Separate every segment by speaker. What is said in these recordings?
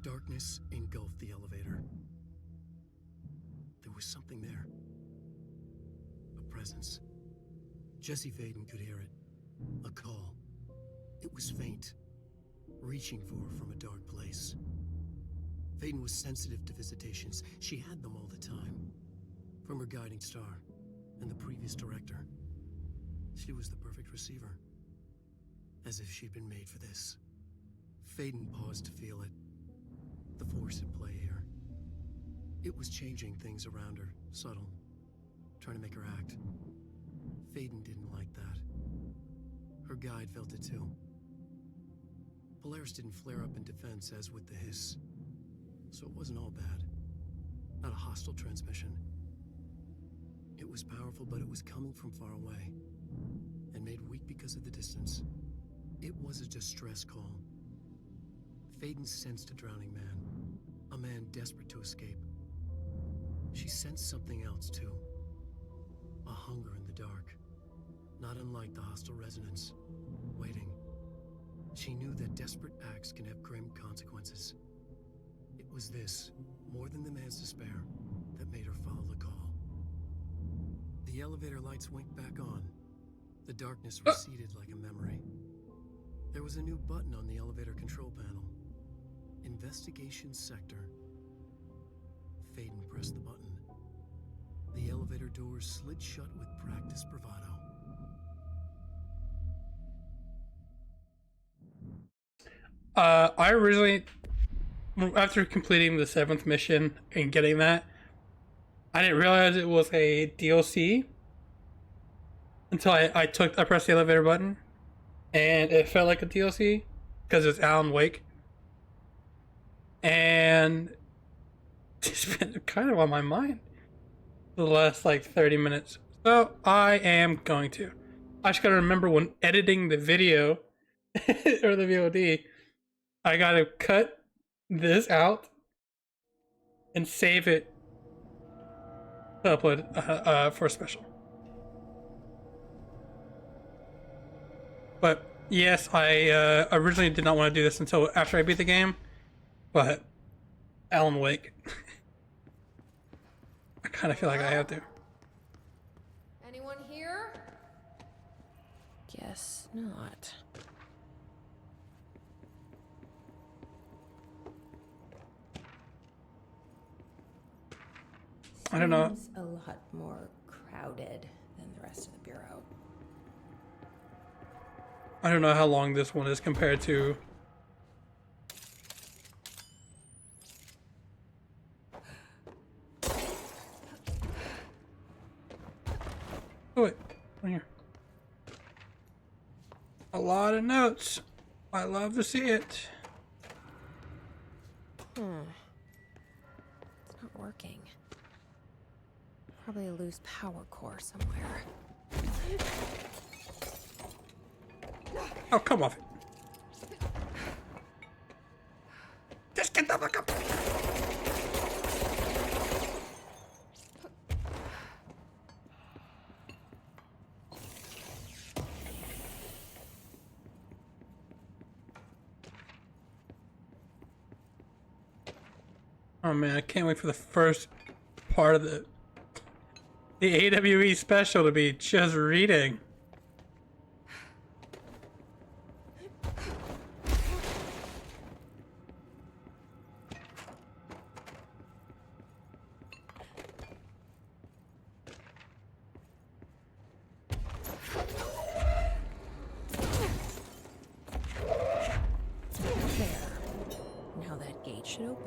Speaker 1: Darkness engulfed the elevator. There was something there. A presence. Jesse Faden could hear it. A call. It was faint, reaching for her from a dark place. Faden was sensitive to visitations. She had them all the time. From her guiding star and the previous director. She was the perfect receiver. As if she'd been made for this. Faden paused to feel it. The force at play here. It was changing things around her, subtle, trying to make her act. Faden didn't like that. Her guide felt it too. Polaris didn't flare up in defense as with the hiss. So it wasn't all bad. Not a hostile transmission. It was powerful, but it was coming from far away. And made weak because of the distance. It was a distress call. Faden sensed a drowning man. A man desperate to escape. She sensed something else too. A hunger in the dark. Not unlike the hostile resonance. Waiting. She knew that desperate acts can have grim consequences. It was this, more than the man's despair, that made her follow the call. The elevator lights winked back on. The darkness receded like a memory. There was a new button on the elevator control panel. Investigation Sector. Faden pressed the button. The elevator doors slid shut with practiced bravado.
Speaker 2: I originally, after completing the 7th mission and getting that, I didn't realize it was a DLC until I pressed the elevator button, and it felt like a DLC because it's Alan Wake, and it's been kind of on my mind for the last like 30 minutes. So I am going to. I just gotta remember when editing the video or the VOD. I gotta cut this out and save it to upload for a special. But yes, I originally did not want to do this until after I beat the game, but Alan Wake, I kind of feel like I have to.
Speaker 3: Anyone here? Guess not.
Speaker 2: I don't know.
Speaker 3: Seems a lot more crowded than the rest of the bureau.
Speaker 2: I don't know how long this one is compared to. Oh wait, right here. A lot of notes. I love to see it.
Speaker 3: It's not working. Probably a loose power core somewhere.
Speaker 2: Oh, come off it. Just get the fuck up. Oh man, I can't wait for the first part of the AWE special to be just reading.
Speaker 3: There. Now that gate should open.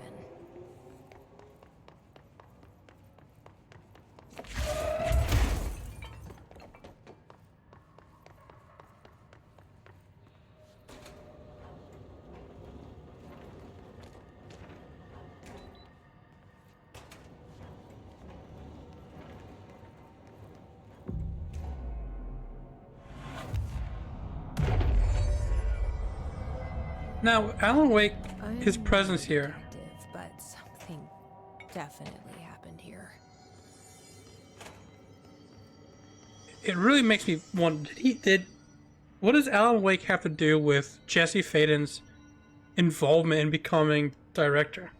Speaker 2: Now, Alan Wake, his presence here.
Speaker 3: But something definitely happened here.
Speaker 2: It really makes me wonder, what does Alan Wake have to do with Jesse Faden's involvement in becoming director.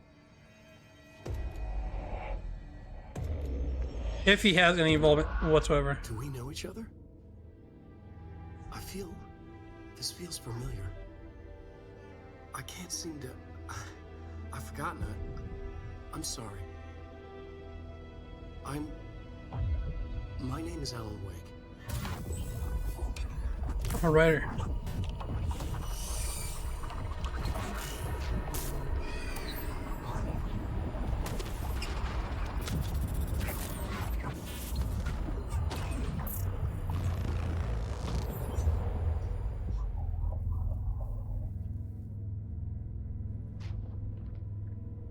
Speaker 2: If he has any involvement whatsoever.
Speaker 1: Do we know each other? This feels familiar. I can't seem to... I've forgotten it. I'm sorry. My name is Alan Wake.
Speaker 2: I'm a writer.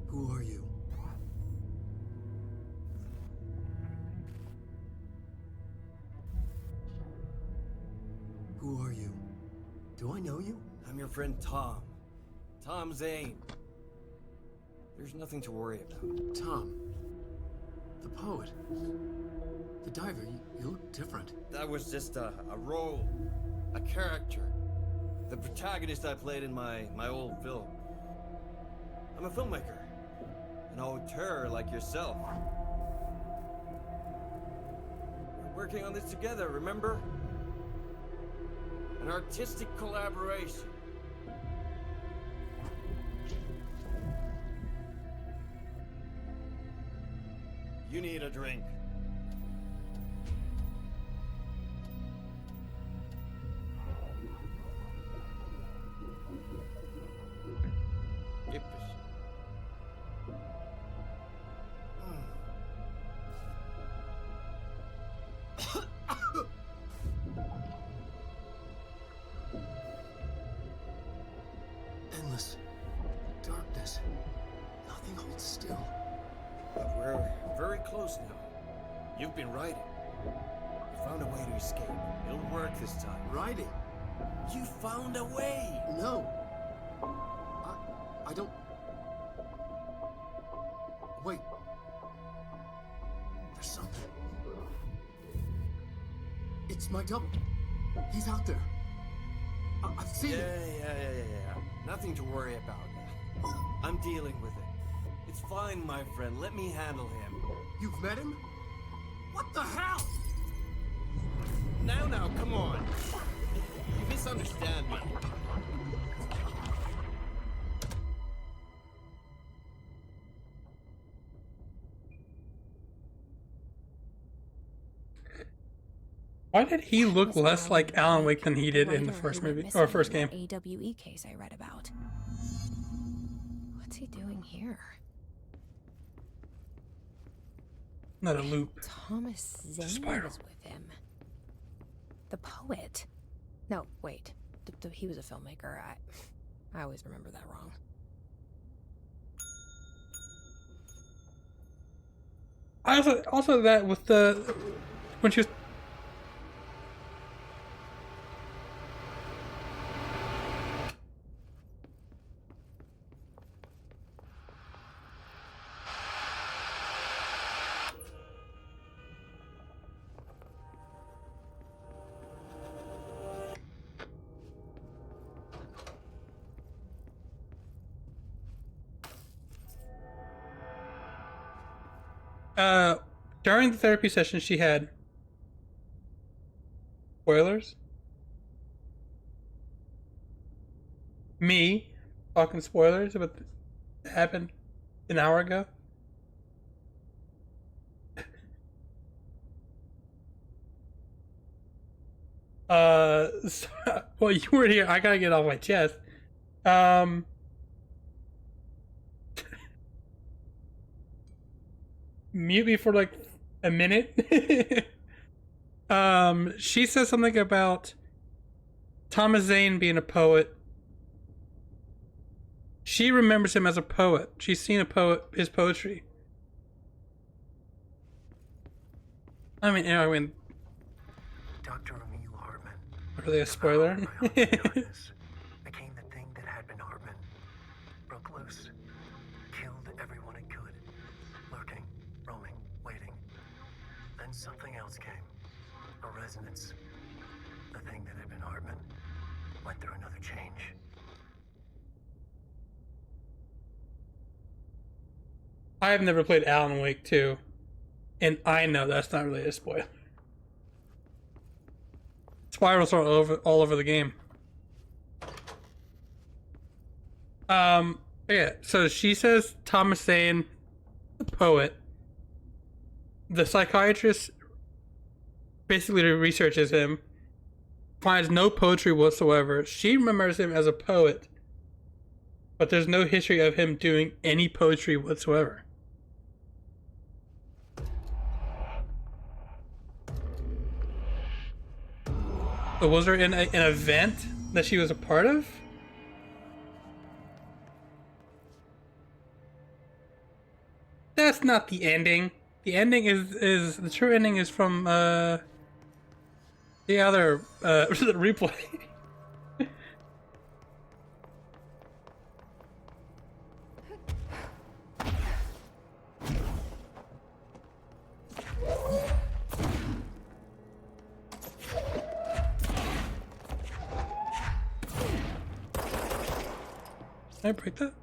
Speaker 1: Who are you? Who are you? Do I know you?
Speaker 4: I'm your friend Tom. Tom Zane. There's nothing to worry about.
Speaker 1: Tom. The poet. The diver. You look different.
Speaker 4: That was just a role. A character. The protagonist I played in my old film. I'm a filmmaker. An auteur like yourself. We're working on this together, remember? An artistic collaboration. You need a drink. Yippish.
Speaker 1: Endless darkness. Nothing holds still.
Speaker 4: But we're very close now. You've been writing. You found a way to escape. It'll work this time.
Speaker 1: Riding?
Speaker 4: You found a way!
Speaker 1: No. I don't... Wait. There's something. It's my double. He's out there. I've seen him.
Speaker 4: Yeah. Nothing to worry about. I'm dealing with it. It's fine, my friend. Let me handle him.
Speaker 1: You've met him? What the hell?
Speaker 4: Now, come on. You misunderstand me.
Speaker 2: Why did he look less like Alan Wake than he did in the first movie or first game?
Speaker 3: AWE case I read about. What's he doing here?
Speaker 2: Not a loop.
Speaker 3: Thomas Zane
Speaker 2: Spiral.
Speaker 3: was with him. The poet. No, wait. He was a filmmaker. I always remember that wrong.
Speaker 2: I also that with the when she was during the therapy session she had spoilers. Me talking spoilers about what happened an hour ago. Well, you weren't here. I gotta get off my chest. Mute me for like a minute. She says something about Thomas Zane being a poet. She remembers him as a poet. She's seen his poetry. I mean,
Speaker 1: Dr. Emil Hartman.
Speaker 2: really a spoiler?
Speaker 1: Became the thing that had been Hartman. Broke loose. Killed everyone it could. Lurking, roaming, waiting. Then something else came. A resonance. The thing that had been Hartman went through another change.
Speaker 2: I have never played Alan Wake 2, and I know that's not really a spoiler. Spirals are all over the game. Yeah, so she says Thomas Zane, the poet, the psychiatrist basically researches him, finds no poetry whatsoever. She remembers him as a poet, but there's no history of him doing any poetry whatsoever. So was there an event that she was a part of? That's not the ending. The ending is the true ending is from the other the replay. Can I break that?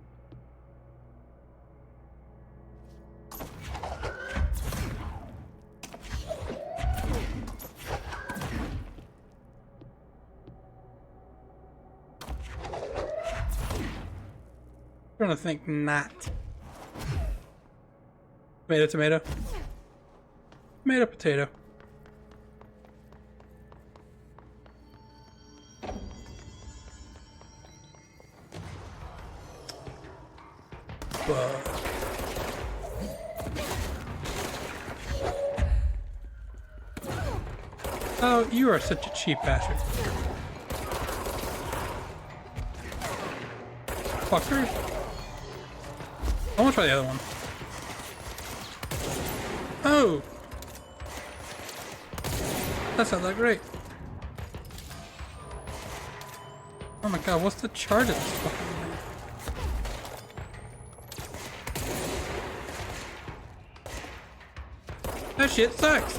Speaker 2: I'm trying to think not. Tomato. Tomato, potato. Whoa. Oh, you are such a cheap bastard. Fucker. I want to try the other one. Oh! That's not that great. Oh my god, what's the charge of this fucking thing? That shit sucks!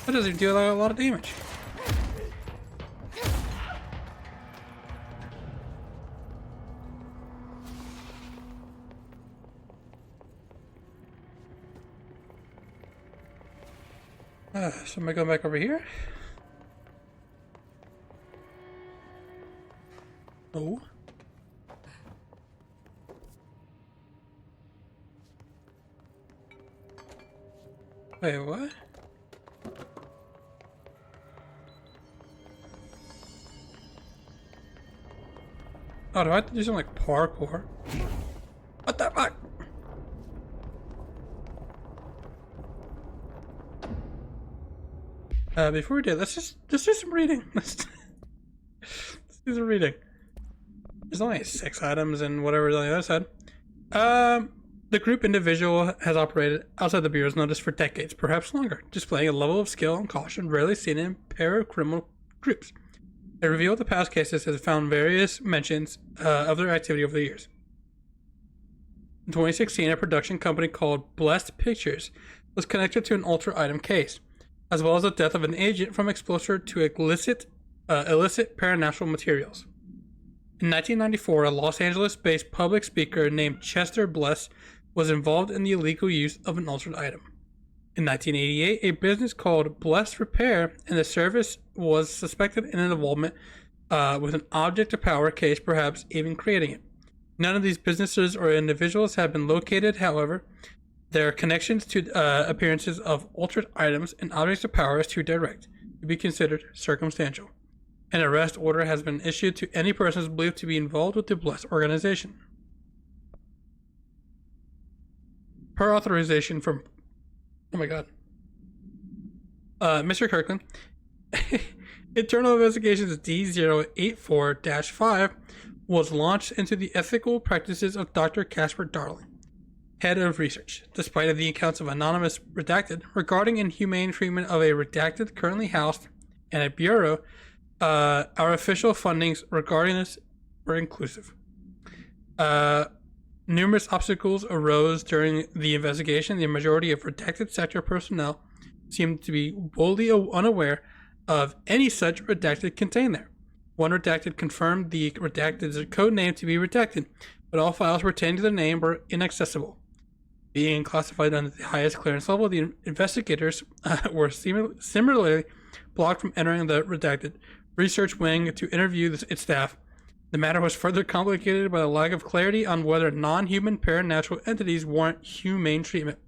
Speaker 2: That doesn't even deal a lot of damage. So am I going back over here? Oh. Wait, what? Oh, do I have to do something like parkour? What the fuck? Before we do, let's just do some reading. Let's do some reading. There's only 6 items and whatever's on the other side. The group individual has operated outside the Bureau's notice for decades, perhaps longer, displaying a level of skill and caution rarely seen in paracriminal groups. A review of the past cases has found various mentions of their activity over the years. In 2016, a production company called Blessed Pictures was connected to an Ultra item case, as well as the death of an agent from exposure to illicit paranatural materials. In 1994, a Los Angeles-based public speaker named Chester Bless was involved in the illegal use of an altered item. In 1988, a business called Bless Repair and the service was suspected in an involvement with an object of power case, perhaps even creating it. None of these businesses or individuals have been located, however. Their connections to appearances of altered items and objects of power is too direct to be considered circumstantial. An arrest order has been issued to any persons believed to be involved with the Blessed organization. Per authorization from... Oh my god. Mr. Kirkland, Internal Investigations D084-5 was launched into the ethical practices of Dr. Casper Darling, head of research, despite the accounts of anonymous redacted regarding inhumane treatment of a redacted currently housed in a bureau. Our official fundings regarding this were inclusive. Numerous obstacles arose during the investigation. The majority of redacted sector personnel seemed to be wholly unaware of any such redacted contained there. One redacted confirmed the redacted's code name to be redacted, but all files pertaining to the name were inaccessible. Being classified under the highest clearance level, the investigators were similarly blocked from entering the redacted research wing to interview its staff. The matter was further complicated by the lack of clarity on whether non-human paranatural entities warrant humane treatment.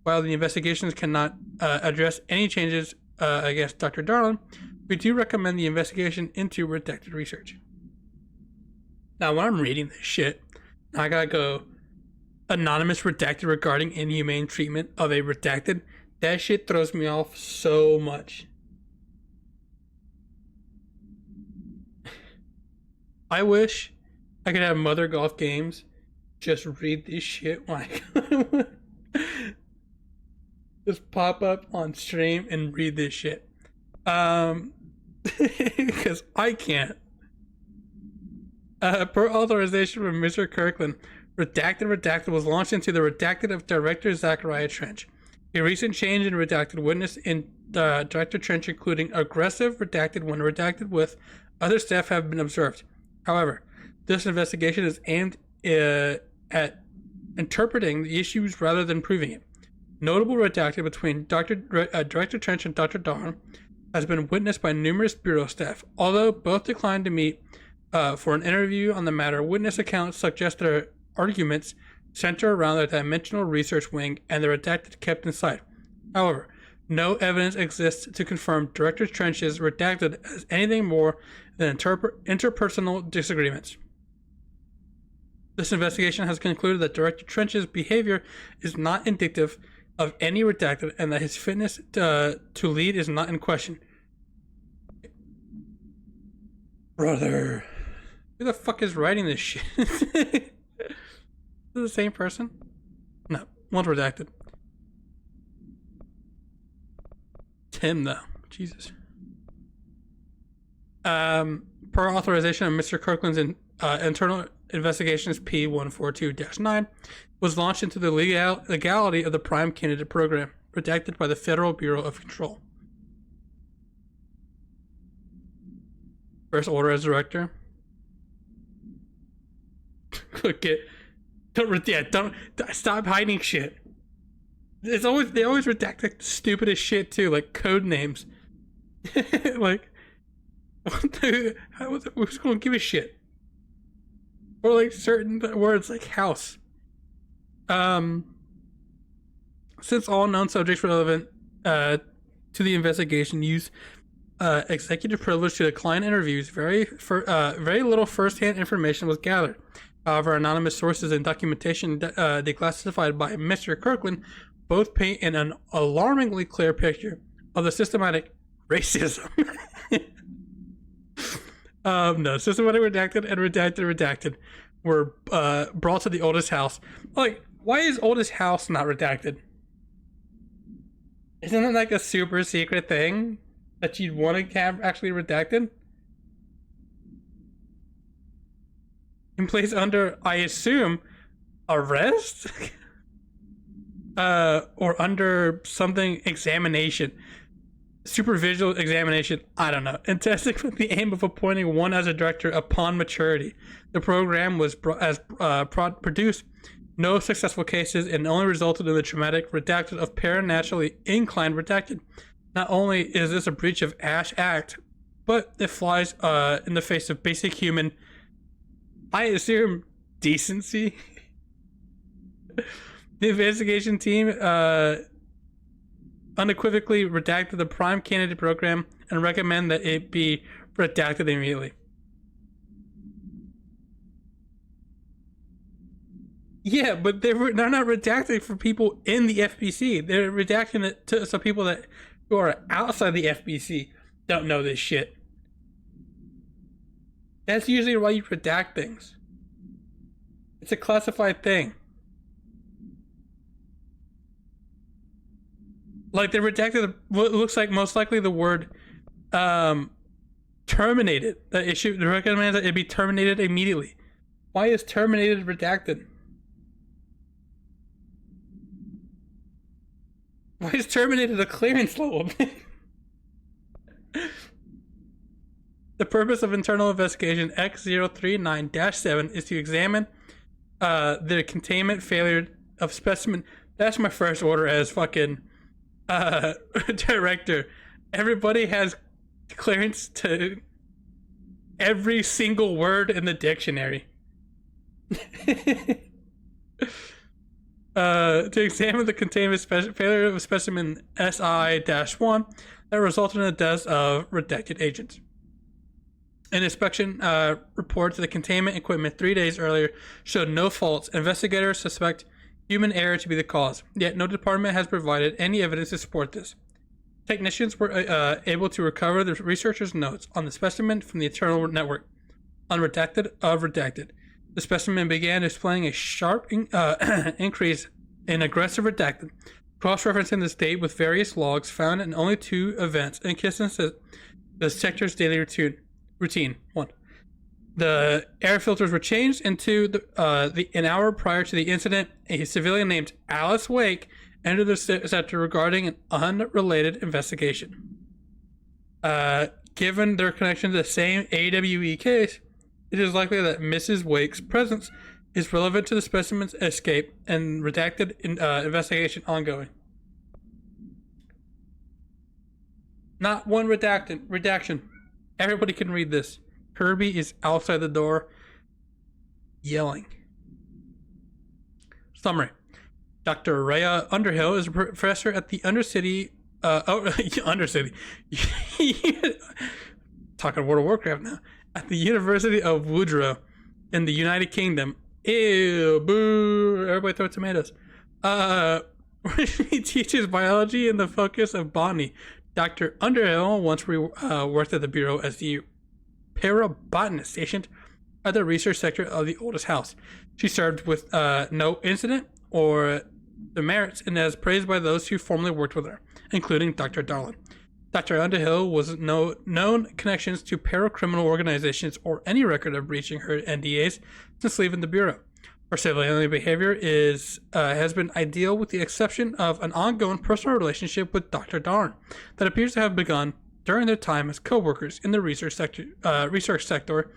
Speaker 2: While the investigations cannot address any changes against Dr. Darlin, we do recommend the investigation into redacted research. Now, when I'm reading this shit, I gotta go, anonymous redacted regarding inhumane treatment of a redacted. That shit throws me off so much. I wish I could have Mother Golf Games just read this shit when I just pop up on stream and read this shit. Because I can't. Per authorization from Mr. Kirkland, Redacted was launched into the Redacted of Director Zachariah Trench. A recent change in Redacted witnessed in Director Trench, including aggressive Redacted when Redacted with other staff, have been observed. However, this investigation is aimed at interpreting the issues rather than proving it. Notable Redacted between Director Trench and Dr. Darn has been witnessed by numerous bureau staff. Although both declined to meet for an interview on the matter, witness accounts suggest their arguments center around the Dimensional Research Wing and the Redacted kept inside. However, no evidence exists to confirm Director Trench's Redacted as anything more than interpersonal disagreements. This investigation has concluded that Director Trench's behavior is not indicative of any Redacted and that his fitness to lead is not in question. Brother, who the fuck is writing this shit? Is it the same person? No, one's Redacted. Tim, though. Jesus. Per authorization of Mr. Kirkland's internal investigations P142-9 was launched into the legality of the Prime Candidate Program, redacted by the Federal Bureau of Control. First order as director. Don't stop hiding shit. They always redact the stupidest shit too, like code names. Like, who's gonna give a shit? Or like certain words like house. Since all known subjects relevant to the investigation use executive privilege to decline interviews, very little first-hand information was gathered. However, anonymous sources and documentation declassified by Mr. Kirkland both paint an alarmingly clear picture of the systematic racism. Systematic redacted and redacted were brought to the oldest house. Like, why is oldest house not redacted? Isn't it like a super secret thing that you'd want to have actually redacted? In place under, I assume, arrest? Or under something examination. Superficial examination, I don't know. And testing with the aim of appointing one as a director upon maturity. The program was produced no successful cases and only resulted in the traumatic redacted of paranaturally inclined redacted. Not only is this a breach of Ash Act, but it flies in the face of basic human, I assume, decency. The investigation team unequivocally redacted the Prime Candidate Program and recommend that it be redacted immediately. Yeah, but they're not redacting for people in the FBC. They're redacting it to some people that who are outside the FBC don't know this shit. That's usually why you redact things. It's a classified thing. Like, they redacted what looks like most likely the word terminated. That it should recommend that it be terminated immediately. Why is terminated redacted? Why is terminated a clearance level? The purpose of internal investigation X039-7 is to examine the containment failure of specimen. That's my first order as fucking director. Everybody has clearance to every single word in the dictionary. To examine the containment failure of specimen SI-1 that resulted in the deaths of redacted agents. An inspection report to the containment equipment 3 days earlier showed no faults. Investigators suspect human error to be the cause, yet no department has provided any evidence to support this. Technicians were able to recover the researchers' notes on the specimen from the internal network, unredacted of redacted. The specimen began displaying a sharp increase in aggressive redacted, cross-referencing this date with various logs found in only 2 events inconsistent with the sector's daily routine. 1. The air filters were changed into an hour prior to the incident. A civilian named Alice Wake entered the sector regarding an unrelated investigation. Given their connection to the same AWE case, it is likely that Mrs. Wake's presence is relevant to the specimen's escape and redacted investigation ongoing. Not one redaction. Everybody can read this. Kirby is outside the door yelling. Summary. Dr. Rhea Underhill is a professor at the Undercity. Undercity. Talking World of Warcraft now. At the University of Woodrow in the United Kingdom. Ew, boo. Everybody throw tomatoes. He teaches biology in the focus of botany. Dr. Underhill once worked at the Bureau as the parabotanist stationed at the research sector of the oldest house. She served with no incident or demerits and is praised by those who formerly worked with her, including Dr. Darlin. Dr. Underhill was known connections to paracriminal organizations or any record of breaching her NDAs since leaving the Bureau. Her civilian behavior has been ideal with the exception of an ongoing personal relationship with Dr. Darn that appears to have begun during their time as co-workers in the research sector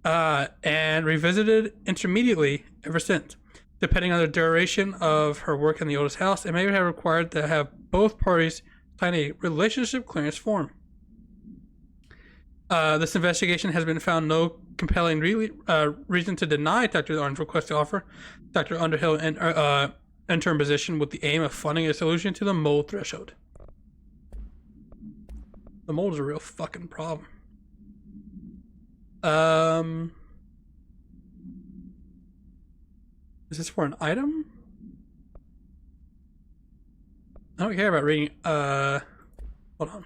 Speaker 2: and revisited intermediately ever since. Depending on the duration of her work in the oldest house, it may have required to have both parties sign a relationship clearance form. This investigation has been found no compelling reason to deny Dr. Darn's request to offer Dr. Underhill an interim position with the aim of funding a solution to the mold threshold. The mold is a real fucking problem. Is this for an item? I don't care about reading. Hold on.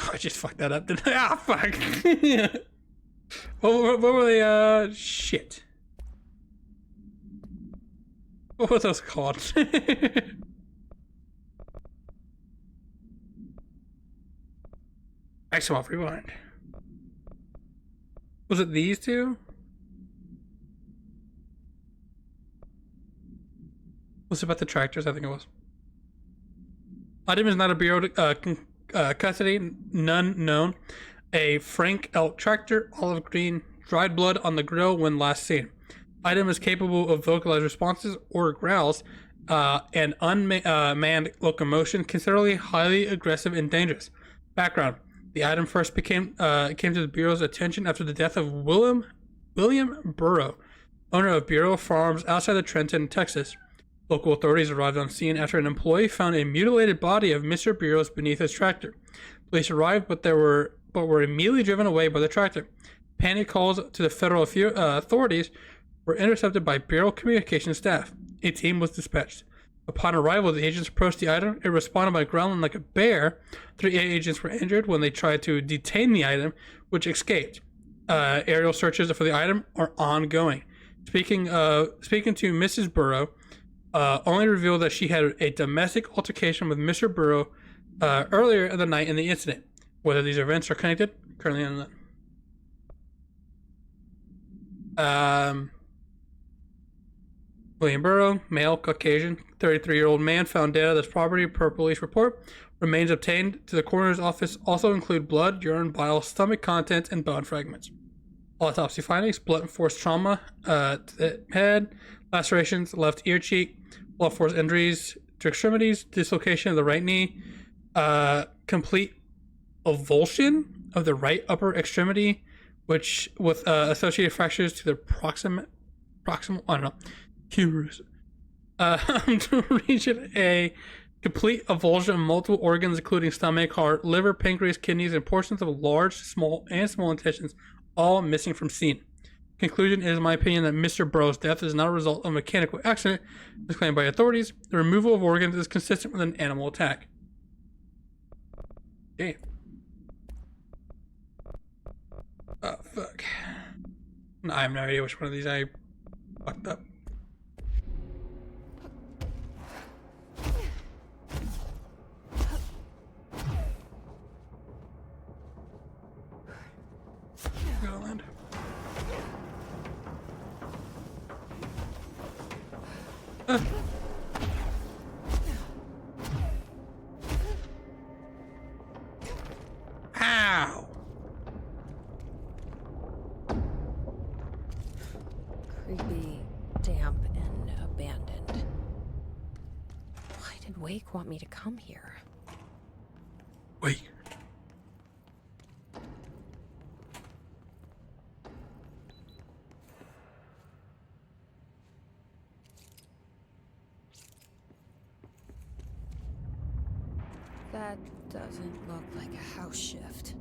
Speaker 2: Oh, I just fucked that up, didn't I? Ah, fuck. what were they? Shit. What were those called? Maximum rewind. Was it these two? Was it about the tractors? I think it was. Item is not a Bureau custody, none known. A Frank Elk tractor, olive green, dried blood on the grill when last seen. Item is capable of vocalized responses or growls, and unmanned locomotion, considerably highly aggressive and dangerous. Background. The item first came to the Bureau's attention after the death of William Burrow, owner of Bureau Farms outside of Trenton, Texas. Local authorities arrived on scene after an employee found a mutilated body of Mr. Burrows beneath his tractor. Police arrived, but were immediately driven away by the tractor. Panic calls to the federal authorities were intercepted by Bureau communications staff. A team was dispatched. Upon arrival, the agents approached the item. It responded by growling like a bear. 3 agents were injured when they tried to detain the item, which escaped. Aerial searches for the item are ongoing. Speaking to Mrs. Burrow, only revealed that she had a domestic altercation with Mr. Burrow earlier in the night in the incident. Whether these events are connected, currently unknown. William Burrow, male, Caucasian, 33-year-old man found dead at his property per police report. Remains obtained to the coroner's office also include blood, urine, bile, stomach contents, and bone fragments. Autopsy findings: blunt force trauma to the head, lacerations, left ear cheek, blunt force injuries to extremities, dislocation of the right knee, complete avulsion of the right upper extremity, which with associated fractures to the proximal, I don't know, humerus, to region A, complete avulsion of multiple organs, including stomach, heart, liver, pancreas, kidneys, and portions of large, small intestines, all missing from scene. Conclusion is, in my opinion, that Mr. Burrow's death is not a result of a mechanical accident, as claimed by authorities. The removal of organs is consistent with an animal attack. Okay. Oh, fuck. I have no idea which one of these I fucked up. Gotta land. Ow!
Speaker 3: Creepy, damp, and abandoned. Why did Wake want me to come here?
Speaker 2: Wait.
Speaker 3: That doesn't look like a house shift.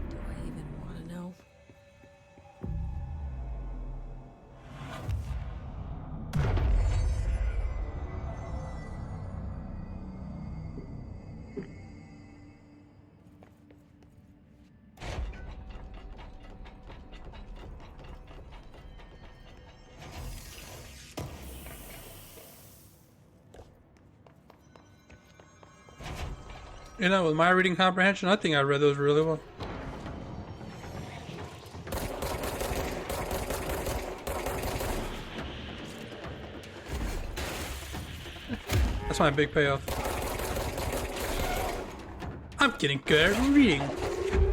Speaker 3: Do I even want to know?
Speaker 2: You know, with my reading comprehension, I think I read those really well. That's my big payoff. I'm getting good at reading,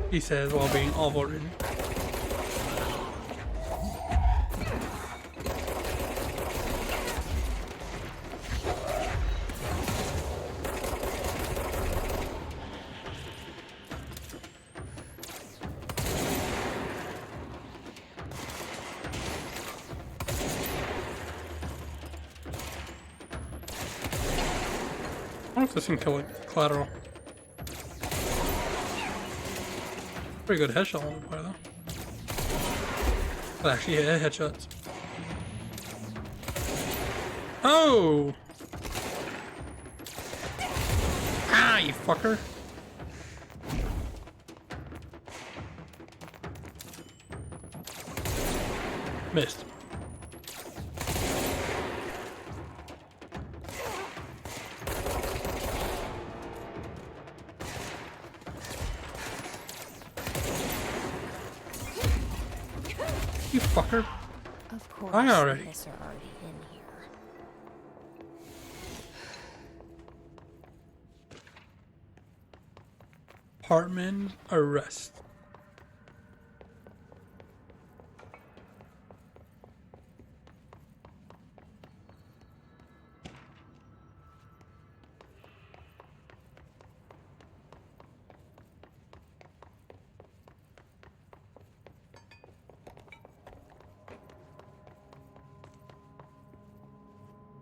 Speaker 2: he says while being awful reading. I wonder if this can kill it. Collateral. Pretty good headshot on the player though. But actually, yeah, headshots. Oh! Ah, you fucker. Missed. You fucker.
Speaker 3: Of course,
Speaker 2: I already.
Speaker 3: police are already in here.
Speaker 2: Hartman arrest.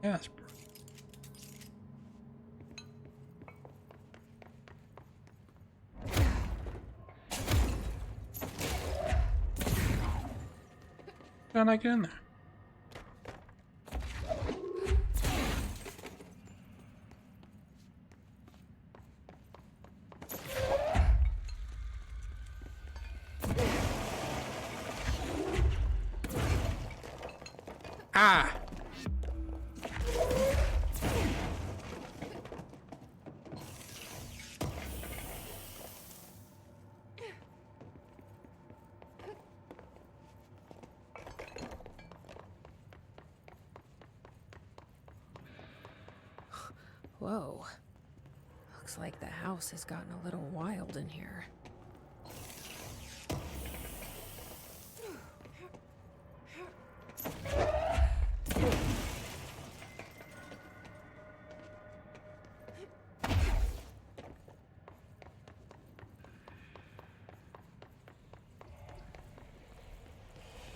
Speaker 2: Yes. How did I get in there? Ah!
Speaker 3: Whoa. Looks like the house has gotten a little wild in here.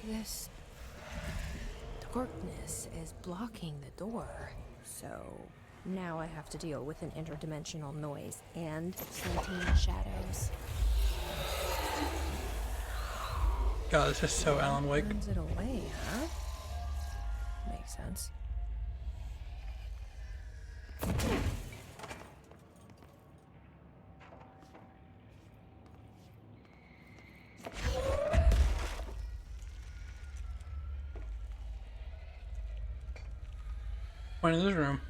Speaker 3: This darkness is blocking the door, so now I have to deal with an interdimensional noise and sentient shadows.
Speaker 2: God, this is so Alan Wake.
Speaker 3: Turns it away, huh? Makes sense.
Speaker 2: Point in this room.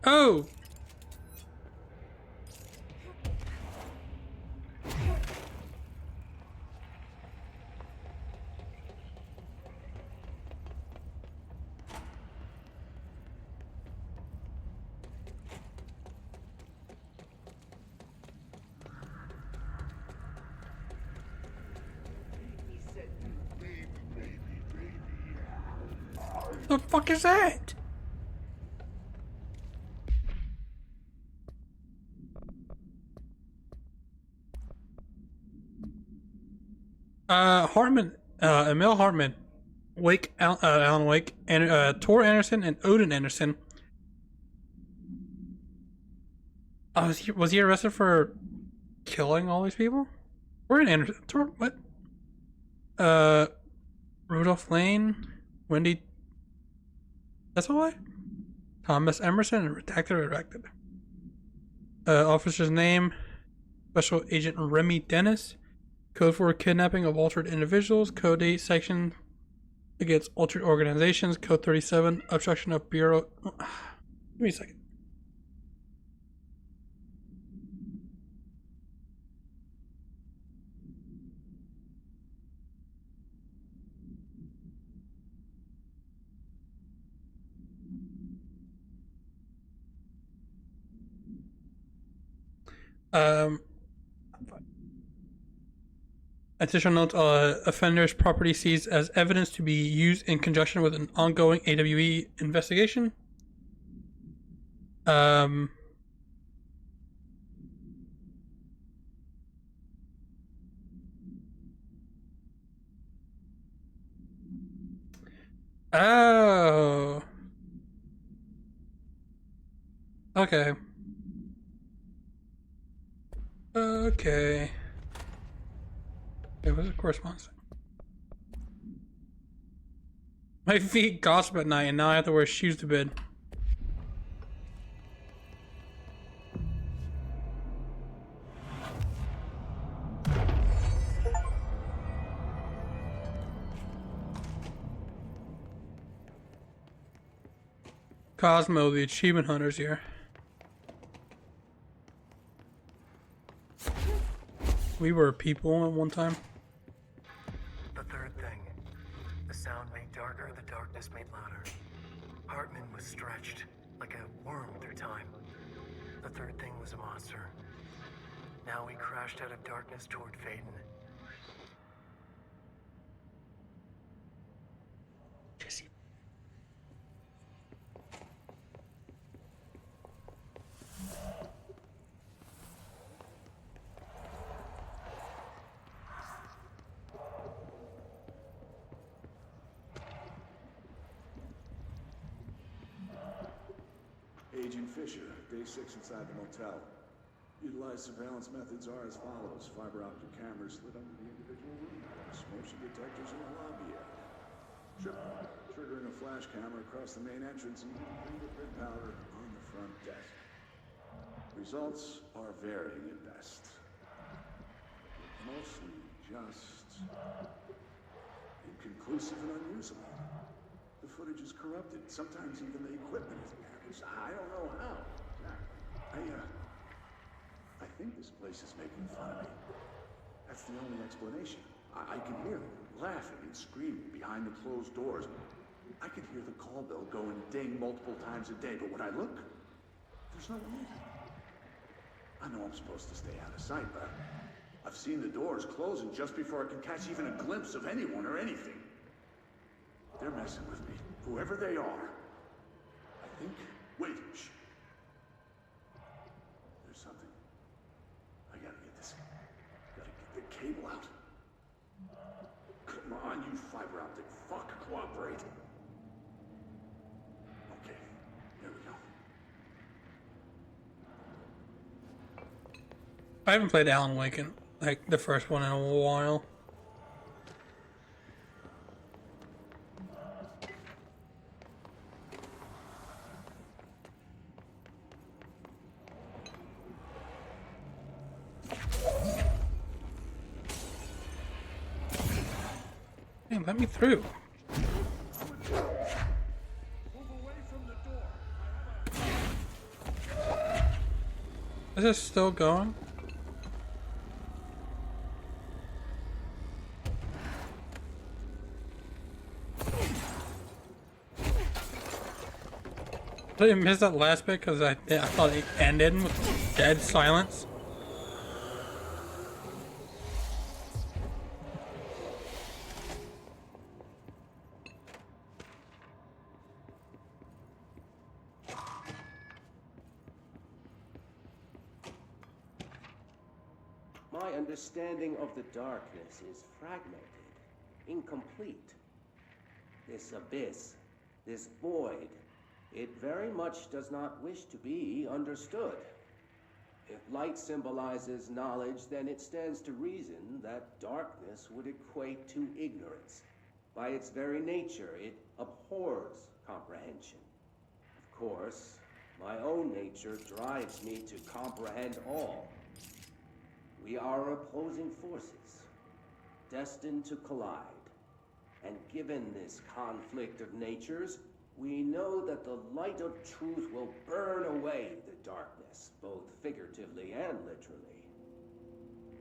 Speaker 2: Oh! The fuck is that? Hartman, Emil Hartman, Alan Wake, and Tor Anderson and Odin Anderson. Was he arrested for killing all these people? Where in Anderson? Tor, what? Rudolph Lane, Wendy. That's all. Thomas Emerson and redacted. Officer's name: Special Agent Remy Dennis. Code for kidnapping of altered individuals. Code 8 section against altered organizations. Code 37 obstruction of bureau. Give me a second. Additional note, offender's property seized as evidence to be used in conjunction with an ongoing AWE investigation. Oh. Okay. Okay. It was a correspondence. My feet gossip at night, and now I have to wear shoes to bed. Cosmo, the achievement hunter's here. We were people at one time.
Speaker 1: The third thing. The sound made darker, the darkness made louder. Hartman was stretched, like a worm through time. The third thing was a monster. Now we crashed out of darkness toward Faden. Jesse.
Speaker 5: Agent Fisher, day 6 inside the motel. Utilized surveillance methods are as follows. Fiber optic cameras lit under the individual room doors. Motion detectors in the lobby area. Triggering a flash camera across the main entrance and fingerprint powder on the front desk. Results are varying at best. Mostly just inconclusive and unusable. The footage is corrupted. Sometimes even the equipment is damaged. I don't know how. I think this place is making fun of me. That's the only explanation. I can hear them laughing and screaming behind the closed doors. I can hear the call bell go and ding multiple times a day, but when I look, there's no one in. I know I'm supposed to stay out of sight, but I've seen the doors closing just before I can catch even a glimpse of anyone or anything. They're messing with me, whoever they are. I think... Wait, shh. There's something. I gotta get this... Gotta get the cable out. Come on, you fiber optic fuck, cooperate. Okay, there we go.
Speaker 2: I haven't played Alan Wake in, like, the first one in a while. Hey, let me through. Is this still going? Did I miss that last bit because I thought it ended with dead silence?
Speaker 6: My understanding of the darkness is fragmented, incomplete. This abyss, this void, it very much does not wish to be understood. If light symbolizes knowledge, then it stands to reason that darkness would equate to ignorance. By its very nature, it abhors comprehension. Of course, my own nature drives me to comprehend all. We are opposing forces, destined to collide. And given this conflict of natures, we know that the light of truth will burn away the darkness, both figuratively and literally.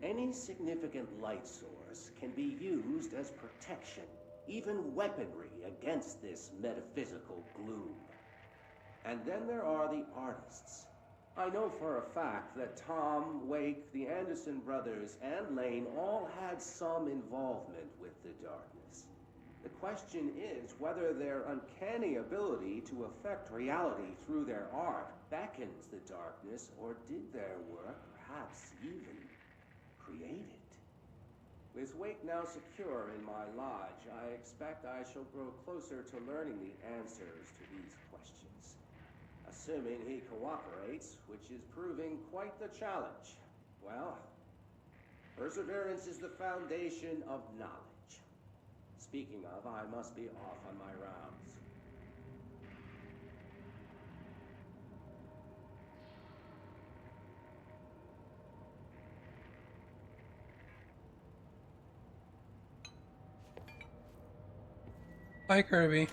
Speaker 6: Any significant light source can be used as protection, even weaponry against this metaphysical gloom. And then there are the artists. I know for a fact that Tom, Wake, the Anderson brothers, and Lane all had some involvement with the darkness. The question is whether their uncanny ability to affect reality through their art beckons the darkness, or did their work perhaps even create it? With Wake now secure in my lodge, I expect I shall grow closer to learning the answers to these questions. Assuming he cooperates, which is proving quite the challenge. Well, perseverance is the foundation of knowledge. Speaking of, I must be off on my rounds.
Speaker 2: Bye, Kirby.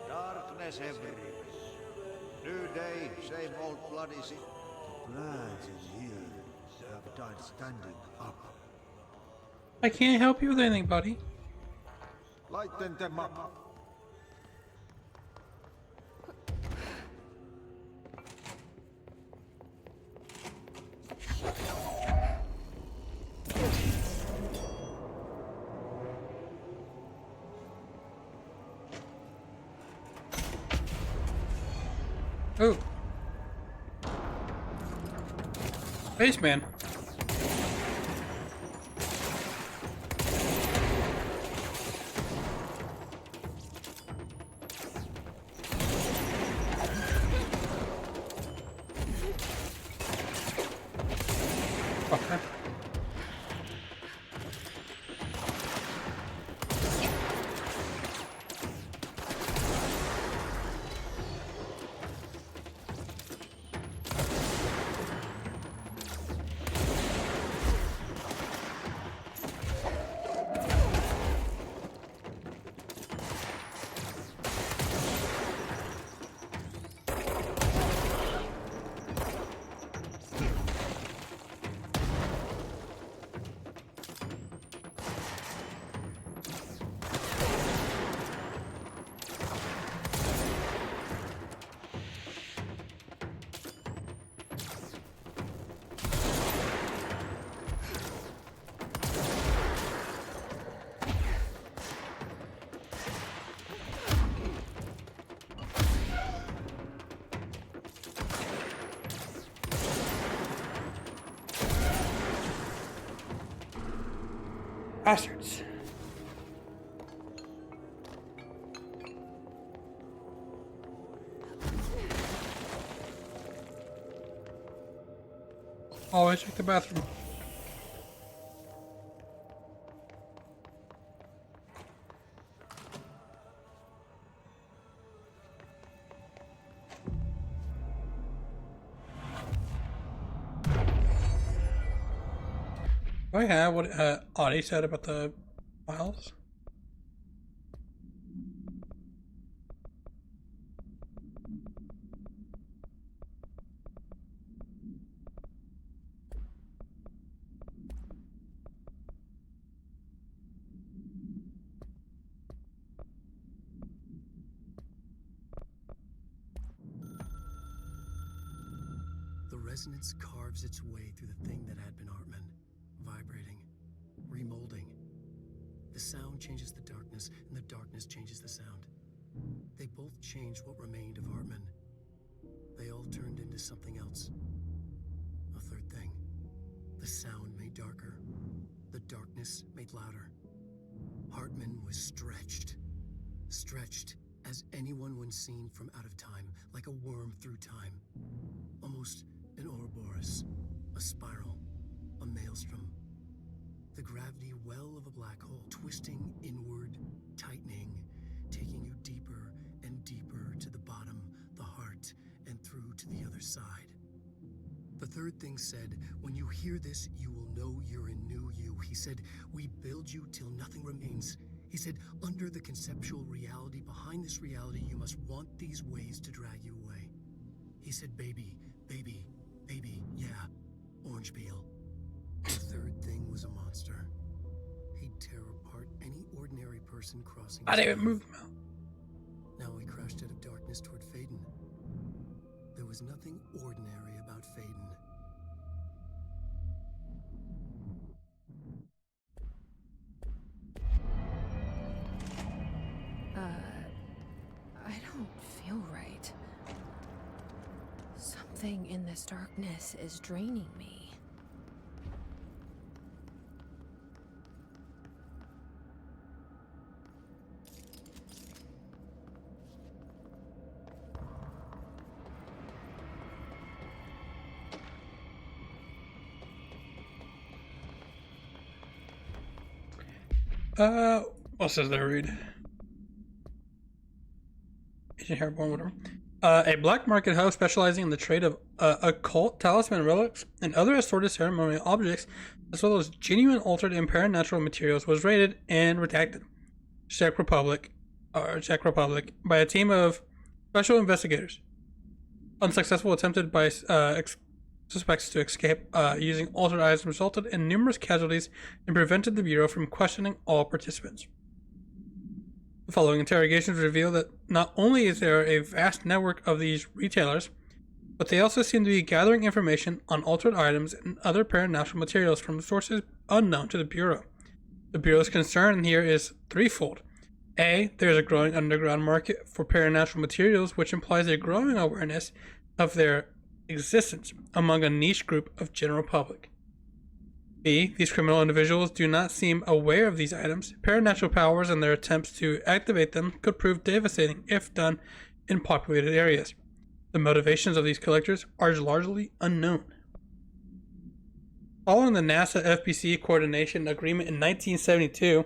Speaker 7: Darkness everywhere. New day, same old bloody city.
Speaker 1: Lads in here have died standing up.
Speaker 2: I can't help you with anything, buddy.
Speaker 7: Lighten them up.
Speaker 2: Oh. Spaceman. Okay. Bastards. Always check the bathroom. Do I have what Audie said about the files?
Speaker 1: The resonance carves its way through the thing that had been Hartman, vibrating, remolding. The sound changes the darkness, and the darkness changes the sound. They both changed what remained of Hartman. They all turned into something else. A third thing. The sound made darker. The darkness made louder. Hartman was stretched. Stretched as anyone when seen from out of time, like a worm through time. Almost an Ouroboros, a spiral, a maelstrom. The gravity well of a black hole, twisting inward, tightening, taking you deeper and deeper to the bottom, the heart, and through to the other side. The third thing said, when you hear this, you will know you're in new you. He said, we build you till nothing remains. He said, under the conceptual reality, behind this reality, you must want these waves to drag you away. He said, baby, baby, baby, yeah, orange peel. The third thing was a monster. He'd tear apart any ordinary person crossing
Speaker 2: I
Speaker 1: his
Speaker 2: didn't
Speaker 1: path.
Speaker 2: move them out.
Speaker 1: Now he crashed out of darkness toward Faden. There was nothing ordinary about Faden.
Speaker 3: I don't feel right. Something in this darkness is draining me.
Speaker 2: What says there, read? Agent Hairborn, whatever. A black market house specializing in the trade of occult talisman relics and other assorted ceremonial objects, as well as genuine altered and paranatural materials, was raided and redacted. Czech Republic, by a team of special investigators. Unsuccessful attempted by suspects to escape using altered items resulted in numerous casualties and prevented the Bureau from questioning all participants. The following interrogations reveal that not only is there a vast network of these retailers, but they also seem to be gathering information on altered items and other paranatural materials from sources unknown to the Bureau. The Bureau's concern here is threefold. A, there is a growing underground market for paranatural materials, which implies a growing awareness of their existence among a niche group of general public. B, these criminal individuals do not seem aware of these items. Paranatural powers and their attempts to activate them could prove devastating if done in populated areas. The motivations of these collectors are largely unknown. Following the NASA FBC coordination agreement in 1972,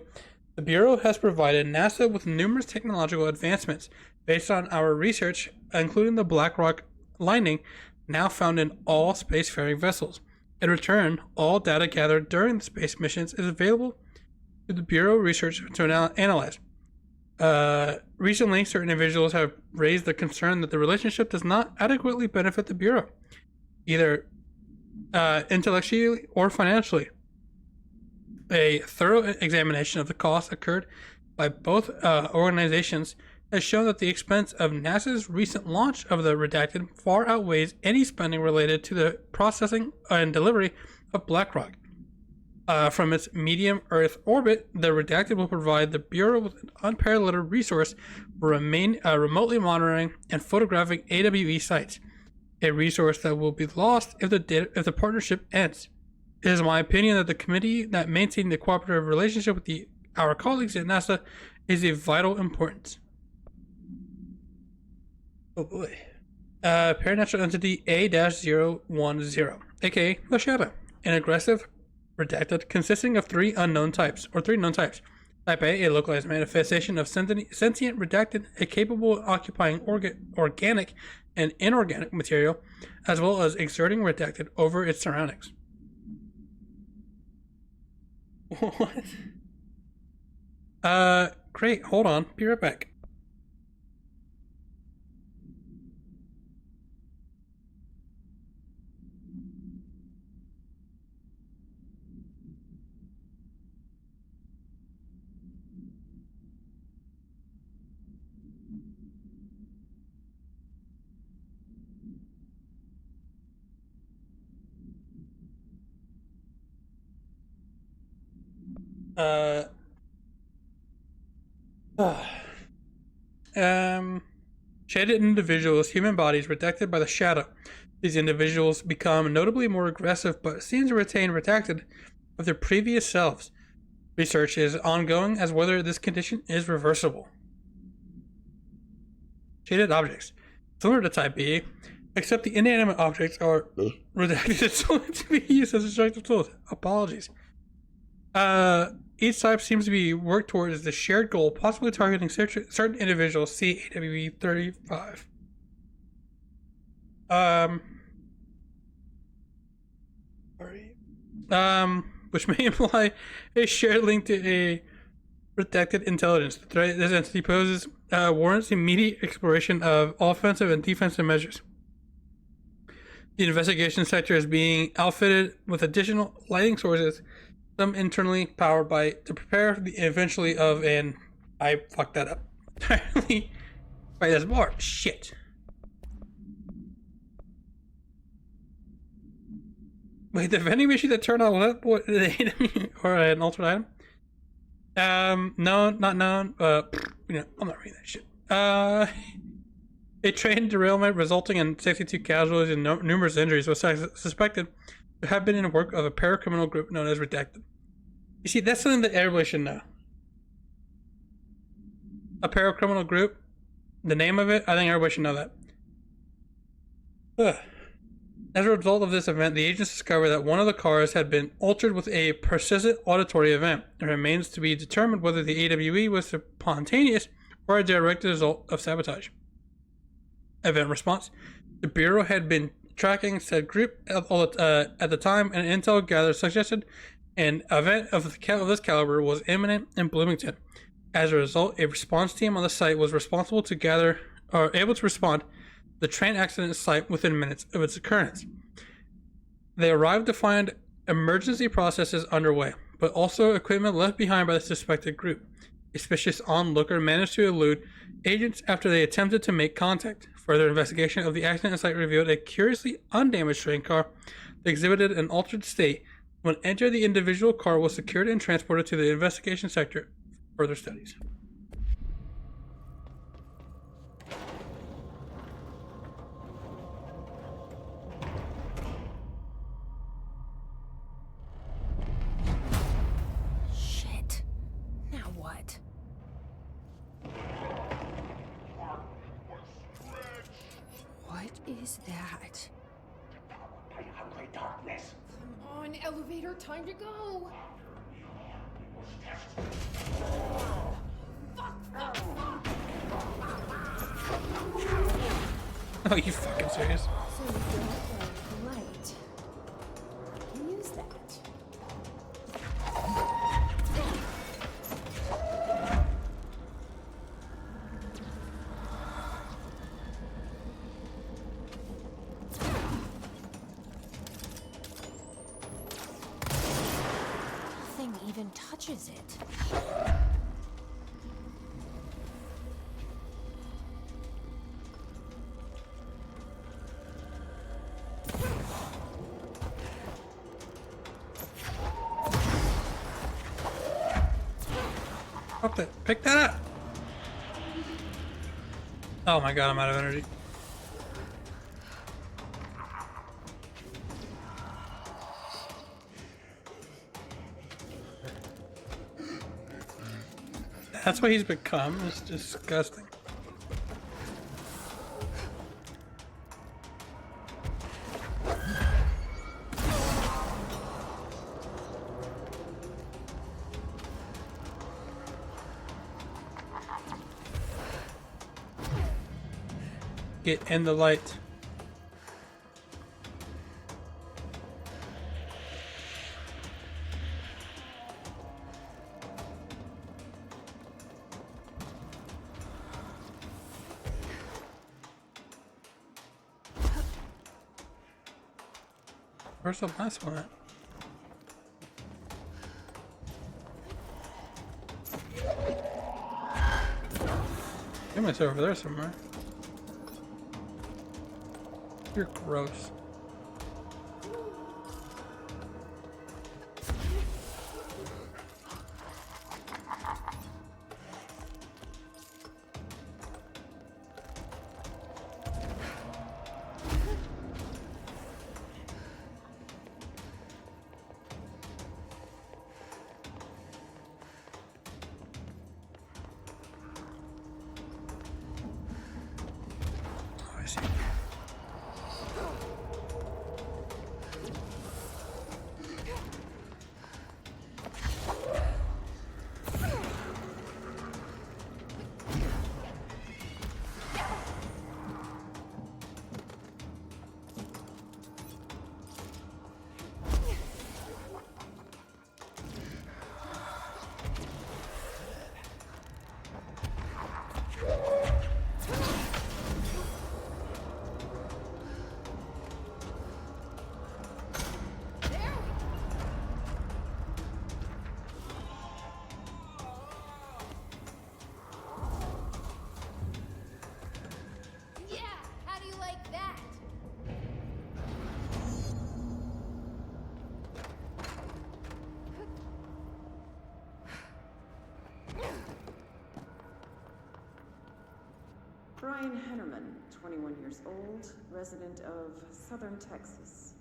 Speaker 2: the Bureau has provided NASA with numerous technological advancements based on our research, including the black rock lining now found in all spacefaring vessels. In return, all data gathered during the space missions is available to the Bureau research to analyze. Recently, certain individuals have raised the concern that the relationship does not adequately benefit the Bureau, either intellectually or financially. A thorough examination of the costs occurred by both organizations has shown that the expense of NASA's recent launch of the Redacted far outweighs any spending related to the processing and delivery of BlackRock. From its medium Earth orbit, the Redacted will provide the Bureau with an unparalleled resource for remotely monitoring and photographing AWE sites, a resource that will be lost if the partnership ends. It is my opinion that the committee that maintained the cooperative relationship with our colleagues at NASA is of vital importance. Oh boy. Paranatural entity A-010, aka the Shadow, an aggressive redacted consisting of three known types. Type A localized manifestation of sentient redacted, capable of occupying organic and inorganic material, as well as exerting redacted over its surroundings. What? Great, hold on, be right back. Shaded individuals, human bodies redacted by the Shadow. These individuals become notably more aggressive, but seem to retain redacted of their previous selves. Research is ongoing as whether this condition is reversible. Shaded objects, similar to Type B, except the inanimate objects are redacted solely to be used as destructive tools. Apologies. Each type seems to be worked towards the shared goal, possibly targeting certain individuals. See AWE 35. Which may imply a shared link to a redacted intelligence. The threat this entity poses warrants immediate exploration of offensive and defensive measures. The investigation sector is being outfitted with additional lighting sources, some internally powered by to prepare the eventually of an I fucked that up entirely by this bar. Shit. Wait, the vending machine that turned on what or an altered item? No, not known. I'm not reading that shit. A train derailment resulting in 62 casualties and numerous injuries was suspected to have been in the work of a paracriminal group known as Redacted. You see, that's something that everybody should know. A paracriminal group, the name of it, I think everybody should know that. Ugh. As a result of this event, the agents discovered that one of the cars had been altered with a persistent auditory event. It remains to be determined whether the AWE was spontaneous or a direct result of sabotage. Event response. The Bureau had been tracking said group at the time, and intel gathered suggested an event of this caliber was imminent in Bloomington. As a result, a response team on the site was able to respond to the train accident site within minutes of its occurrence. They arrived to find emergency processes underway, but also equipment left behind by the suspected group. A suspicious onlooker managed to elude agents after they attempted to make contact. Further investigation of the accident site revealed a curiously undamaged train car that exhibited an altered state. When entered, the individual car was secured and transported to the investigation sector for further studies.
Speaker 3: Shit. Now what? What is that?
Speaker 8: Come on, elevator, time to go!
Speaker 2: Oh, you fucking serious?
Speaker 3: So you feel like light. Use that. Nothing even touches it.
Speaker 2: Stop that. Pick that up. Oh my god, I'm out of energy. That's what he's become. It's disgusting. Get in the light. Where's the last one at? I might over there somewhere. You're gross. Oh, I see.
Speaker 8: Yeah, how do you like that?
Speaker 9: Brian Hennerman, 21 years old, resident of Southern Texas.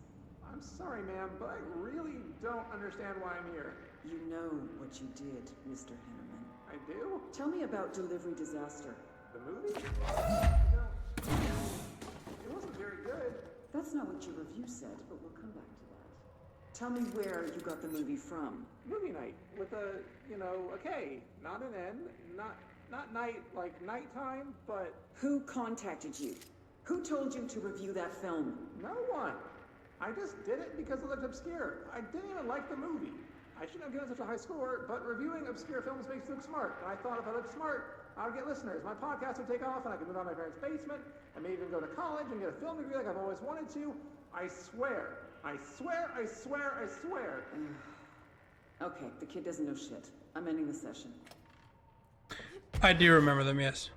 Speaker 10: I'm sorry, ma'am, but I really don't understand why I'm here.
Speaker 9: You know what you did, Mr. Hennerman.
Speaker 10: I do?
Speaker 9: Tell me about Delivery Disaster.
Speaker 10: The movie? It wasn't very good.
Speaker 9: That's not what your review said, but we'll come back to that. Tell me where you got the movie from.
Speaker 10: Movie night with a, a K, not an N, not night like nighttime, but
Speaker 9: Who contacted you? Who told you to review that film?
Speaker 10: no one. I just did it because it looked obscure. I didn't even like the movie. I shouldn't have given such a high score, but reviewing obscure films makes you look smart. And I thought if I looked smart, I would get listeners. My podcast would take off and I could move out of my parents' basement and maybe even go to college and get a film degree like I've always wanted to. I swear. I swear, I swear, I swear.
Speaker 9: Okay, the kid doesn't know shit. I'm ending the session.
Speaker 2: I do remember them, yes.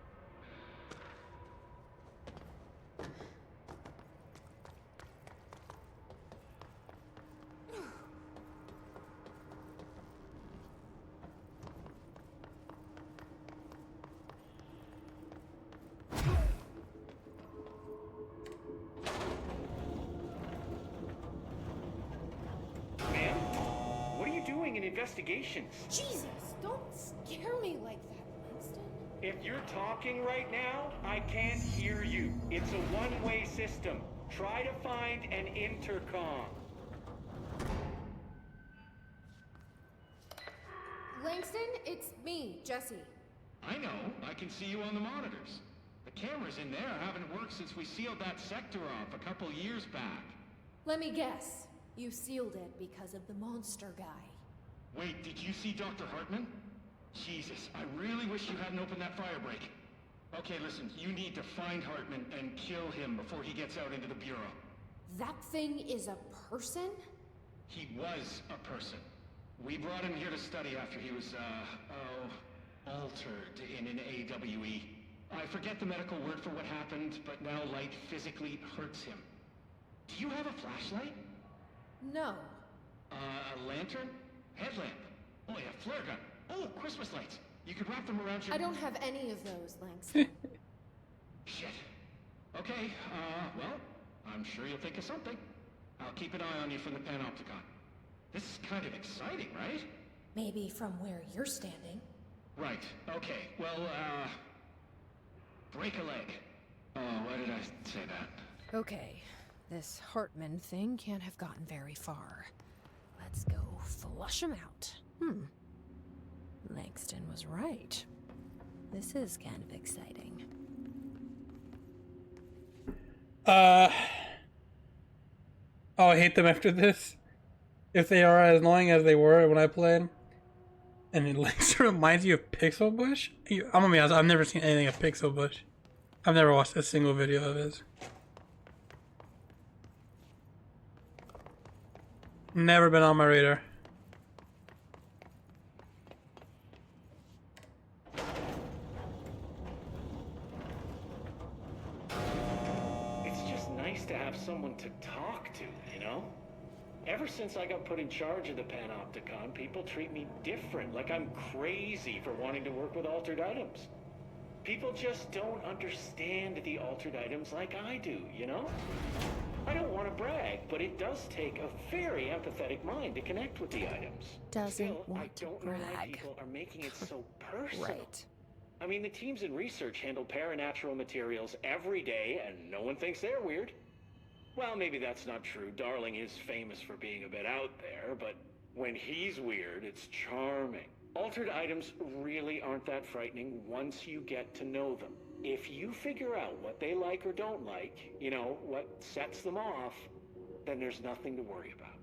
Speaker 11: Ma'am, what are you doing in investigations?
Speaker 8: Jesus, don't scare me like that, Winston.
Speaker 11: If you're talking right now, I can't hear you. It's a one-way system. Try to find an intercom.
Speaker 8: Langston, it's me, Jesse.
Speaker 12: I know. I can see you on the monitors. The cameras in there haven't worked since we sealed that sector off a couple years back.
Speaker 8: Let me guess. You sealed it because of the monster guy.
Speaker 12: Wait, did you see Dr. Hartman? Jesus, I really wish you hadn't opened that fire break. Okay, listen, you need to find Hartman and kill him before he gets out into the Bureau.
Speaker 8: That thing is a person?
Speaker 12: He was a person. We brought him here to study after he was, altered in an AWE. I forget the medical word for what happened, but now light physically hurts him. Do you have a flashlight?
Speaker 8: No.
Speaker 12: A lantern? Headlamp? Oh yeah, flare gun. Oh, Christmas lights. You could wrap them around your...
Speaker 8: I don't have any of those, Langston.
Speaker 12: Shit. Okay, well, I'm sure you'll think of something. I'll keep an eye on you from the Panopticon. This is kind of exciting, right?
Speaker 3: Maybe from where you're standing.
Speaker 12: Right. Okay. Well, break a leg. Oh, why did I say that?
Speaker 3: Okay, this Hartman thing can't have gotten very far. Let's go flush him out. Langston was right. This is kind of exciting.
Speaker 2: Oh, I hate them after this. If they are as annoying as they were when I played. And it like sort of reminds you of Pixel Bush. I'm gonna be honest, I've never seen anything of Pixel Bush. I've never watched a single video of his. Never been on my radar.
Speaker 11: It's just nice to have someone to talk to, you know? Ever since I got put in charge of the Panopticon, people treat me different, like I'm crazy for wanting to work with altered items. People just don't understand the altered items like I do, you know? I don't want to brag, but it does take a very empathetic mind to connect with the items.
Speaker 3: Doesn't
Speaker 11: Still, I
Speaker 3: want to
Speaker 11: don't know why
Speaker 3: brag.
Speaker 11: people are making it so personal.
Speaker 3: Right.
Speaker 11: I mean, the teams in research handle paranatural materials every day, and no one thinks they're weird. Well, maybe that's not true. Darling is famous for being a bit out there, but when he's weird, it's charming. Altered items really aren't that frightening once you get to know them. If you figure out what they like or don't like, you know, what sets them off, then there's nothing to worry about.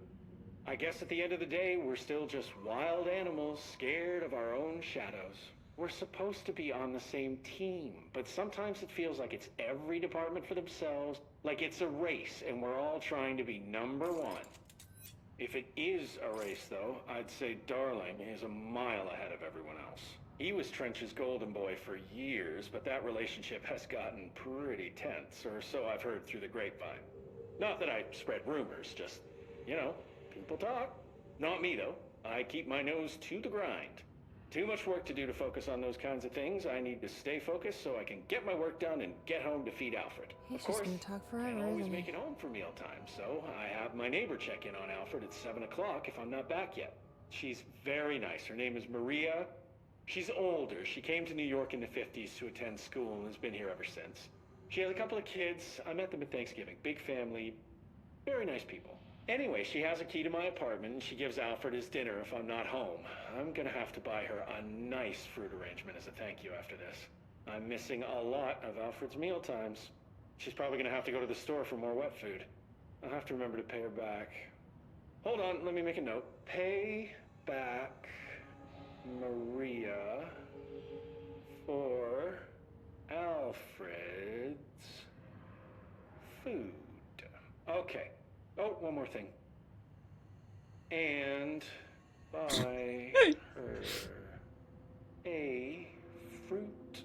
Speaker 11: I guess at the end of the day, we're still just wild animals scared of our own shadows. We're supposed to be on the same team, but sometimes it feels like it's every department for themselves, like it's a race and we're all trying to be number one. If it is a race, though, I'd say Darling is a mile ahead of everyone else. He was Trench's golden boy for years, but that relationship has gotten pretty tense, or so I've heard through the grapevine. Not that I spread rumors, just, you know, people talk. Not me, though. I keep my nose to the grind. Too much work to do to focus on those kinds of things. I need to stay focused so I can get my work done and get home to feed Alfred.
Speaker 3: He's
Speaker 11: Of course,
Speaker 3: just gonna talk
Speaker 11: can't
Speaker 3: forever,
Speaker 11: always
Speaker 3: isn't
Speaker 11: make
Speaker 3: he?
Speaker 11: it home for mealtime, so I have my neighbor check in on Alfred at 7 o'clock if I'm not back yet. She's very nice. Her name is Maria. She's older. She came to New York in the 50s to attend school and has been here ever since. She has a couple of kids. I met them at Thanksgiving. Big family. Very nice people. Anyway, she has a key to my apartment and she gives Alfred his dinner if I'm not home. I'm gonna have to buy her a nice fruit arrangement as a thank you after this. I'm missing a lot of Alfred's meal times. She's probably gonna have to go to the store for more wet food. I'll have to remember to pay her back. Hold on, let me make a note. Pay back Maria for Alfred's food. Okay. Oh, one more thing. And buy her a fruit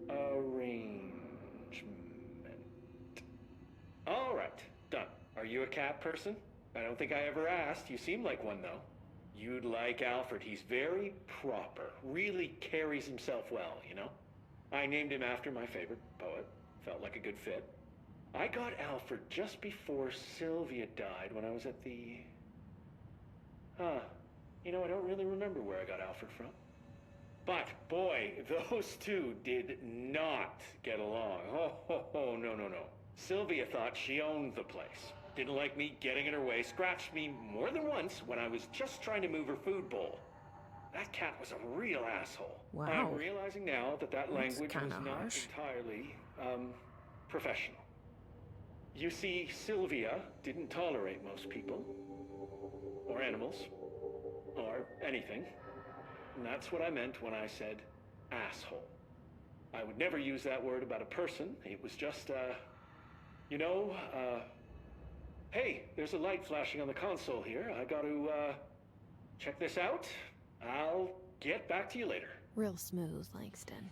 Speaker 11: arrangement. All right, done. Are you a cat person? I don't think I ever asked. You seem like one, though. You'd like Alfred. He's very proper. Really carries himself well, you know? I named him after my favorite poet. Felt like a good fit. I got Alfred just before Sylvia died when I was at the... You know, I don't really remember where I got Alfred from. But, boy, those two did not get along. Oh, no. Sylvia thought she owned the place. Didn't like me getting in her way, scratched me more than once when I was just trying to move her food bowl. That cat was a real asshole.
Speaker 3: Wow.
Speaker 11: I'm realizing now that
Speaker 3: That's
Speaker 11: language was
Speaker 3: kinda
Speaker 11: not
Speaker 3: harsh.
Speaker 11: entirely, professional. You see, Sylvia didn't tolerate most people, or animals, or anything. And that's what I meant when I said asshole. I would never use that word about a person. It was just, hey, there's a light flashing on the console here. I gotta, check this out. I'll get back to you later.
Speaker 3: Real smooth, Langston.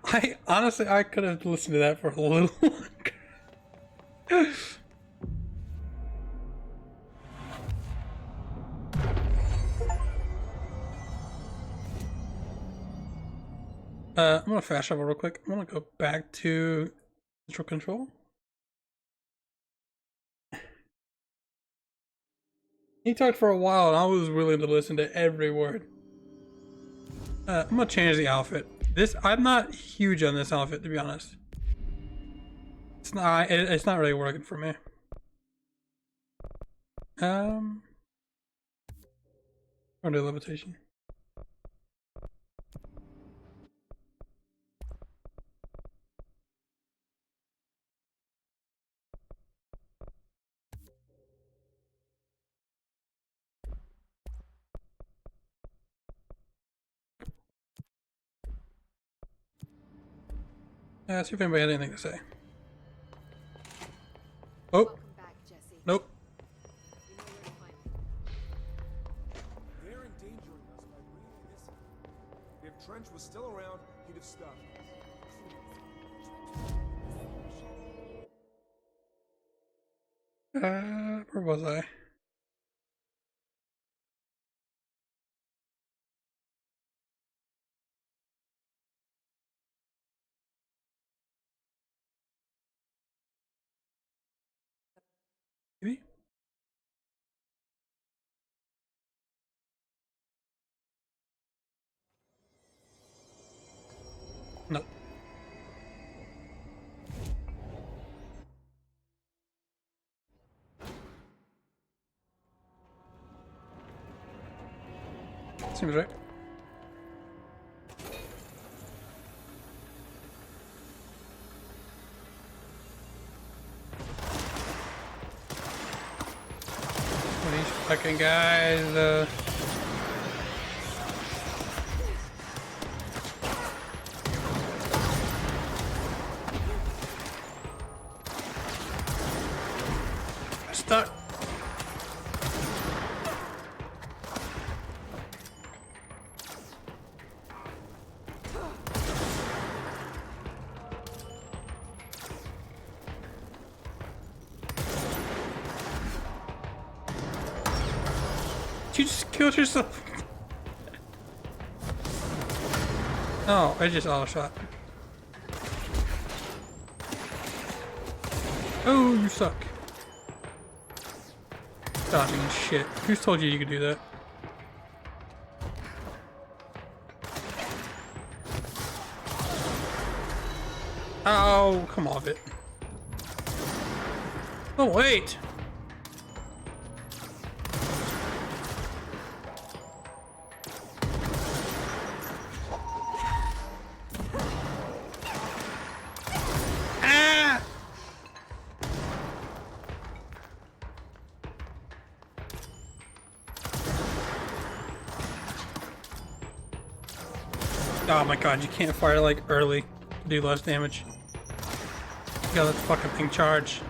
Speaker 2: I honestly, I could have listened to that for a little longer. I'm gonna fast travel real quick. I'm gonna go back to Central Control. He talked for a while and I was willing to listen to every word. I'm gonna change the outfit. I'm not huge on this outfit, to be honest. It's not really working for me. Under levitation. See if anybody had anything to say. Oh. Nope.
Speaker 13: They're endangering us by breathing this in. If Trench was still around, he'd have stopped us.
Speaker 2: Where was I? Maybe? No. Seems right. These fucking guys, stuck. You just killed yourself. Oh, I just auto shot. Oh, you suck. Dodging and shit. Who's told you you could do that? Oh, come off it. Oh, wait. Oh my god, you can't fire like early to do less damage. You gotta let the fucking thing charge.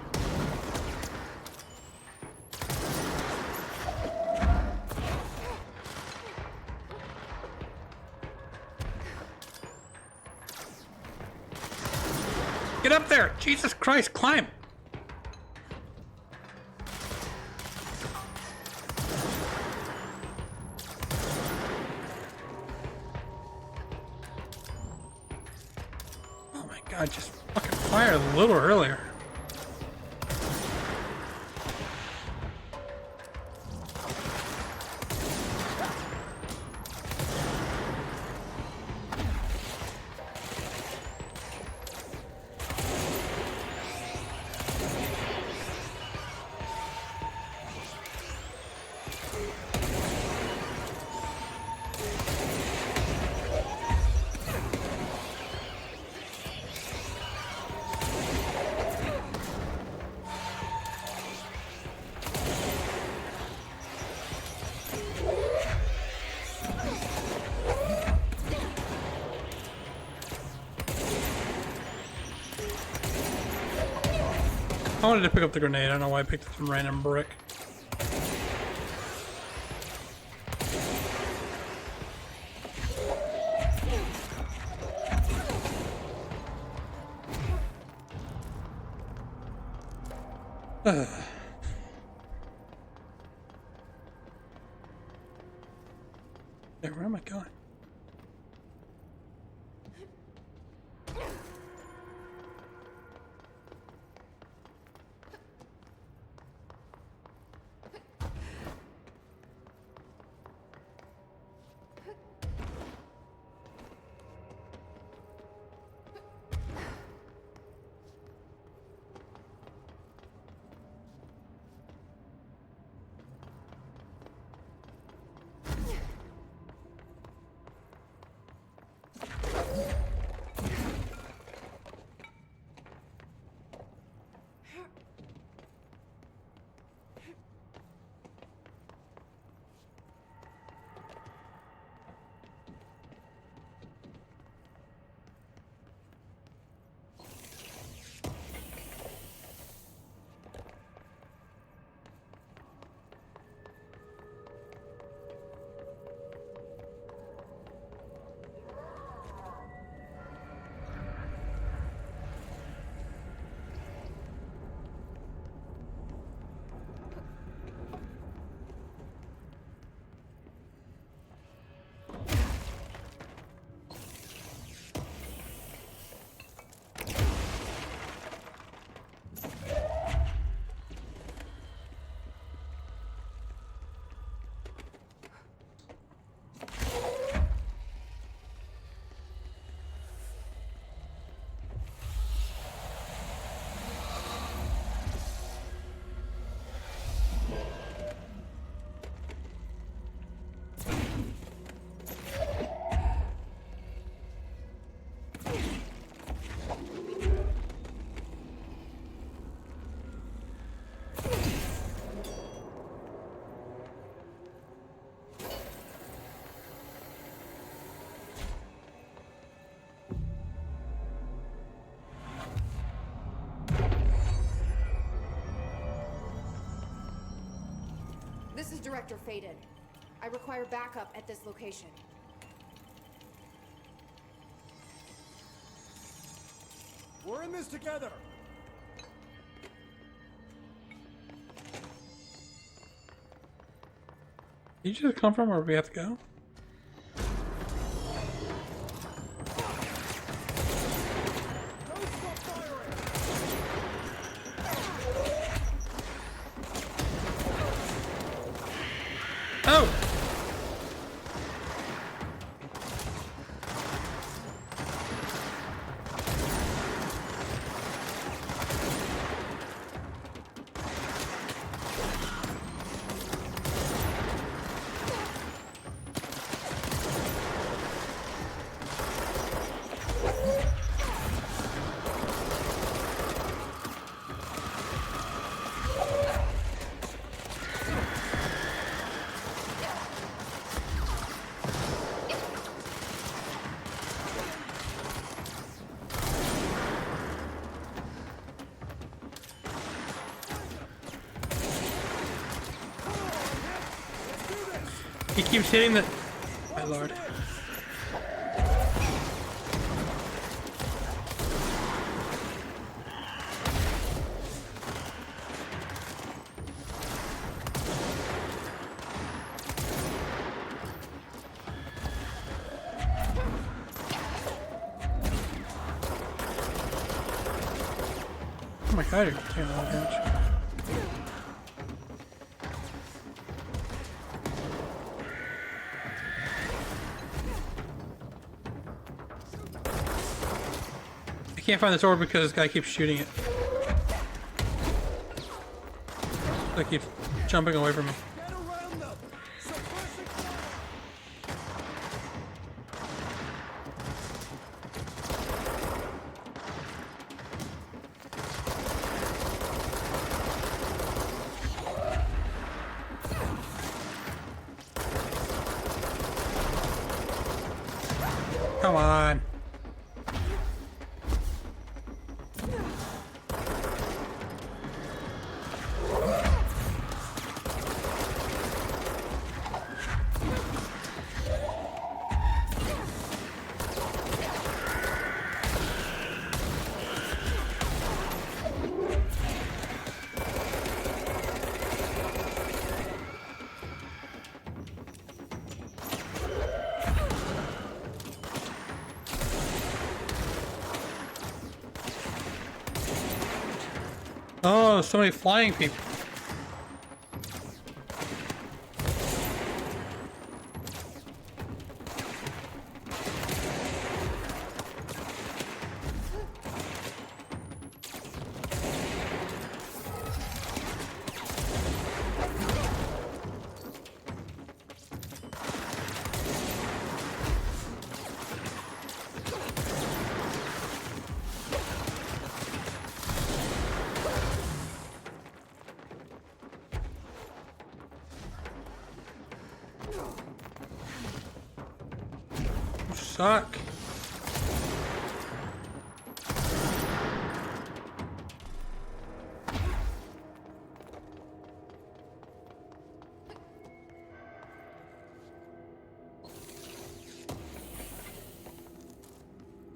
Speaker 2: Get up there! Jesus Christ, climb! God, just fucking fire a little earlier. I wanted to pick up the grenade. I don't know why I picked up some random brick. Yeah, where am I going?
Speaker 14: This is Director Faden. I require backup at this location.
Speaker 13: We're in this together.
Speaker 2: Did you just come from where we have to go? Oh! He keeps hitting the... My lord. Oh my god, you're taking a lot of damage. I can't find this orb because this guy keeps shooting it. They keep jumping away from me. Come on. Oh, so many flying people. Suck.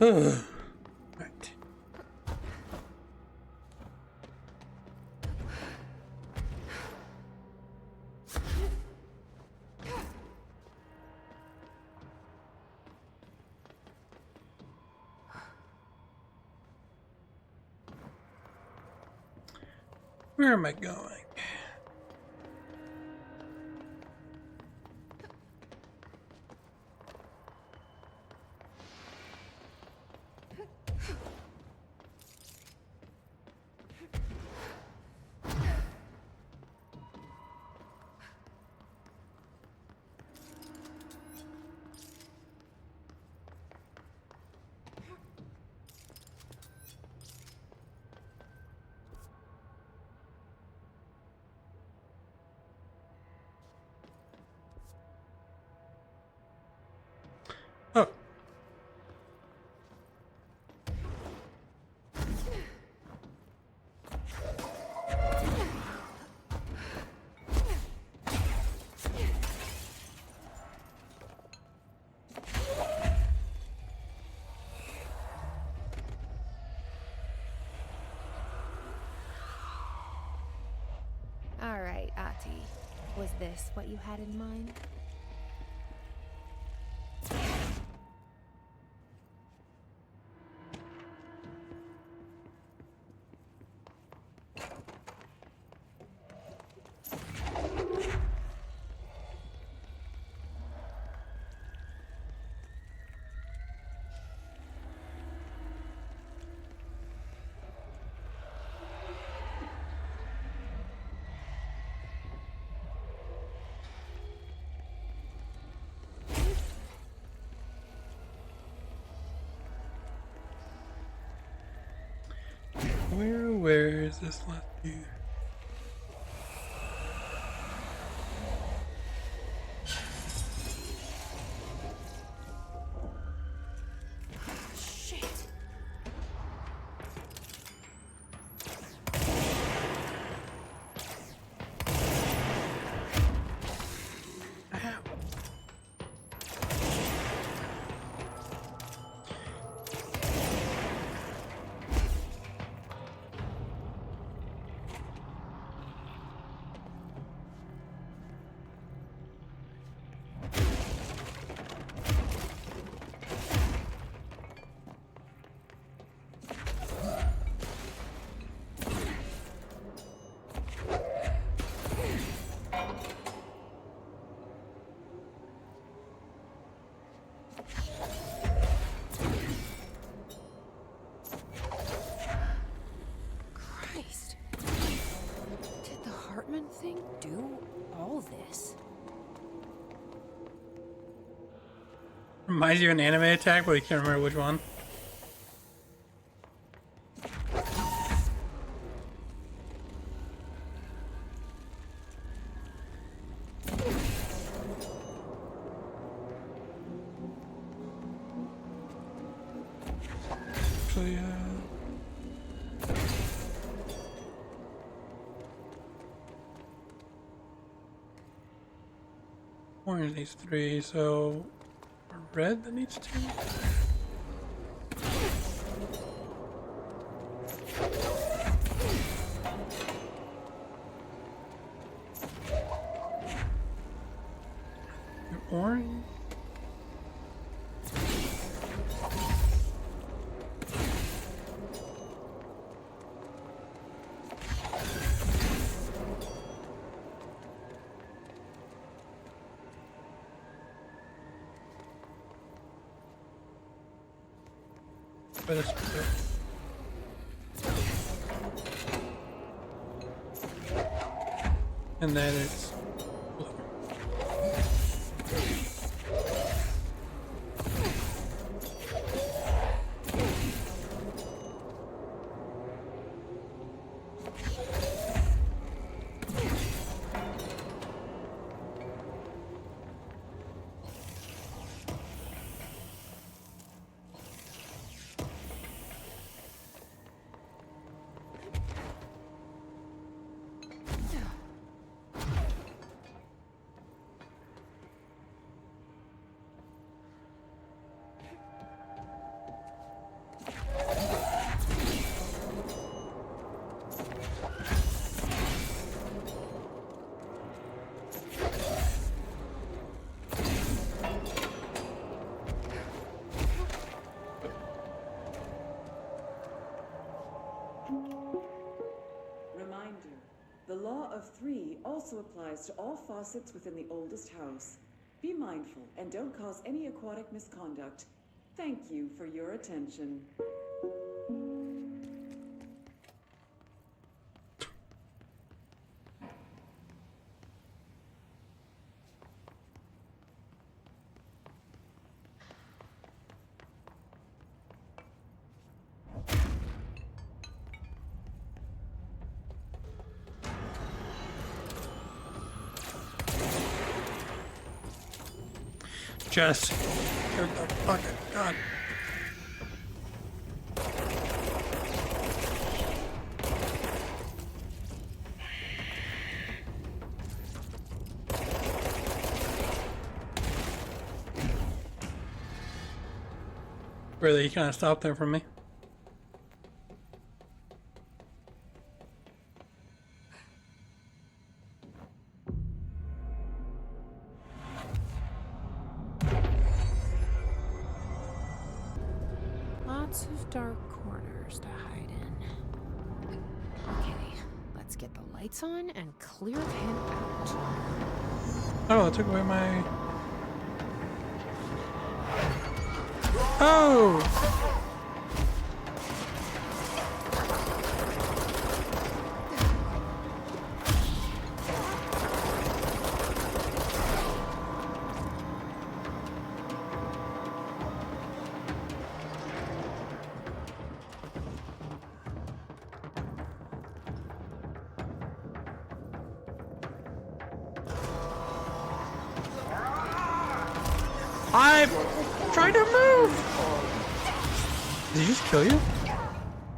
Speaker 2: Ugh. Right. Where am I going?
Speaker 3: Was this what you had in mind?
Speaker 2: Where is this left view?
Speaker 3: Shit. Christ. Did the Hartman thing do all this?
Speaker 2: Reminds you of an anime attack, but you can't remember which one. So yeah. Orange needs 3, so red that needs 2. Orange. But it's good. And then it's blue.
Speaker 9: Reminder, the law of 3 also applies to all faucets within the oldest house. Be mindful and don't cause any aquatic misconduct. Thank you for your attention.
Speaker 2: Just get the fucking gun. Really, you kind of stopped there for me.
Speaker 3: Lots of dark corners to hide in. Okay, let's get the lights on and clear him out.
Speaker 2: Oh, it took away my... Oh! I'm trying to move! Did he just kill you?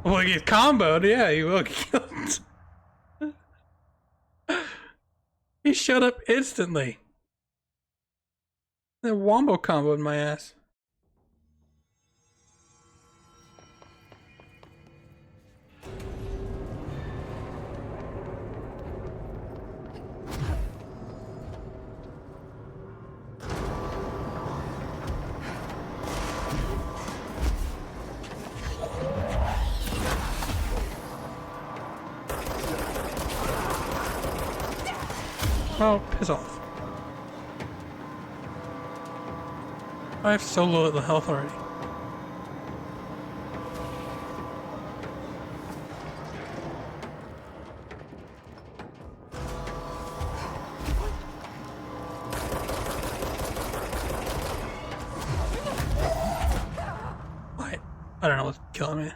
Speaker 2: Well, he gets comboed, yeah, he will get killed. He showed up instantly. The wombo comboed my ass. Oh, piss off. I have so low at the health already. What? I don't know what's killing me.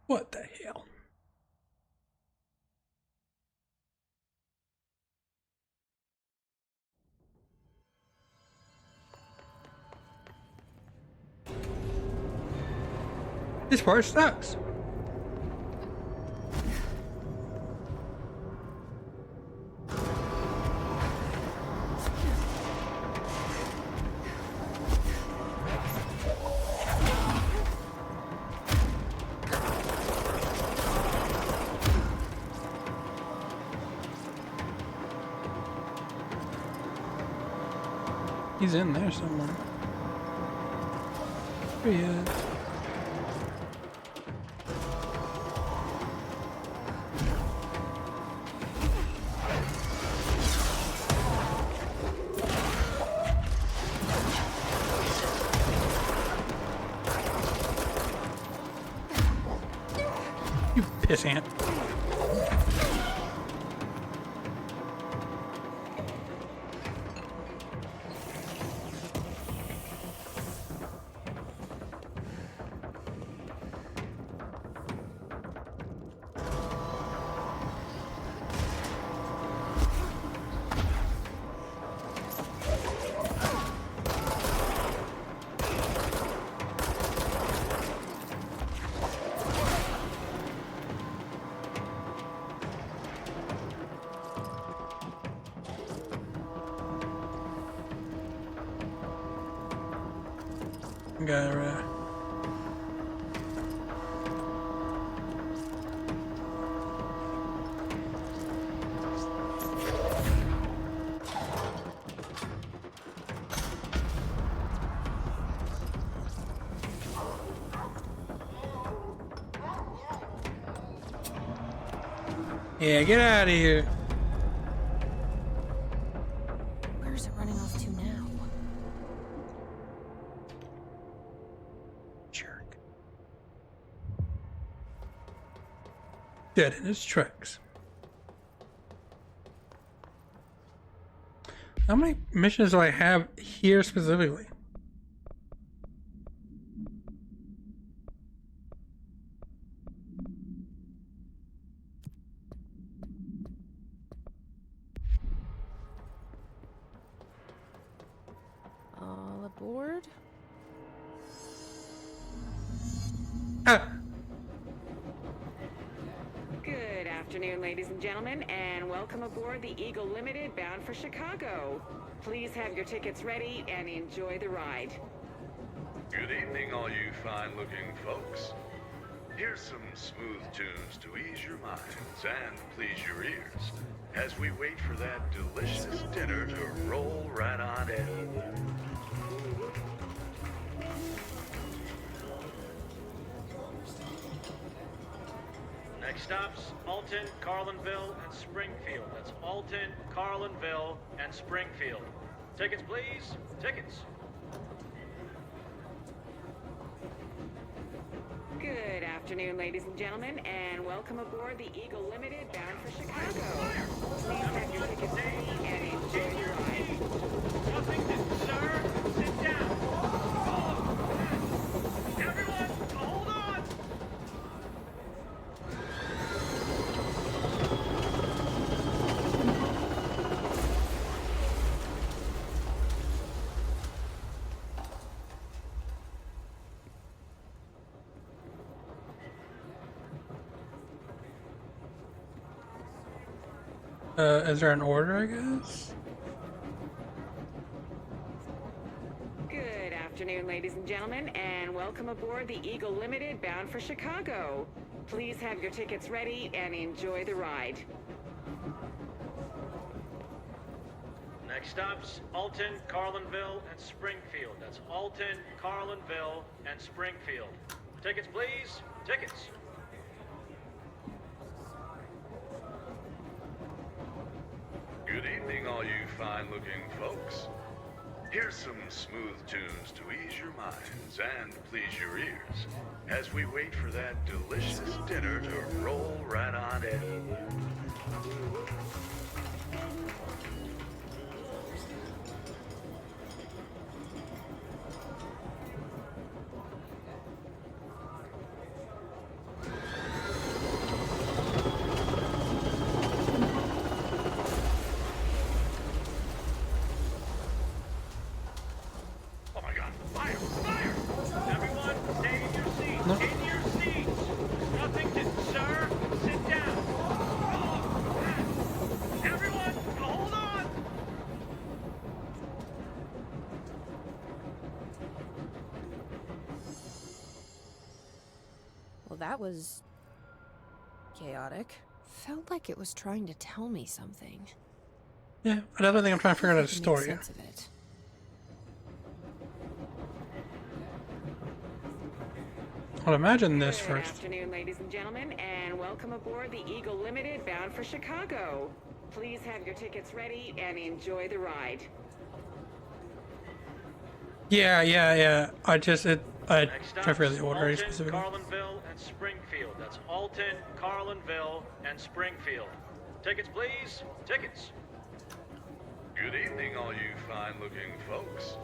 Speaker 2: What the hell? This part sucks. He's in there somewhere. There he is. You pissant. Guy right. Yeah, get out of here.
Speaker 3: Where's it running off to now?
Speaker 2: Jerk. Dead in his tracks. How many missions do I have here specifically?
Speaker 3: All aboard?
Speaker 15: Good afternoon, ladies and gentlemen, and welcome aboard the Eagle Limited bound for Chicago. Please have your tickets ready and enjoy the ride.
Speaker 16: Good evening, all you fine-looking folks. Here's some smooth tunes to ease your minds and please your ears as we wait for that delicious dinner to roll right on in.
Speaker 17: Next stops, Alton, Carlinville, and Springfield. That's Alton, Carlinville, and Springfield. Tickets, please. Tickets.
Speaker 15: Good afternoon, ladies and gentlemen, and welcome aboard the Eagle Limited bound for Chicago. Please have your tickets ready and enjoy your ride.
Speaker 17: Nothing, sir. Sit down. Everyone, hold on.
Speaker 2: Is there an order, I guess?
Speaker 15: Good afternoon, ladies and gentlemen, and welcome aboard the Eagle Limited bound for Chicago. Please have your tickets ready and enjoy the ride.
Speaker 17: Next stops, Alton, Carlinville, and Springfield. That's Alton, Carlinville, and Springfield. Tickets, please. Tickets.
Speaker 16: Good evening, all you fine-looking folks. Here's some smooth tunes to ease your minds and please your ears as we wait for that delicious dinner to roll right on in.
Speaker 3: Well, that was chaotic. Felt like it was trying to tell me something.
Speaker 2: Yeah, I definitely think I'm trying to figure out a
Speaker 3: Make
Speaker 2: story here.
Speaker 3: sense of it.
Speaker 2: I'll imagine this
Speaker 15: Good
Speaker 2: first.
Speaker 15: afternoon, ladies and gentlemen, and welcome aboard the Eagle Limited bound for Chicago. Please have your tickets ready and enjoy the ride.
Speaker 2: Yeah. I try to figure out the order
Speaker 17: Alton,
Speaker 2: specifically.
Speaker 17: Carlinville, and Springfield. That's Alton, Carlinville, and Springfield. Tickets, please. Tickets.
Speaker 16: Good evening, all you fine-looking folks.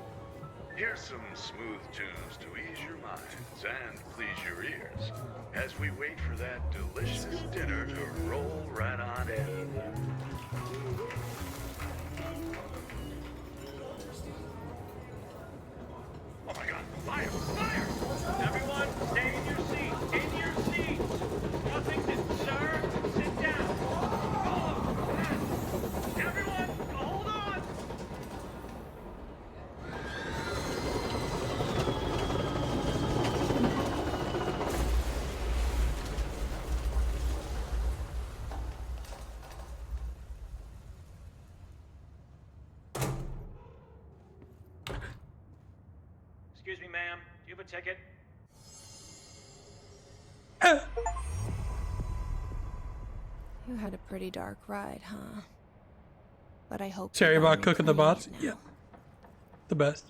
Speaker 16: Here's some smooth tunes to ease your minds and please your ears as we wait for that delicious dinner to roll right on in.
Speaker 17: Oh my God! Fire! Fire! Everyone, stay in your seats. In your seats. Nothing, sir. Sit down. Everyone, hold on. Excuse me, ma'am. Do you have a ticket?
Speaker 3: You had a pretty dark ride, huh? But I hope.
Speaker 2: Sorry
Speaker 3: you're
Speaker 2: about
Speaker 3: finally
Speaker 2: cooking the
Speaker 3: freeing
Speaker 2: bots.
Speaker 3: it
Speaker 2: Yeah,
Speaker 3: now.
Speaker 2: the best.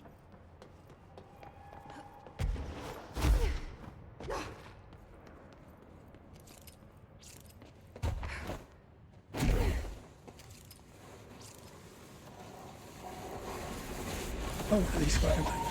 Speaker 2: Oh, these fucking things.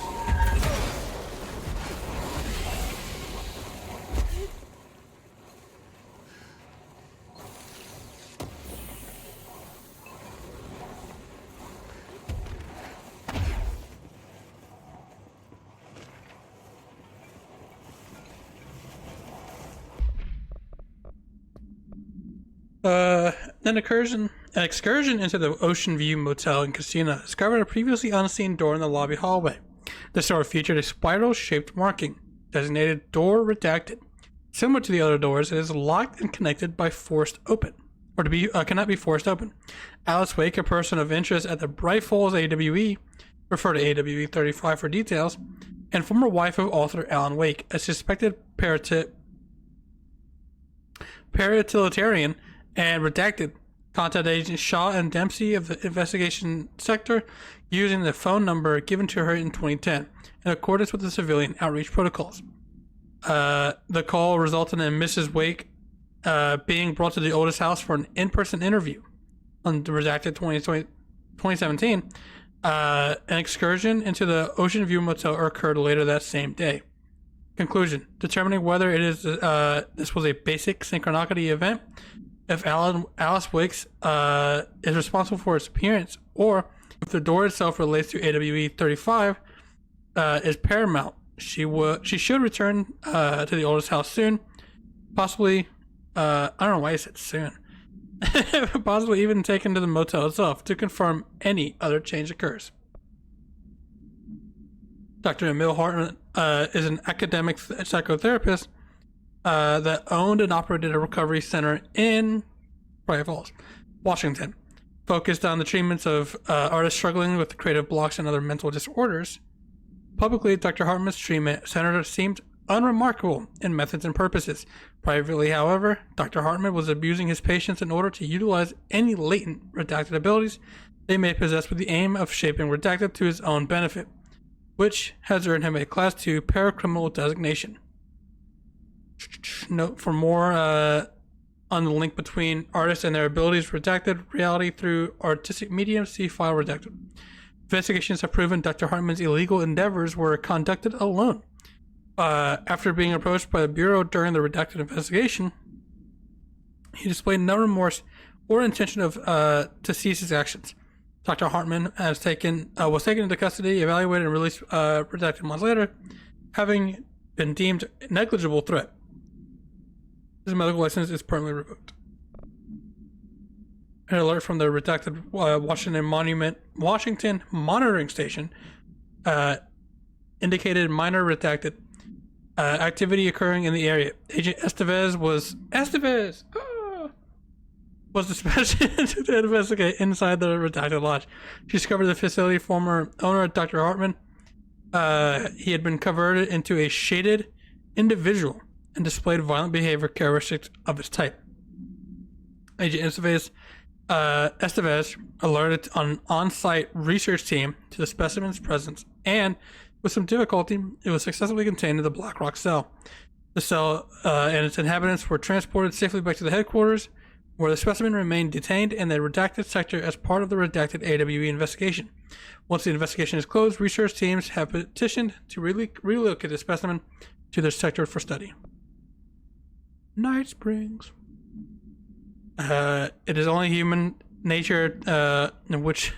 Speaker 2: An excursion into the Ocean View Motel and Casino discovered a previously unseen door in the lobby hallway. The door featured a spiral-shaped marking, designated Door Redacted. Similar to the other doors, it is locked and connected by forced open, or cannot be forced open. Alice Wake, a person of interest at the Bright Falls AWE, refer to AWE 35 for details, and former wife of author Alan Wake, a suspected paratilitaryan and redacted. Contact Agent Shaw and Dempsey of the investigation sector using the phone number given to her in 2010 in accordance with the civilian outreach protocols. The call resulted in Mrs. Wake being brought to the oldest house for an in-person interview. On the redacted 2017, an excursion into the Ocean View Motel occurred later that same day. Conclusion: determining whether it is this was a basic synchronicity event, if Alice Wicks is responsible for its appearance, or if the door itself relates to AWE 35, is paramount. She should return to the oldest house soon, possibly. I don't know why I said soon. Possibly even taken to the motel itself to confirm any other change occurs. Dr. Emil Hartman is an academic psychotherapist that owned and operated a recovery center in Prairie Falls, Washington, focused on the treatments of artists struggling with creative blocks and other mental disorders. Publicly, Dr. Hartman's treatment center seemed unremarkable in methods and purposes. Privately, however, Dr. Hartman was abusing his patients in order to utilize any latent redacted abilities they may possess with the aim of shaping redacted to his own benefit, which has earned him a Class 2 paracriminal designation. Note for more on the link between artists and their abilities redacted reality through artistic medium, see file redacted. Investigations have proven Dr. Hartman's illegal endeavors were conducted alone. After being approached by the Bureau during the redacted investigation, he displayed no remorse or intention of to cease his actions. Dr. Hartman was taken into custody, evaluated, and released redacted months later, having been deemed negligible threat. His medical license is permanently revoked. An alert from the redacted Washington monitoring station indicated minor redacted activity occurring in the area. Agent Estevez was dispatched to investigate inside the redacted lodge. She discovered the facility former owner, Dr. Hartman. He had been converted into a shaded individual and displayed violent behavior characteristics of his type. Agent Estevez alerted an on-site research team to the specimen's presence, and with some difficulty, it was successfully contained in the Black Rock cell. The cell and its inhabitants were transported safely back to the headquarters, where the specimen remained detained in the redacted sector as part of the redacted AWE investigation. Once the investigation is closed, research teams have petitioned to relocate the specimen to their sector for study. Night Springs. It is only human nature in which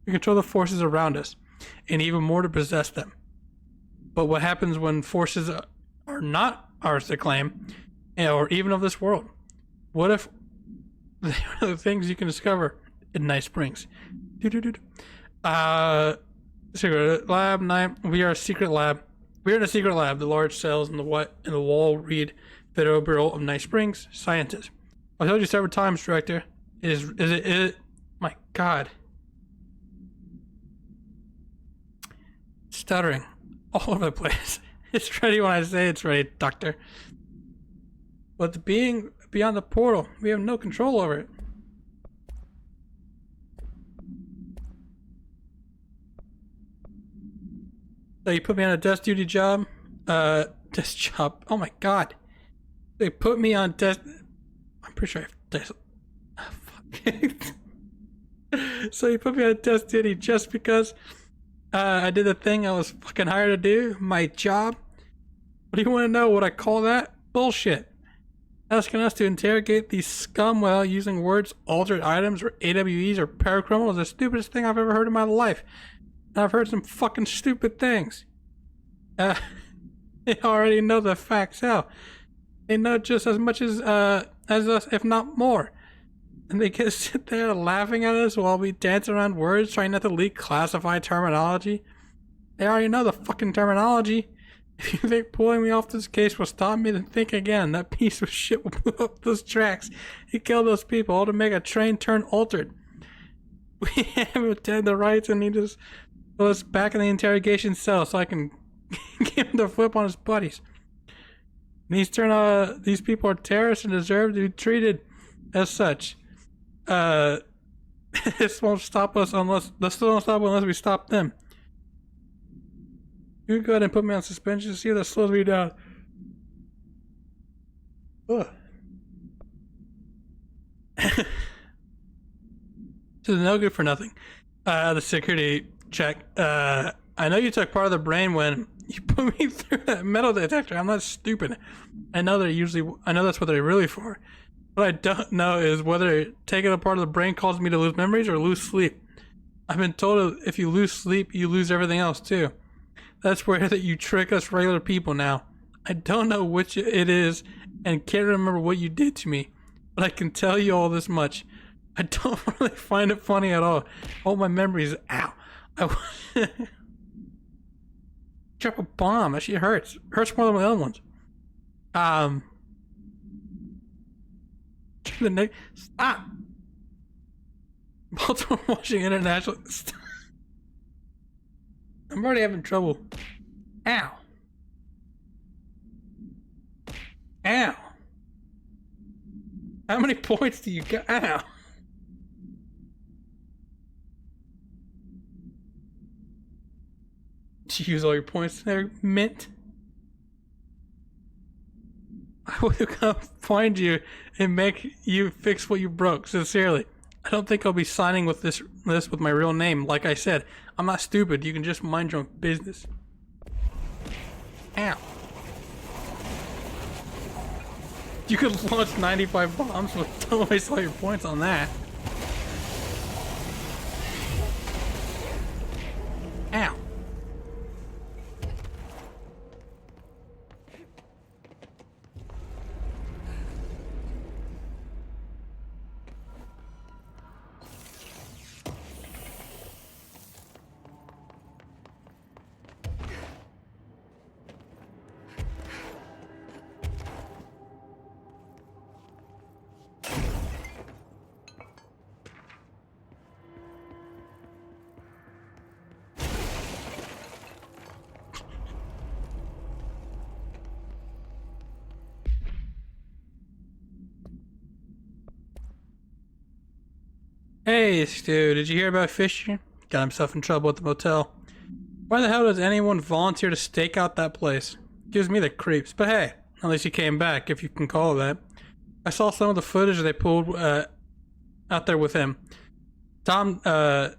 Speaker 2: we control the forces around us, and even more to possess them. But what happens when forces are not ours to claim, or even of this world? What if the things you can discover in Night Springs? Secret lab 9. We are a secret lab. We are in a secret lab. The large cells in the wall read Federal Bureau of Night Springs scientists. I told you several times, Director. Is it? My God. Stuttering all over the place. It's ready when I say it's ready, Doctor. But the being beyond the portal, we have no control over it. So you put me on a desk duty job? Desk job. Oh my God. They put me on desk. I'm pretty sure I have desk. Oh, fuck. So you put me on desk duty just because I did the thing I was fucking hired to do? My job? What do you want to know what I call that? Bullshit. Asking us to interrogate these scum without using words, altered items, or AWEs, or paracriminals is the stupidest thing I've ever heard in my life. And I've heard some fucking stupid things. They already know the facts out. They know just as much as us, if not more. And they can sit there laughing at us while we dance around words, trying not to leak classified terminology. They already know the fucking terminology. If you think pulling me off this case will stop me, then think again. That piece of shit will move up those tracks. He killed those people all to make a train turn altered. We have dead the rights and he just put us back in the interrogation cell so I can get him to flip on his buddies. These people are terrorists and deserve to be treated as such. This won't stop us unless we stop them. You go ahead and put me on suspension. See if that slows me down. Ugh. This is no good for nothing. The security check. I know you took part of the brain when you put me through that metal detector. I'm not stupid. I know that's what they're really for. What I don't know is whether taking a part of the brain causes me to lose memories or lose sleep. I've been told if you lose sleep, you lose everything else too. That's where that you trick us regular people now. I don't know which it is and can't remember what you did to me, but I can tell you all this much. I don't really find it funny at all. All my memories, ow. Drop a bomb, that shit hurts. Hurts more than my other ones. Stop. Baltimore, Washington International. Stop. I'm already having trouble. Ow. Ow. How many points do you got? Ow. Did you use all your points there, Mint? I will come find you and make you fix what you broke. Sincerely. I don't think I'll be signing with this with my real name. Like I said, I'm not stupid. You can just mind your own business. Ow. You could launch 95 bombs, but don't waste all your points on that. Ow. Hey, Stu, did you hear about Fisher? Got himself in trouble at the motel. Why the hell does anyone volunteer to stake out that place? Gives me the creeps, but hey, at least he came back, if you can call it that. I saw some of the footage they pulled out there with him. Tom down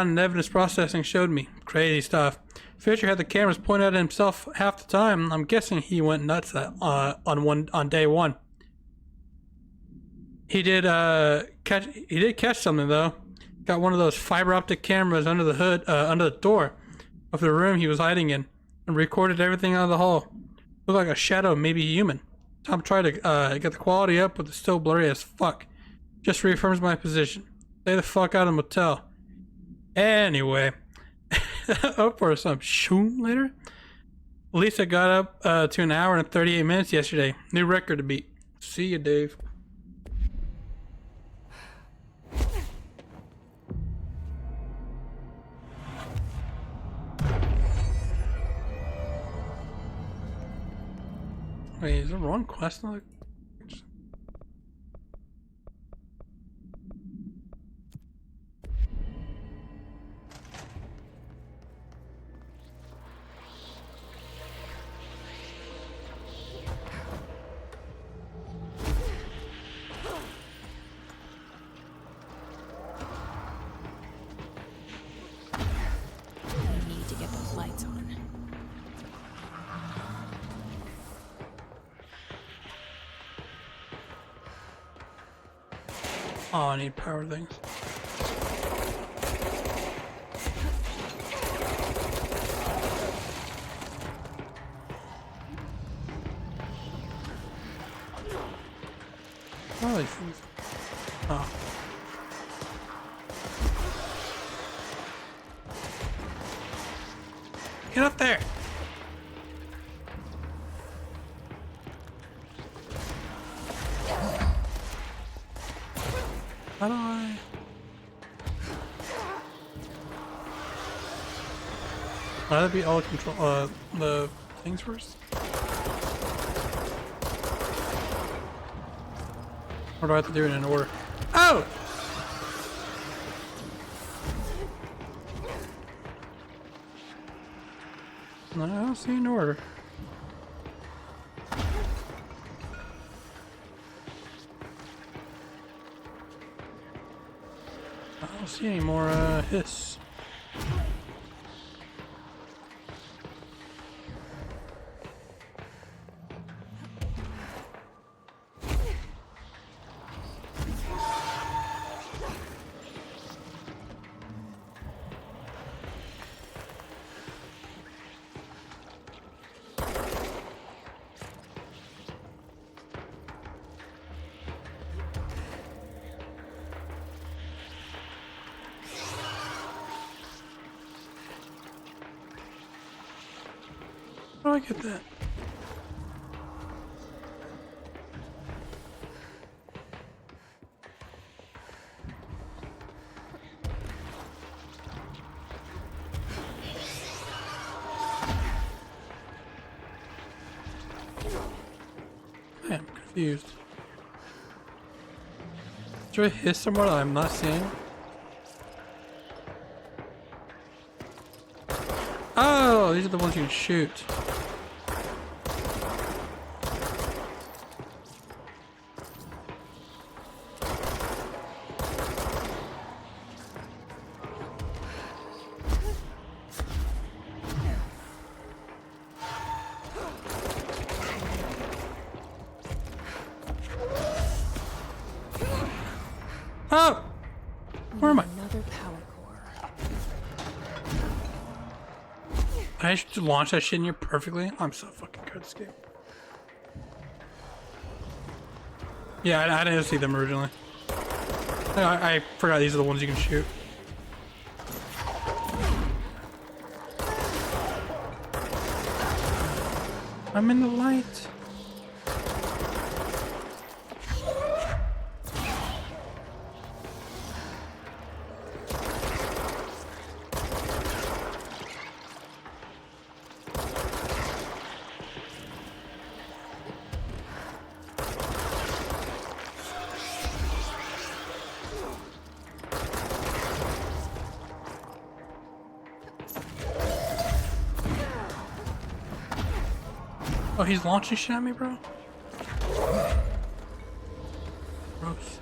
Speaker 2: in evidence processing showed me. Crazy stuff. Fisher had the cameras pointed at himself half the time. I'm guessing he went nuts on day one. He did catch something though. Got one of those fiber optic cameras under the hood, under the door of the room he was hiding in, and recorded everything out of the hall. Looked like a shadow, maybe human. Tom tried to get the quality up, but it's still blurry as fuck. Just reaffirms my position. Stay the fuck out of the motel. Anyway, up for some shoom later. Lisa got up to an hour and 38 minutes yesterday. New record to beat. See you, Dave. Wait, is it wrong quest?
Speaker 3: Need to get those lights on.
Speaker 2: Oh, I need power things. Oh, these things. Oh. Get up there! How do I? Why would that be all control? The things first? Or do I have to do it in order? Oh! No, I don't see an order. I don't see any more hiss. How do I get that? I am confused. Is there a hiss somewhere that I'm not seeing? Oh, these are the ones you can shoot. Oh! Where am I?
Speaker 3: Another power core.
Speaker 2: I should launch that shit in here perfectly. I'm so fucking good at this game. Yeah, I didn't see them originally. I forgot these are the ones you can shoot. I'm in the light. Oh, he's launching shit at me, bro? Gross.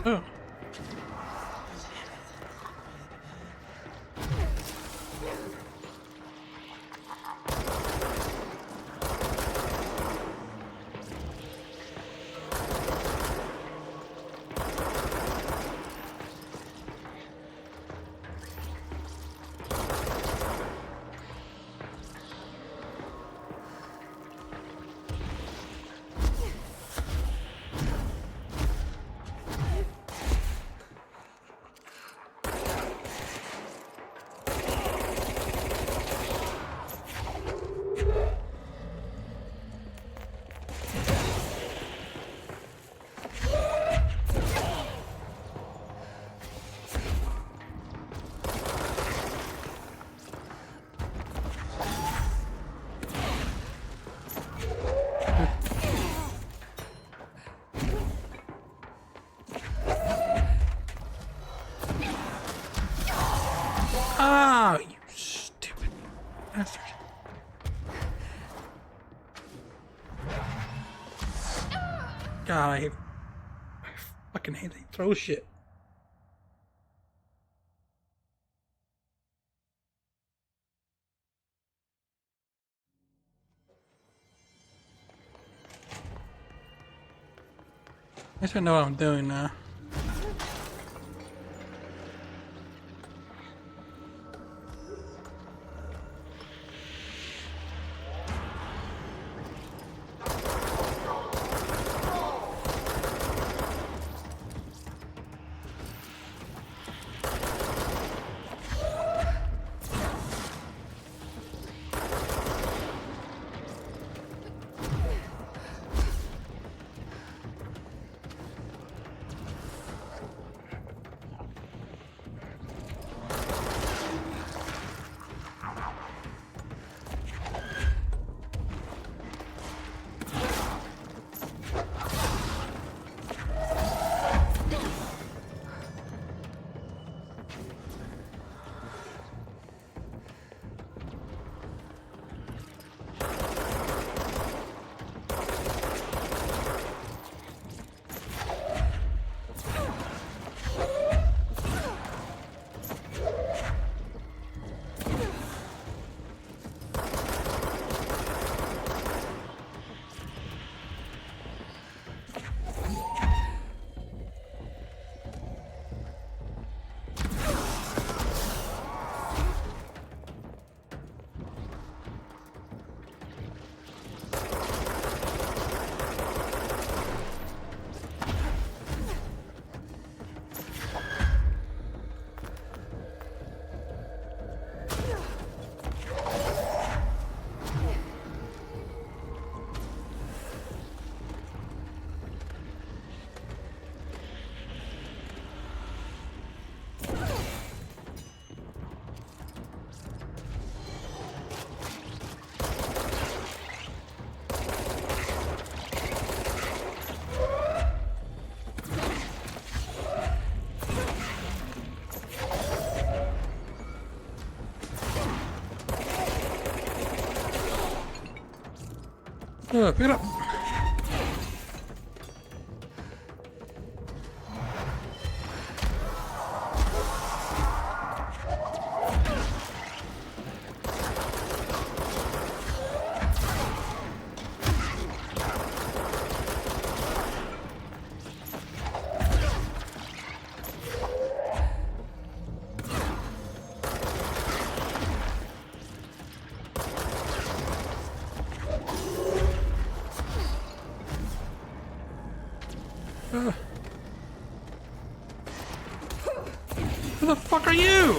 Speaker 2: Oh. Ah, you stupid bastard. God, I fucking hate that you throw shit. I guess I know what I'm doing now. Pick it up. Who the fuck are you?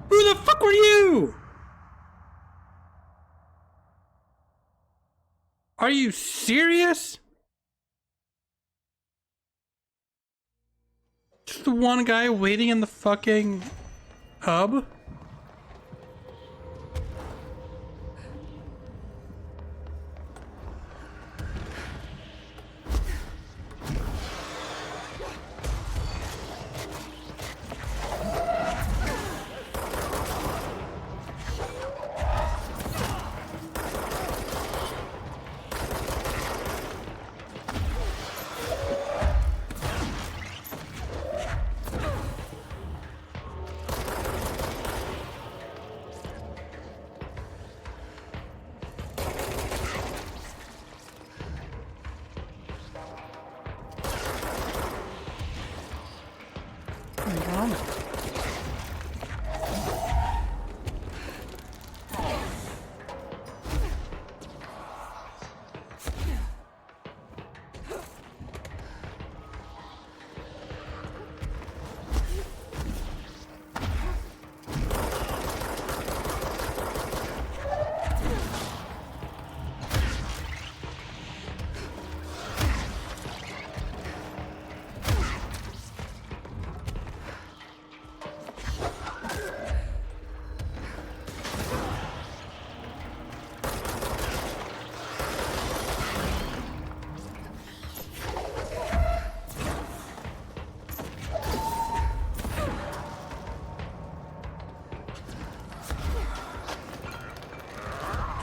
Speaker 2: Who the fuck were you? Are you serious? Just the one guy waiting in the fucking hub?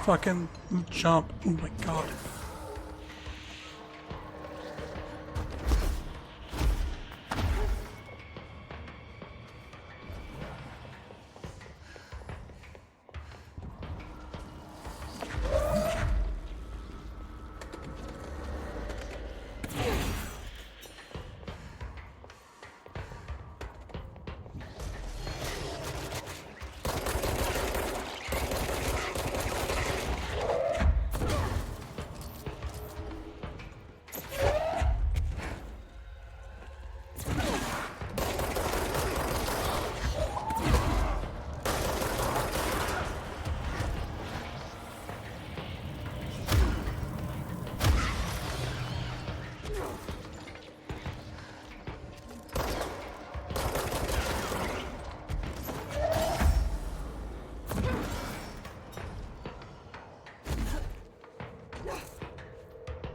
Speaker 2: Fucking jump. Oh my god.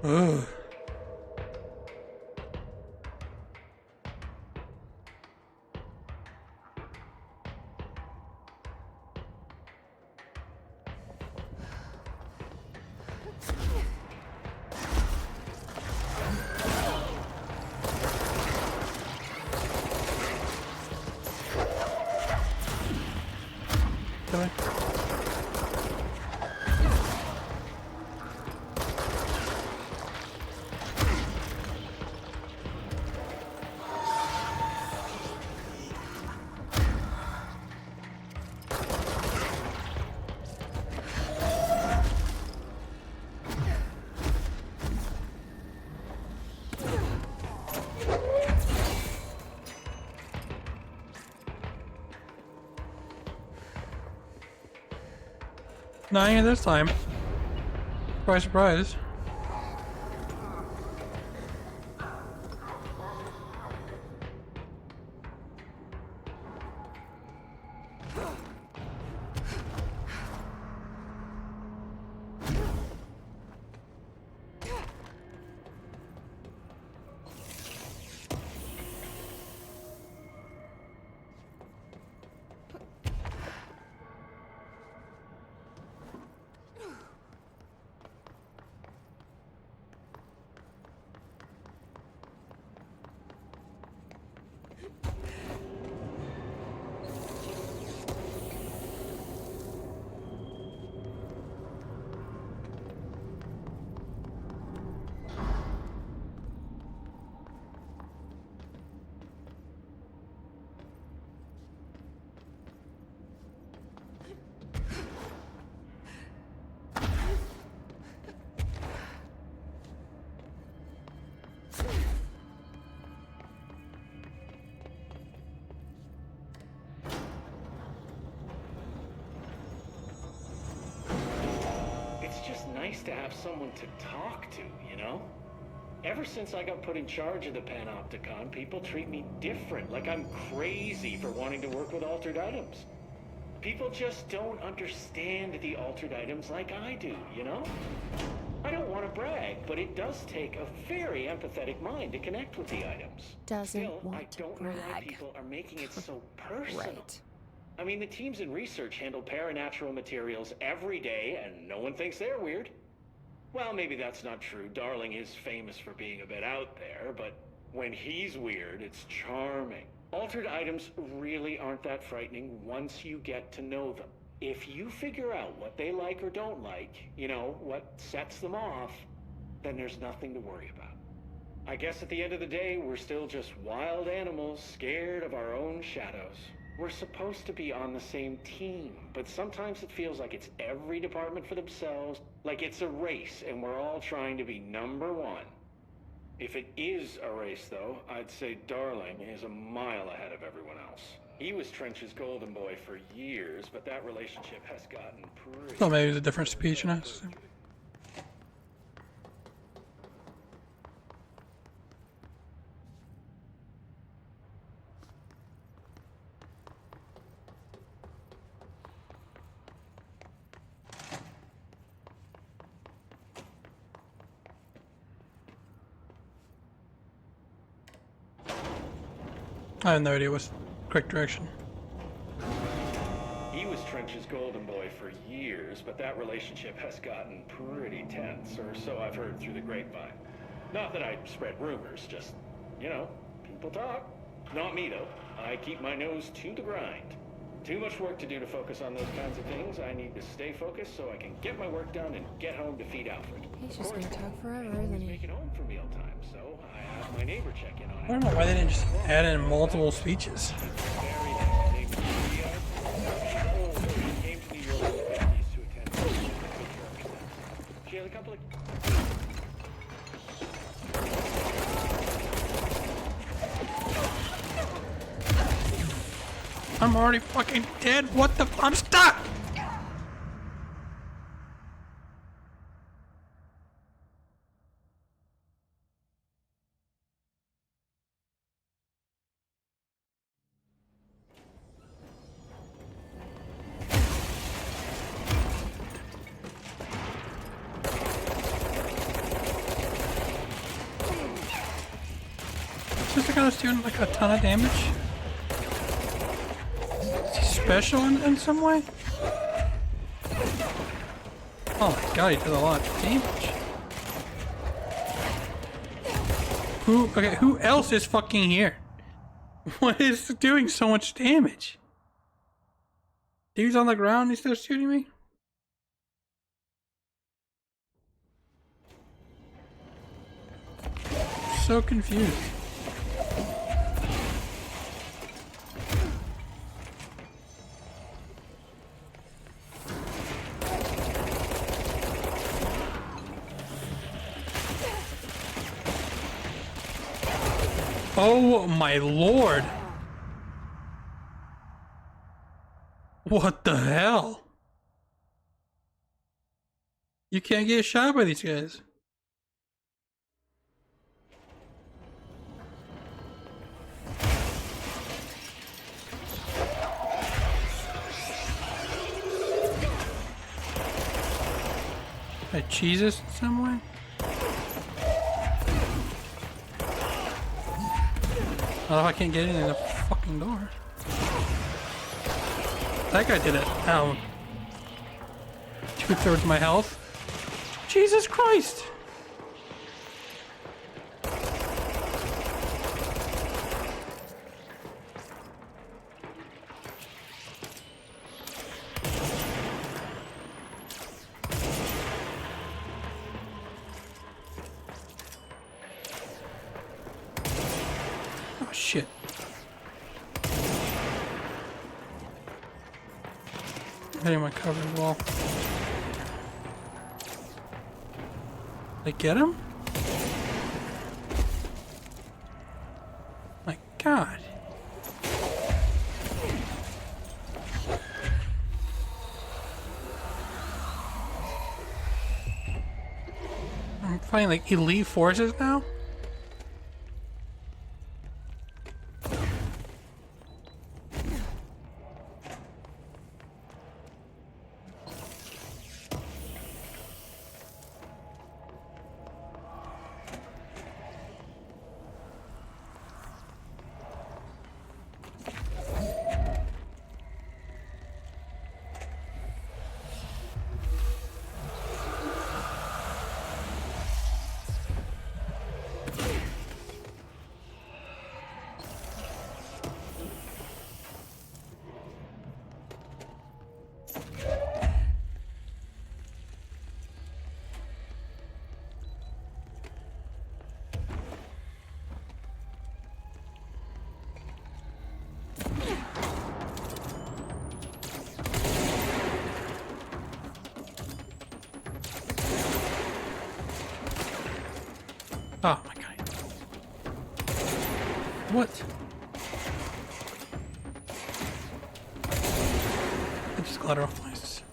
Speaker 2: Ugh. Okay. Not here this time. Surprise, surprise.
Speaker 11: nice to have someone to talk to, you know? Ever since I got put in charge of the Panopticon, people treat me different, like I'm crazy for wanting to work with altered items. People just don't understand the altered items like I do, you know? I don't want to brag, but it does take a very empathetic mind to connect with the items.
Speaker 3: Doesn't
Speaker 11: Still,
Speaker 3: want
Speaker 11: I don't
Speaker 3: to
Speaker 11: know why
Speaker 3: brag.
Speaker 11: people are making it so personal.
Speaker 3: Right.
Speaker 11: I mean, the teams in research handle paranatural materials every day, and no one thinks they're weird. Well, maybe that's not true. Darling is famous for being a bit out there, but when he's weird, it's charming. Altered items really aren't that frightening once you get to know them. If you figure out what they like or don't like, you know, what sets them off, then there's nothing to worry about. I guess at the end of the day, we're still just wild animals scared of our own shadows. We're supposed to be on the same team, but sometimes it feels like it's every department for themselves, like it's a race and we're all trying to be number one. If it is a race, though, I'd say Darling is a mile ahead of everyone else. He was Trench's golden boy for years, but that relationship has gotten pretty...
Speaker 2: Oh, maybe it was a different speech, and I assume. I have no idea what's the correct direction.
Speaker 11: He was Trench's golden boy for years, but that relationship has gotten pretty tense, or so I've heard through the grapevine. Not that I spread rumors, just, you know, people talk. Not me, though. I keep my nose to the grind. Too much work to do to focus on those kinds of things. I need to stay focused so I can get my work done and get home to feed Alfred.
Speaker 3: He's just gonna talk forever, isn't he?
Speaker 11: Making home for mealtime, so I have my neighbor check in on
Speaker 2: I don't know why they didn't just add in multiple speeches.
Speaker 11: She had a couple of...
Speaker 2: I'm already fucking dead. What the I'm stuck! Is this the guy that's doing like a ton of damage? Is he special in some way? Oh my god, he did a lot of damage. Who else is fucking here? What is doing so much damage? Dude's on the ground, he's still shooting me? So confused. Oh my lord! What the hell? You can't get shot by these guys. I cheese this in some way? I don't know if I can't get in the fucking door. That guy did it. Ow. 2/3 my health. Jesus Christ! Oh shit. Hitting my covered wall. Did I get him? My god. fighting like elite forces now? Oh my god. What? I just got her off my place.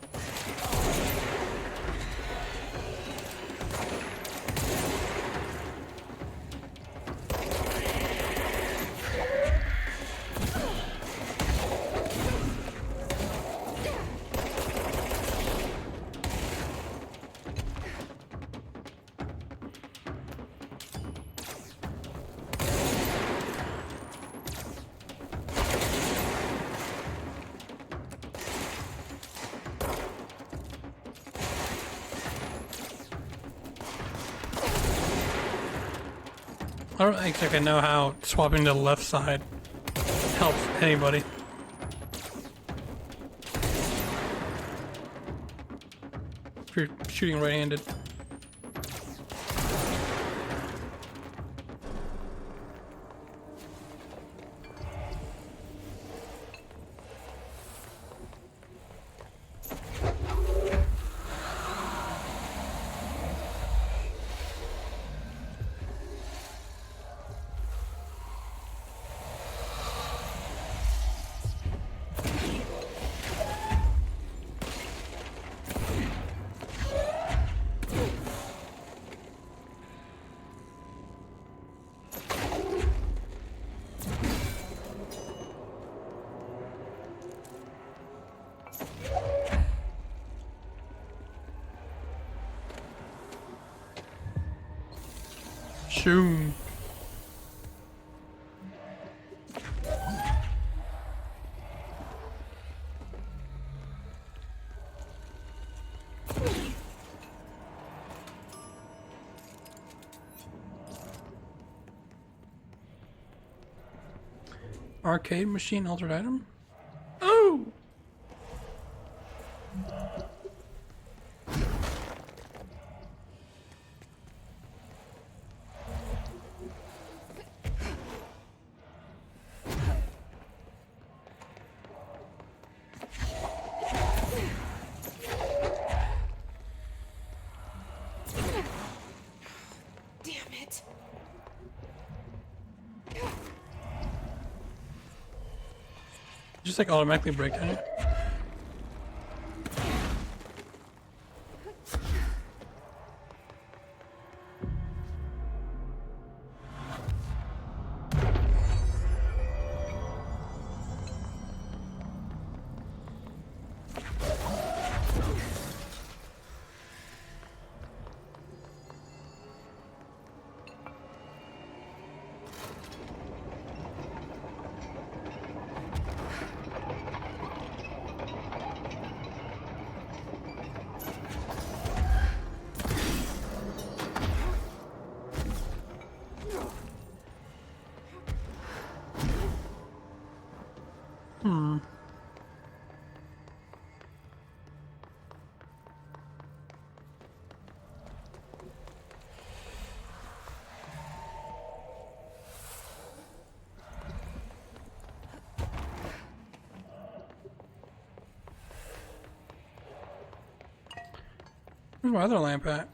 Speaker 2: I don't exactly know how swapping to the left side helps anybody. If you're shooting right-handed. Shoom. Arcade machine altered item? Oh! Just like automatically break down. Where's my other lamp at?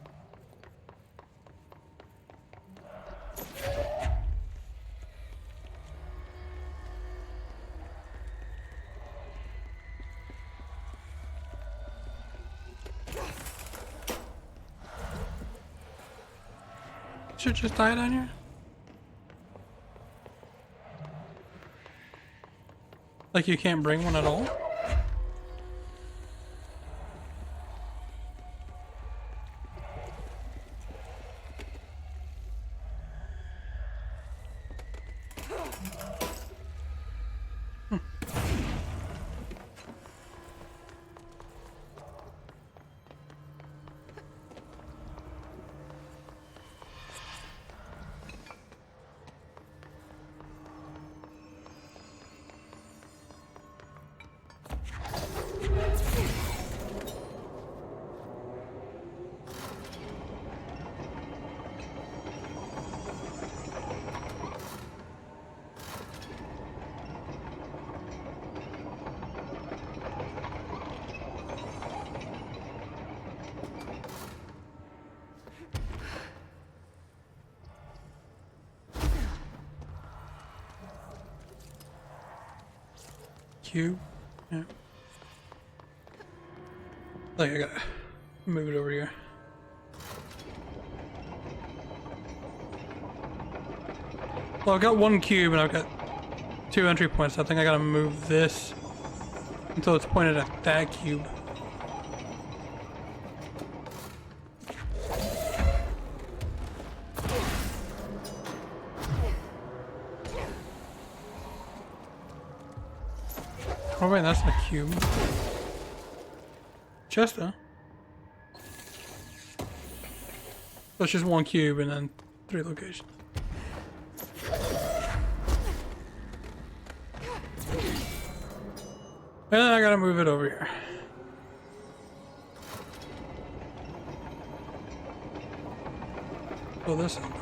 Speaker 2: Should just die down here? Like you can't bring one at all? Cube. Yeah. Like I gotta move it over here. Well, I've got one cube and I've got 2 entry points. I think I gotta move this until it's pointed at that cube. Oh wait, that's a cube. Chester. So it's just one cube and then 3 locations. And then I gotta move it over here. Oh, this one.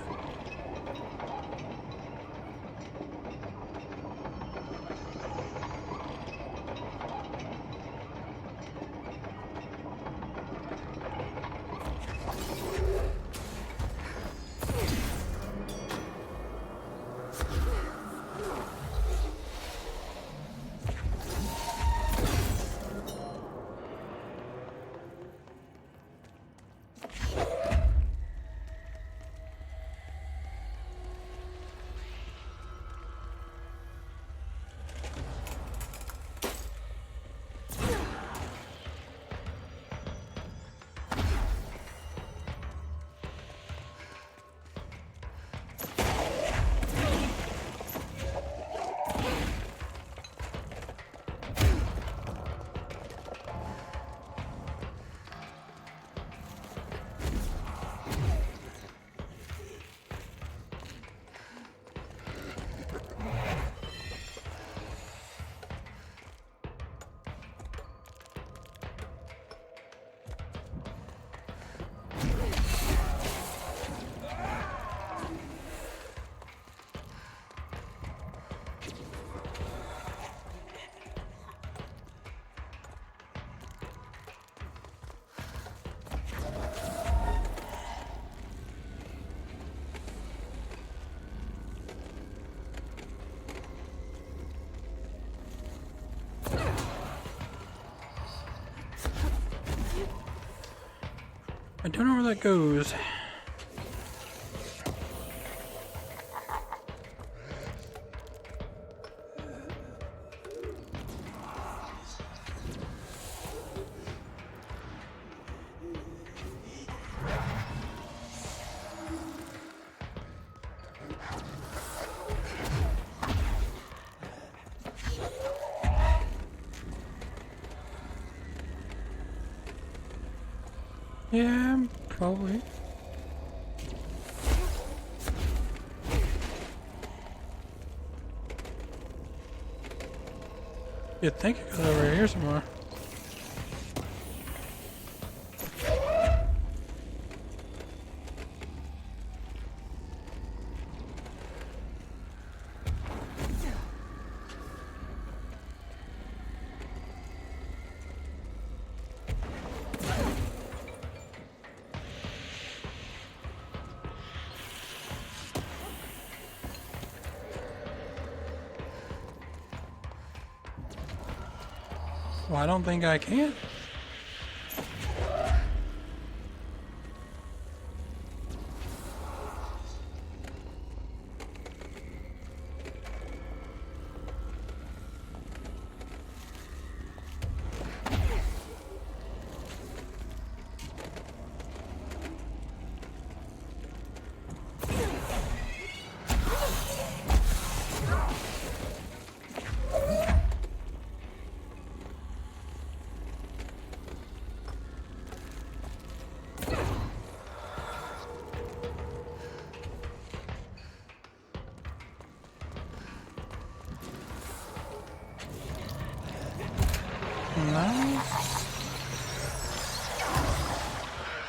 Speaker 2: I don't know where that goes. Yeah, probably. You'd think it goes over here somewhere. Well, I don't think I can.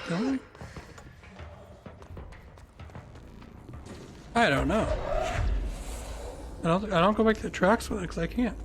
Speaker 2: Really? I don't know. I don't go back to the tracks with it because I can't.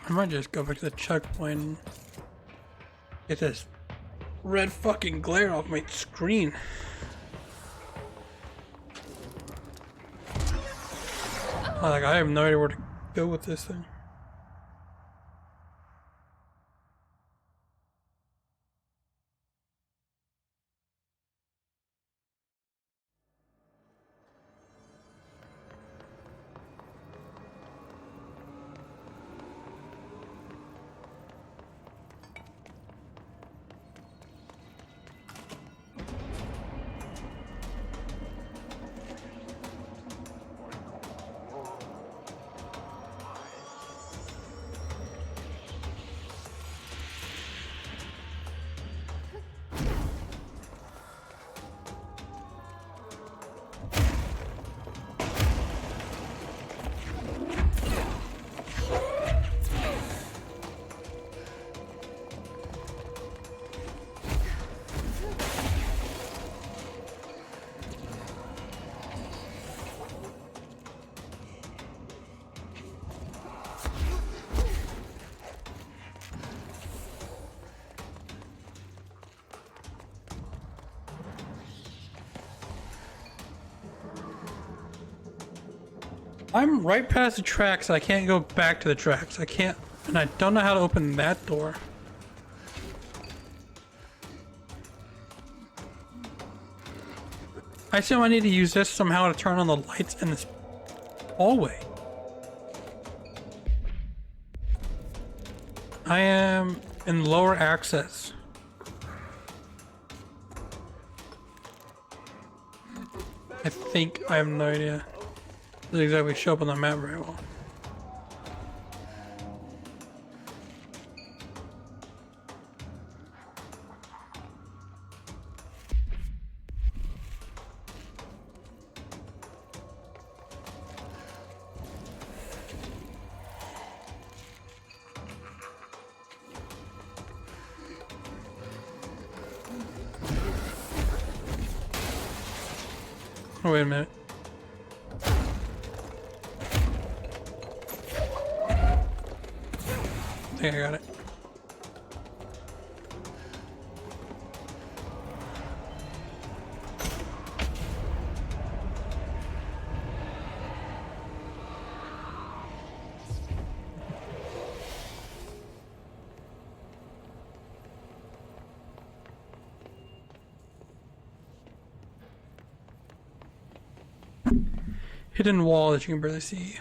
Speaker 2: I might just go back to the checkpoint and get this red fucking glare off my screen. Like, I have no idea where to go with this thing. I'm right past the tracks. I can't go back to the tracks. I can't, and I don't know how to open that door. I assume I need to use this somehow to turn on the lights in this hallway. I am in lower access. I think. I have no idea. Doesn't exactly show up on the map very well. Oh, wait a minute. I think I got it. Hidden wall that you can barely see.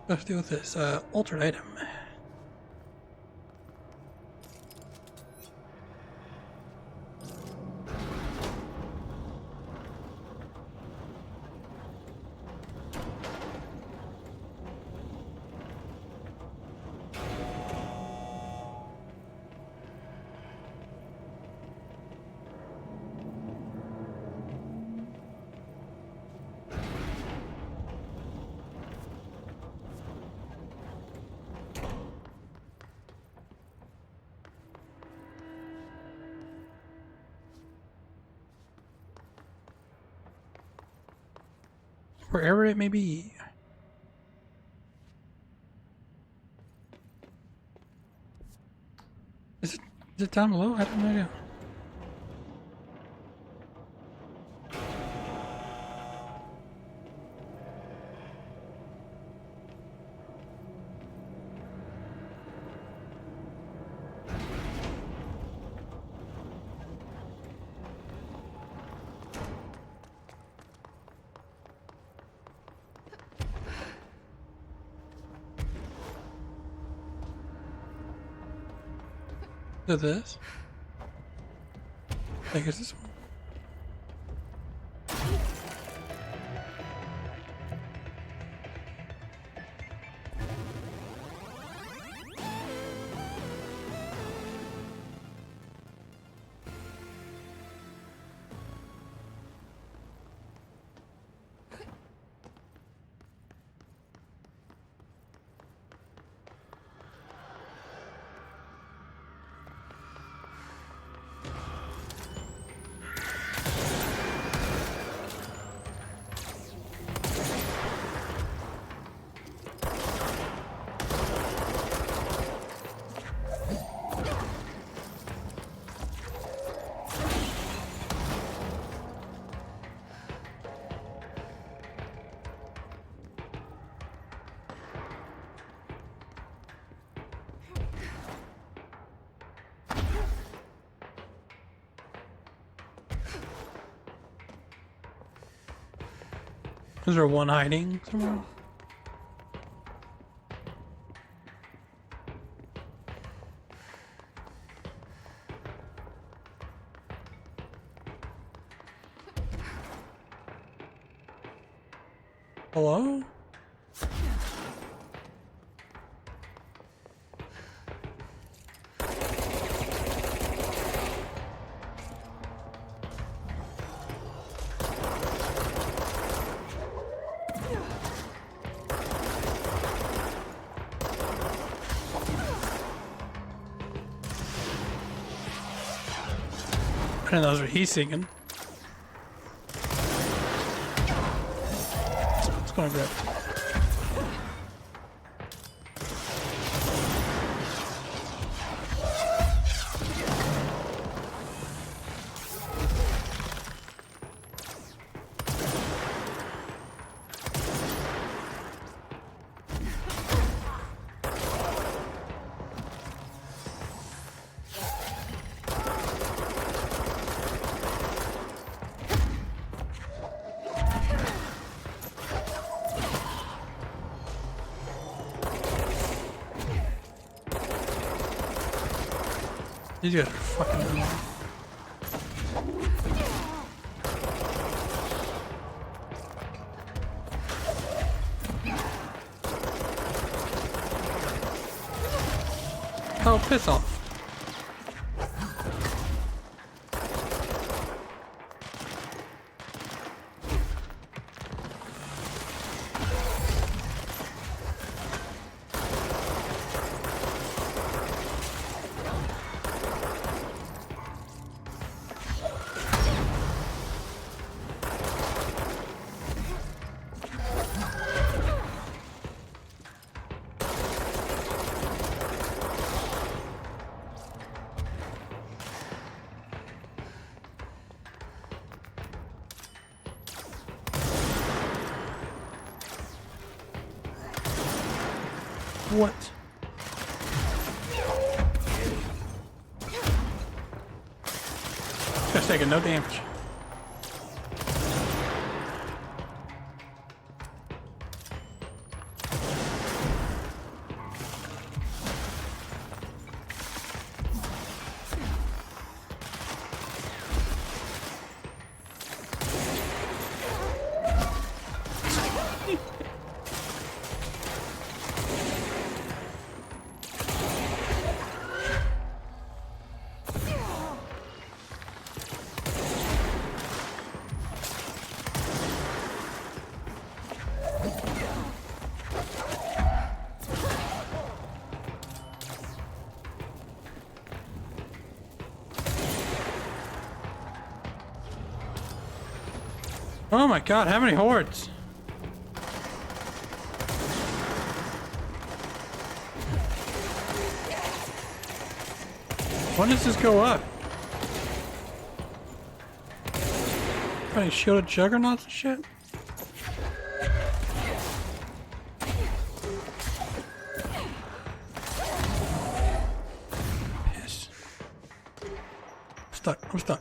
Speaker 2: Let's deal with this altered item. Wherever it may be. Is it down below? I have no idea. To this? I guess this one. Is there one hiding somewhere? Hello? I didn't know that's what he's singing. Let's go and grab it. These guys are fucking annoying. Oh, piss off. What? Just taking no damage. Oh my god, how many hordes? When does this go up? Any shielded juggernauts and shit? Piss. Stuck. I'm stuck.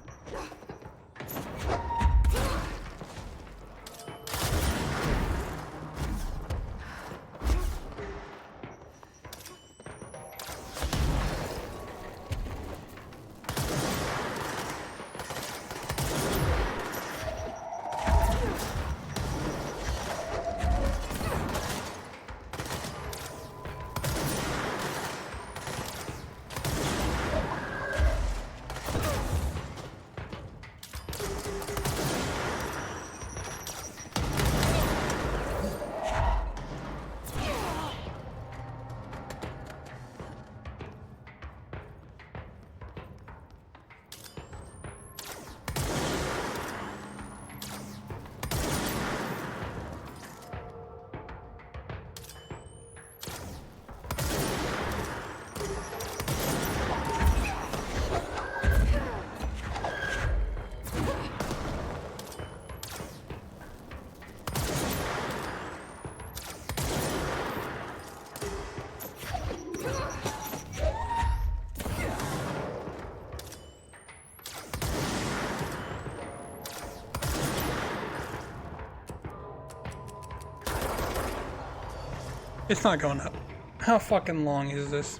Speaker 2: It's not going up. How fucking long is this?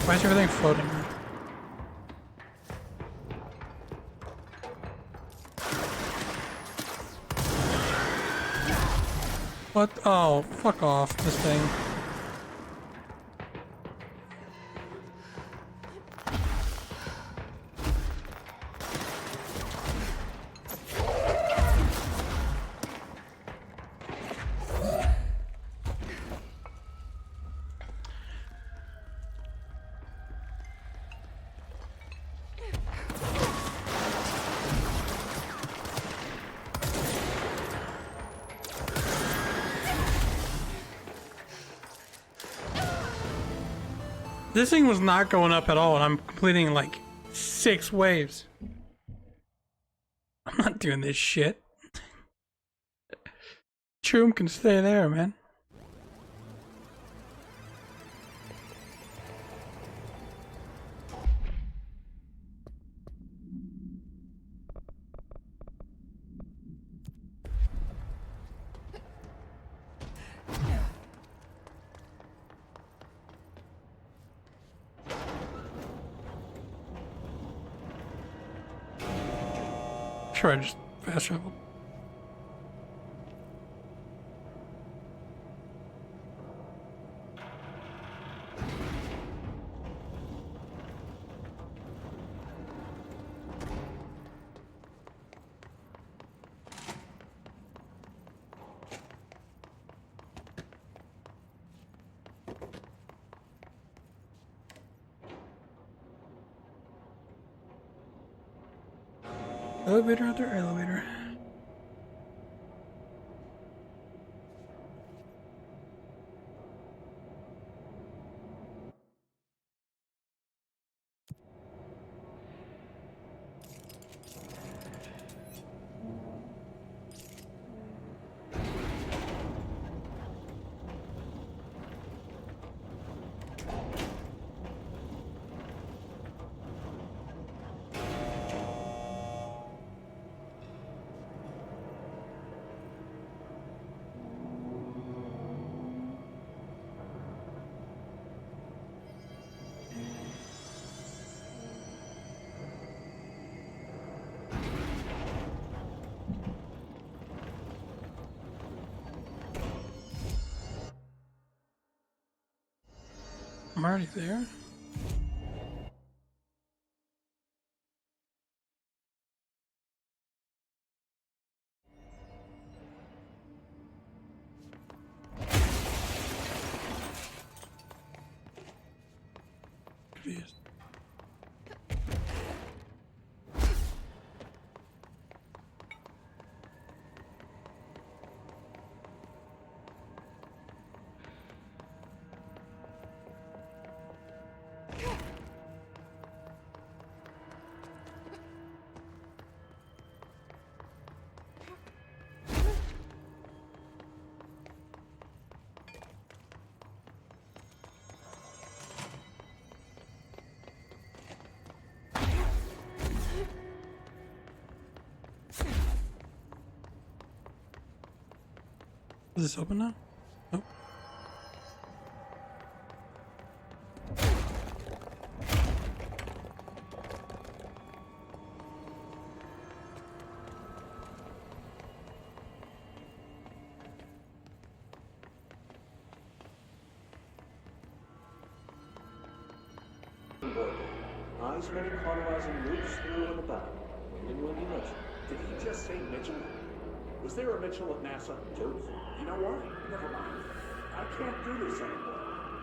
Speaker 2: Why is everything floating now? What? Oh, fuck off, this thing. This thing was not going up at all, and I'm completing like 6 waves. I'm not doing this shit. Choom can stay there, man. Sure, I just fast traveled. Elevator after elevator. I'm already there. Confused. Is this open now? Nope.
Speaker 5: Eyes many colonizing moves through and about. William Wendy Mitchell.
Speaker 10: Did he just say Mitchell? Was there a Mitchell at NASA?
Speaker 5: Jokes.
Speaker 10: You know what? Never mind. I can't do this anymore.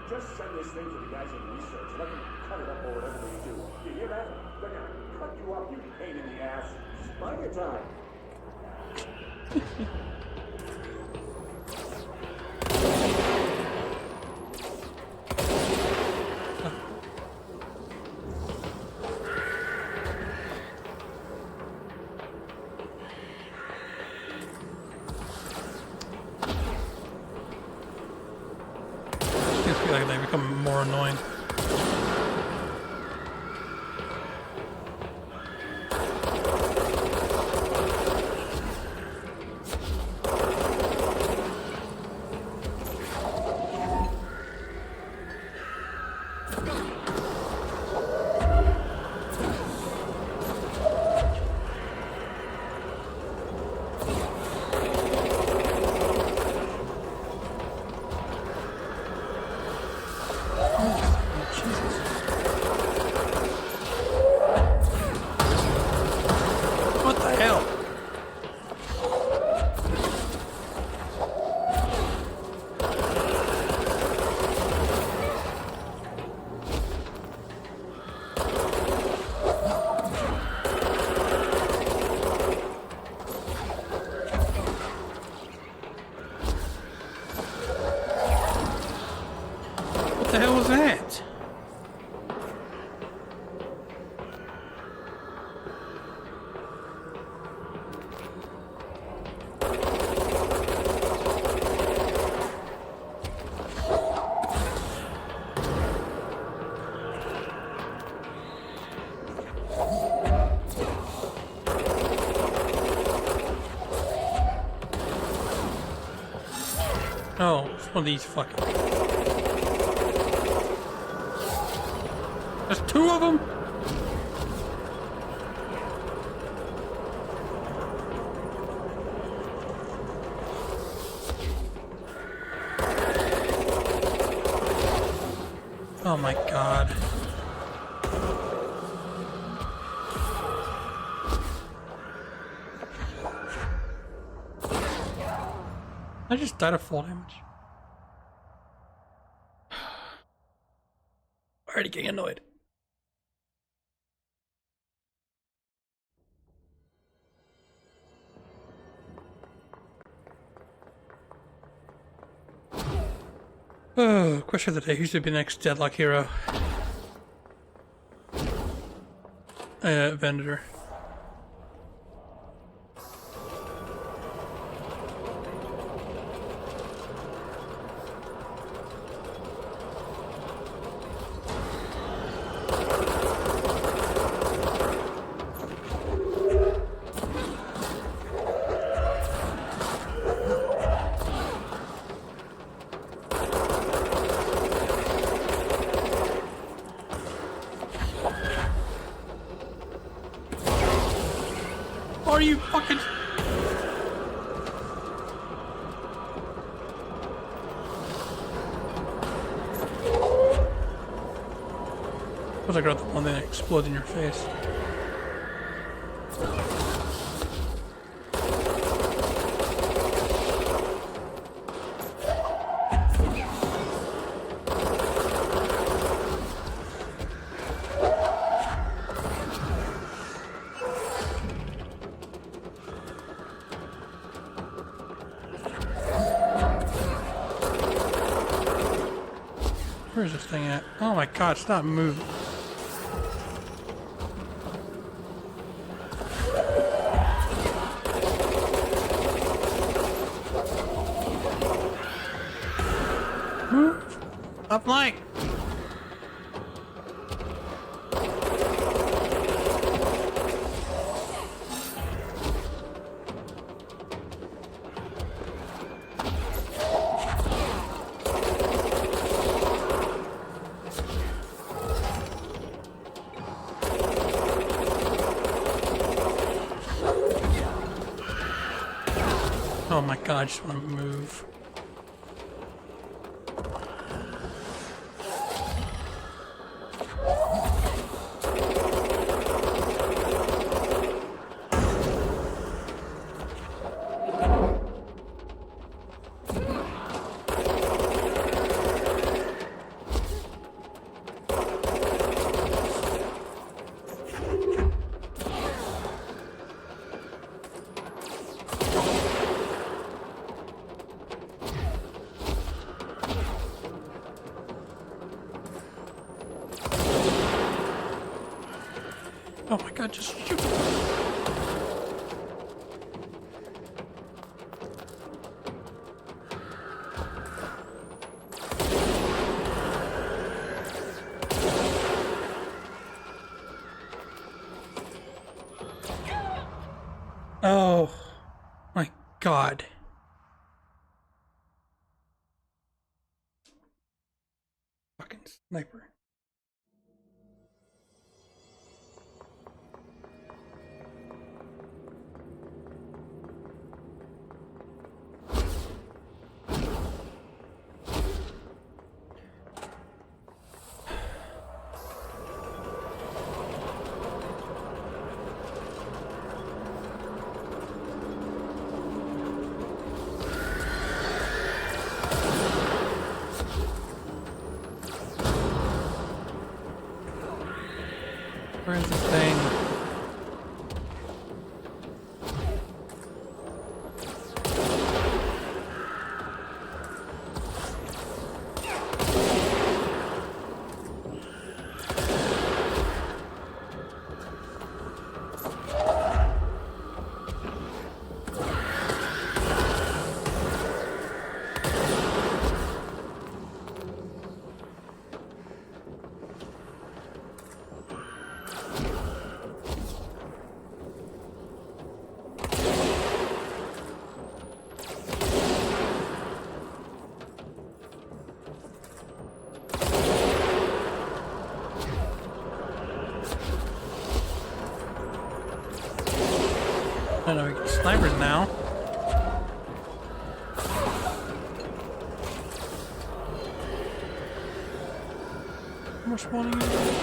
Speaker 10: Just send this thing to the guys in research. Let them cut it up or whatever they do. You hear that? They're gonna cut you up, you pain in the ass.
Speaker 5: Spider time.
Speaker 2: I feel like they become more annoying. What the hell was that? Oh, it's one of these fucking... There's two of them? Oh my god. I just died of fall damage. Already getting annoyed. Oh, question of the day. Who's to be the next Deadlock hero? Vendor. Are you fucking... Was I got the one that explodes in your face? Where's this thing at? Oh my god, stop moving. Move. Stop flying. Oh my god, I just want to move. Oh my god, just shoot. Oh my god. Fucking sniper. Where is this thing? I know we get snipers now. More spawning in.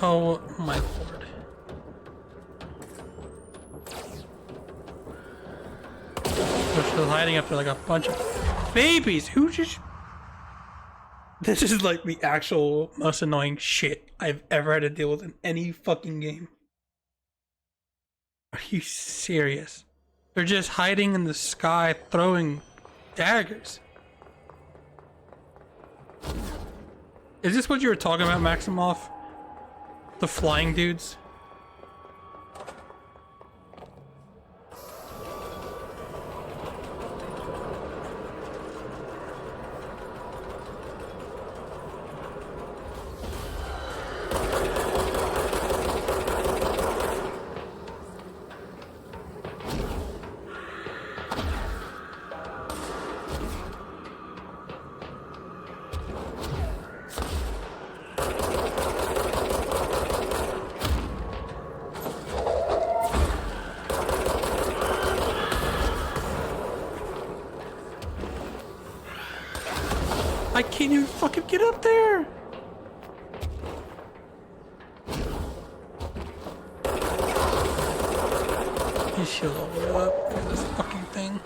Speaker 2: Oh my lord. They're still hiding up there like a bunch of babies. Who just... This is like the actual most annoying shit I've ever had to deal with in any fucking game. Are you serious? They're just hiding in the sky throwing daggers. Is this what you were talking about, Maximoff? The flying dudes? can't even fucking get up there. He's shield all the way up for this fucking thing.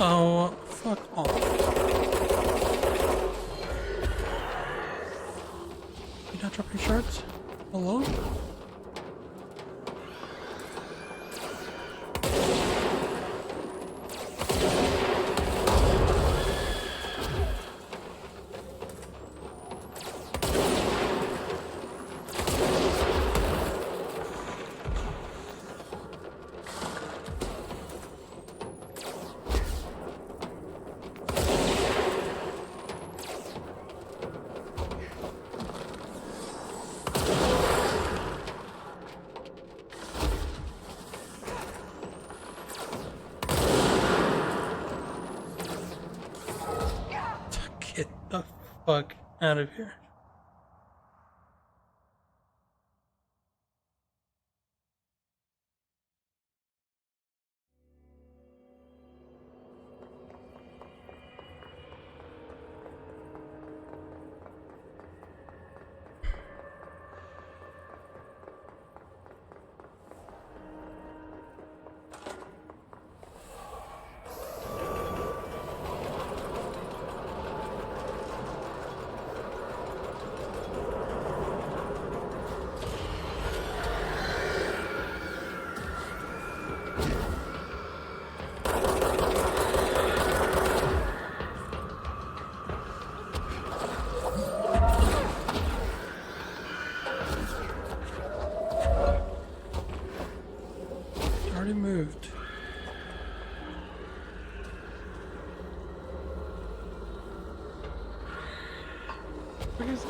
Speaker 2: Oh, fuck off. You not dropping shards? Hello? Get the fuck out of here. Already moved. What is it?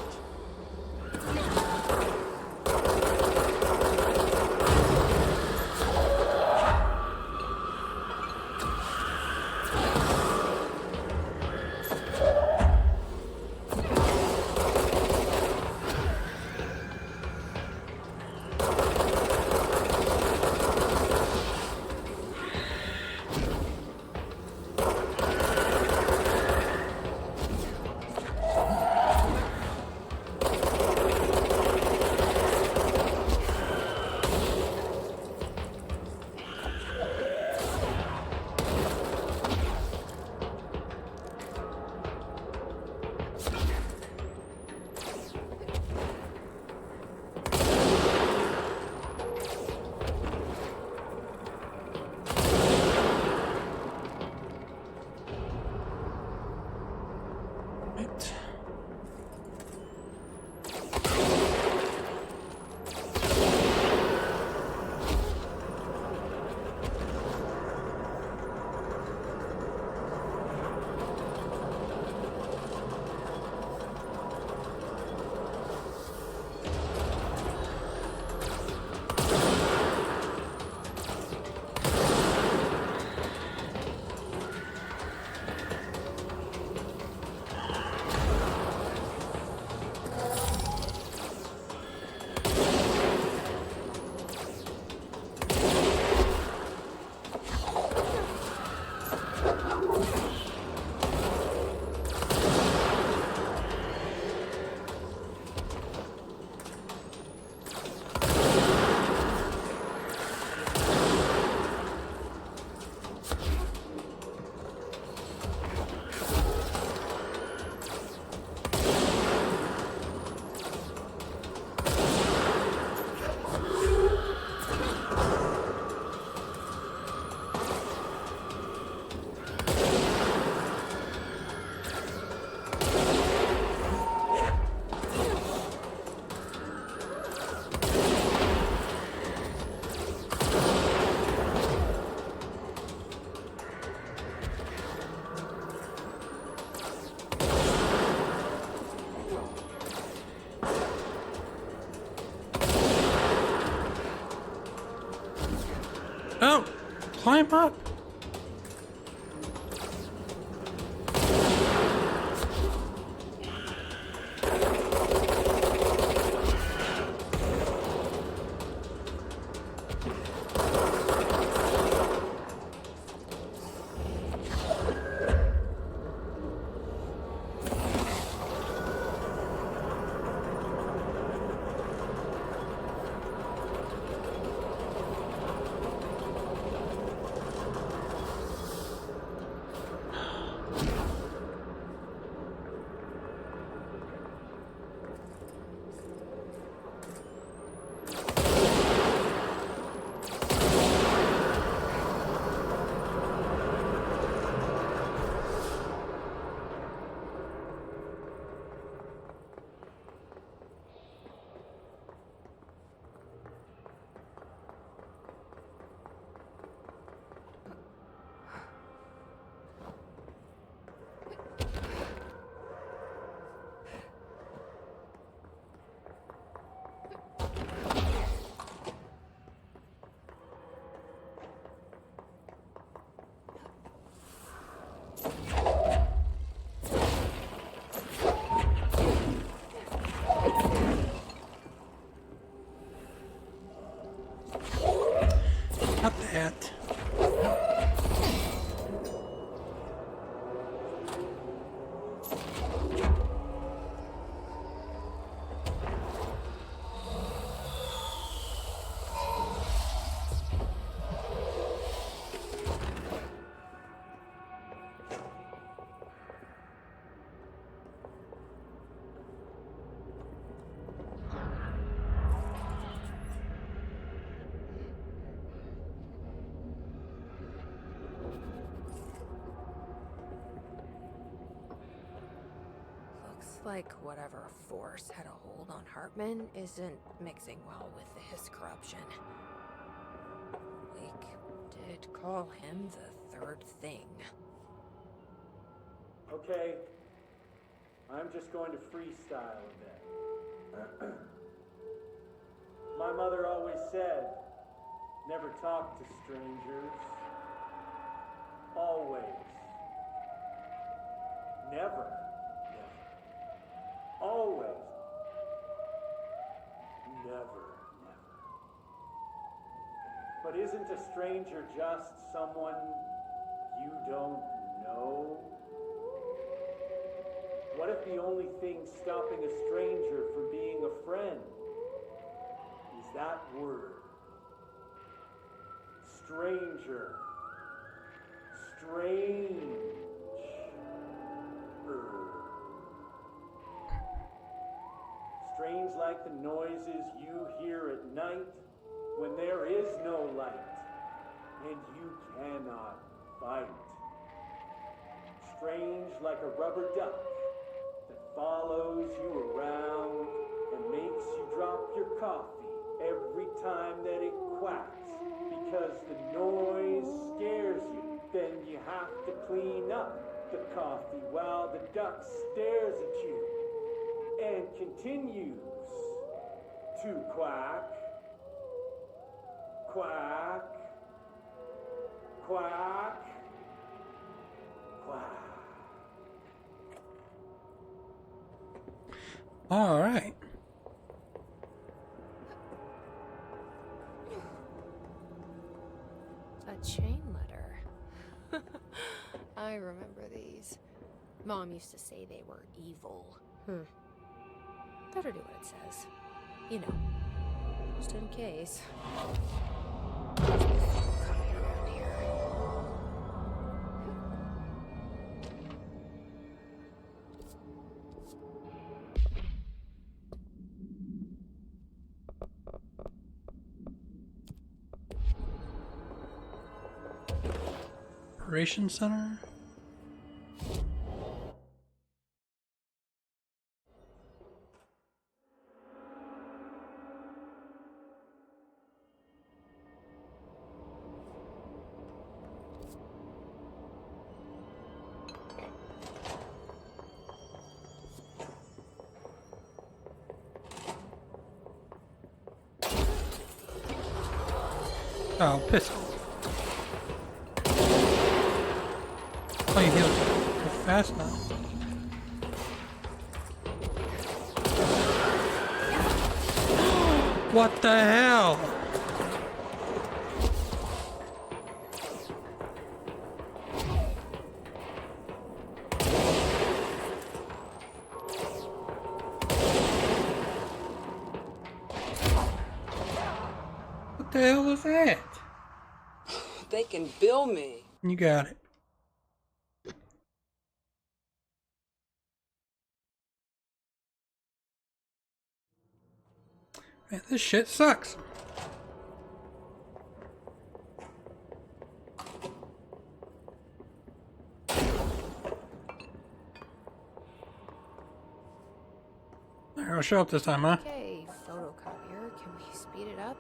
Speaker 2: climb up. Not that.
Speaker 3: Like whatever force had a hold on Hartman isn't mixing well with his corruption. Lake did call him the third thing.
Speaker 18: Okay, I'm just going to freestyle a bit. My mother always said, never talk to strangers. Always. Never. Always. Never. But isn't a stranger just someone you don't know? What if the only thing stopping a stranger from being a friend is that word? Stranger. Strange. Strange like the noises you hear at night when there is no light and you cannot fight. Strange like a rubber duck that follows you around and makes you drop your coffee every time that it quacks because the noise scares you. Then you have to clean up the coffee while the duck stares at you and continues to quack, quack, quack, quack.
Speaker 2: All right.
Speaker 3: A chain letter. I remember these. Mom used to say they were evil. Better do what it says. You know, just in case. Coming around here.
Speaker 2: Operations Center. Oh, piss off. fast now. What the hell? What the hell was that?
Speaker 19: They can bill me.
Speaker 2: You got it. Man, this shit sucks. I'll show up this time, huh?
Speaker 3: Okay, photocopier, can we speed it up?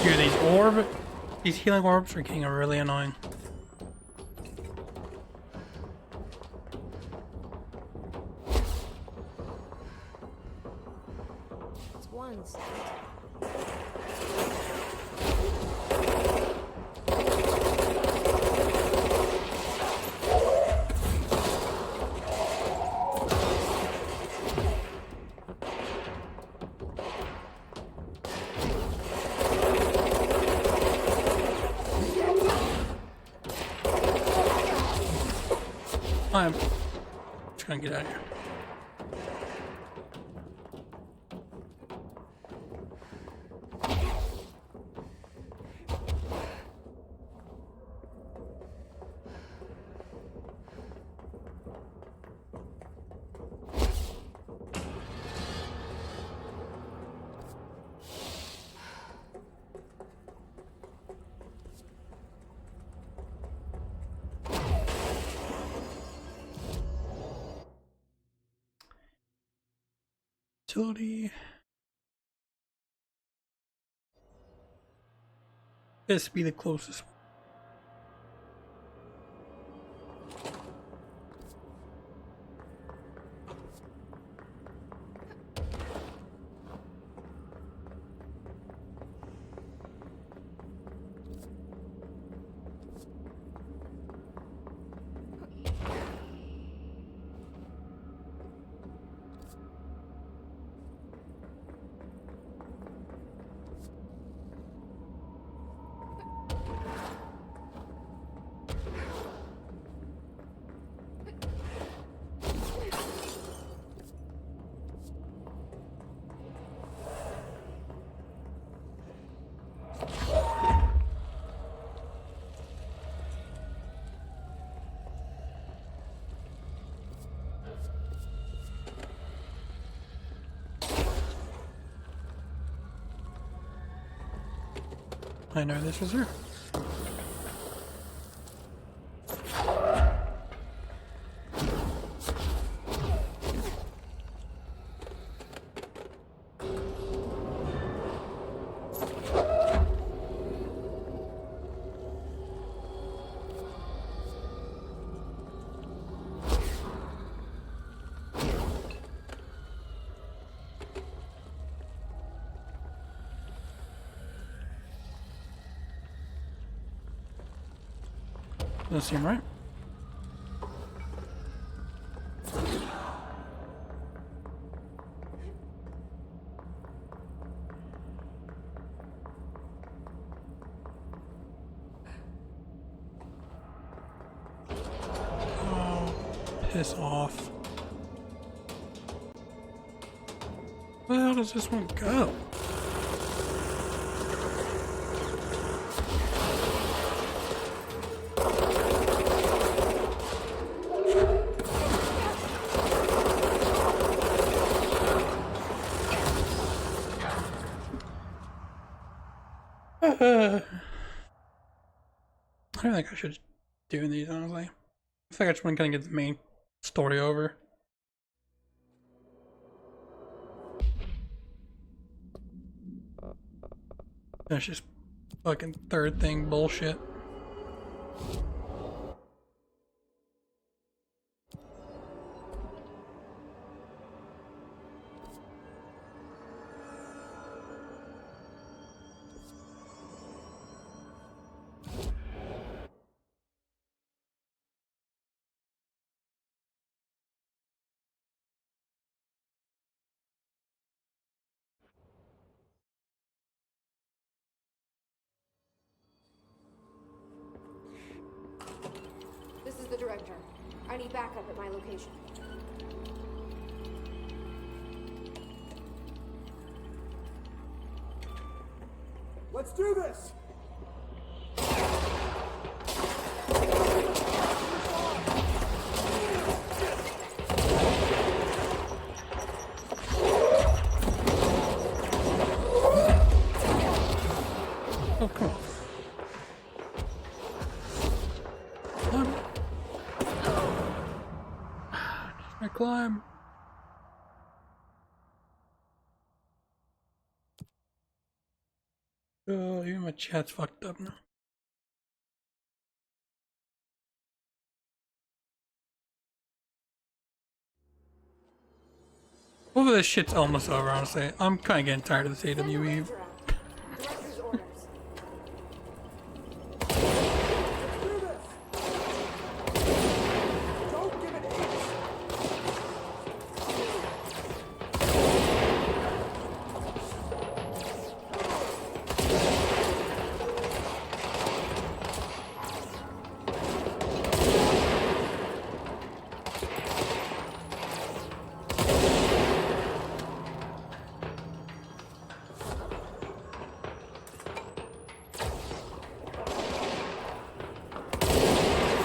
Speaker 2: Dude, these healing orbs are getting really annoying.
Speaker 3: It's ones.
Speaker 2: I'm just gonna get out of here. Utility. This be the closest one. I know this is her. Doesn't seem right. piss off. Where the hell does this one go? I don't think I should do these, honestly. I think I just want to kind of get the main story over. That's just fucking third thing bullshit.
Speaker 14: This is the director. I need backup at my location.
Speaker 13: Let's do this!
Speaker 2: Oh, come on. I climb. Oh, even my chat's fucked up now. Hopefully this shit's almost over, honestly. I'm kind of getting tired of this AWE.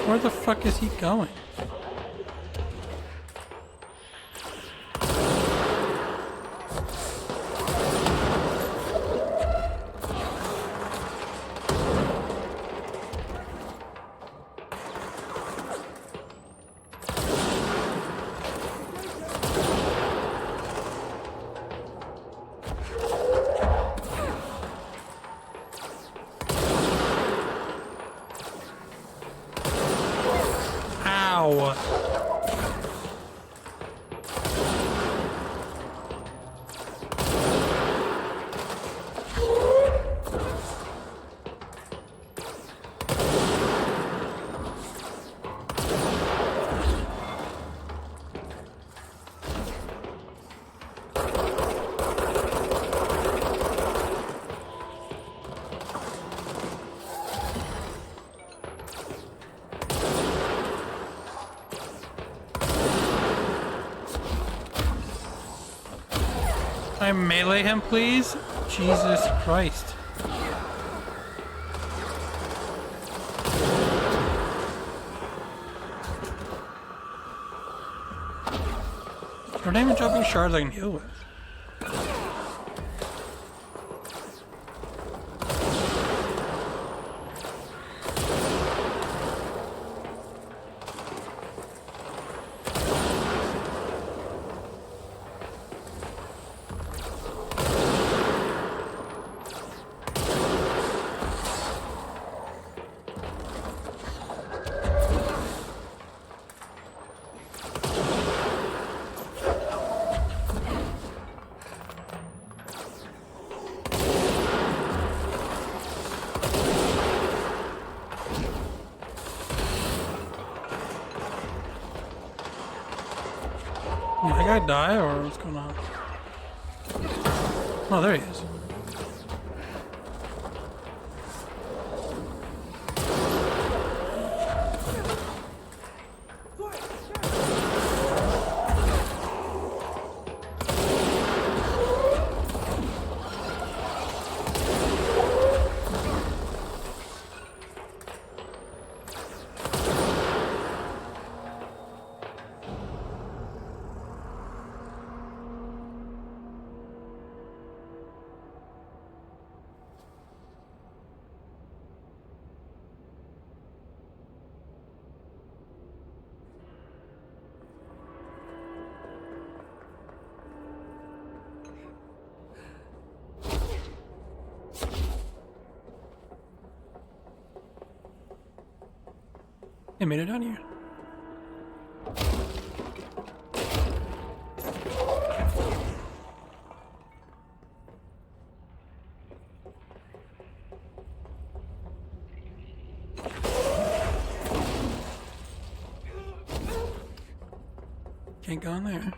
Speaker 2: Where the fuck is he going? Ow! Can I melee him, please? Jesus Christ. We're not even dropping shards I can heal with. Did my guy die or what's going on? Oh, there he is. They made it down here. Can't go in there.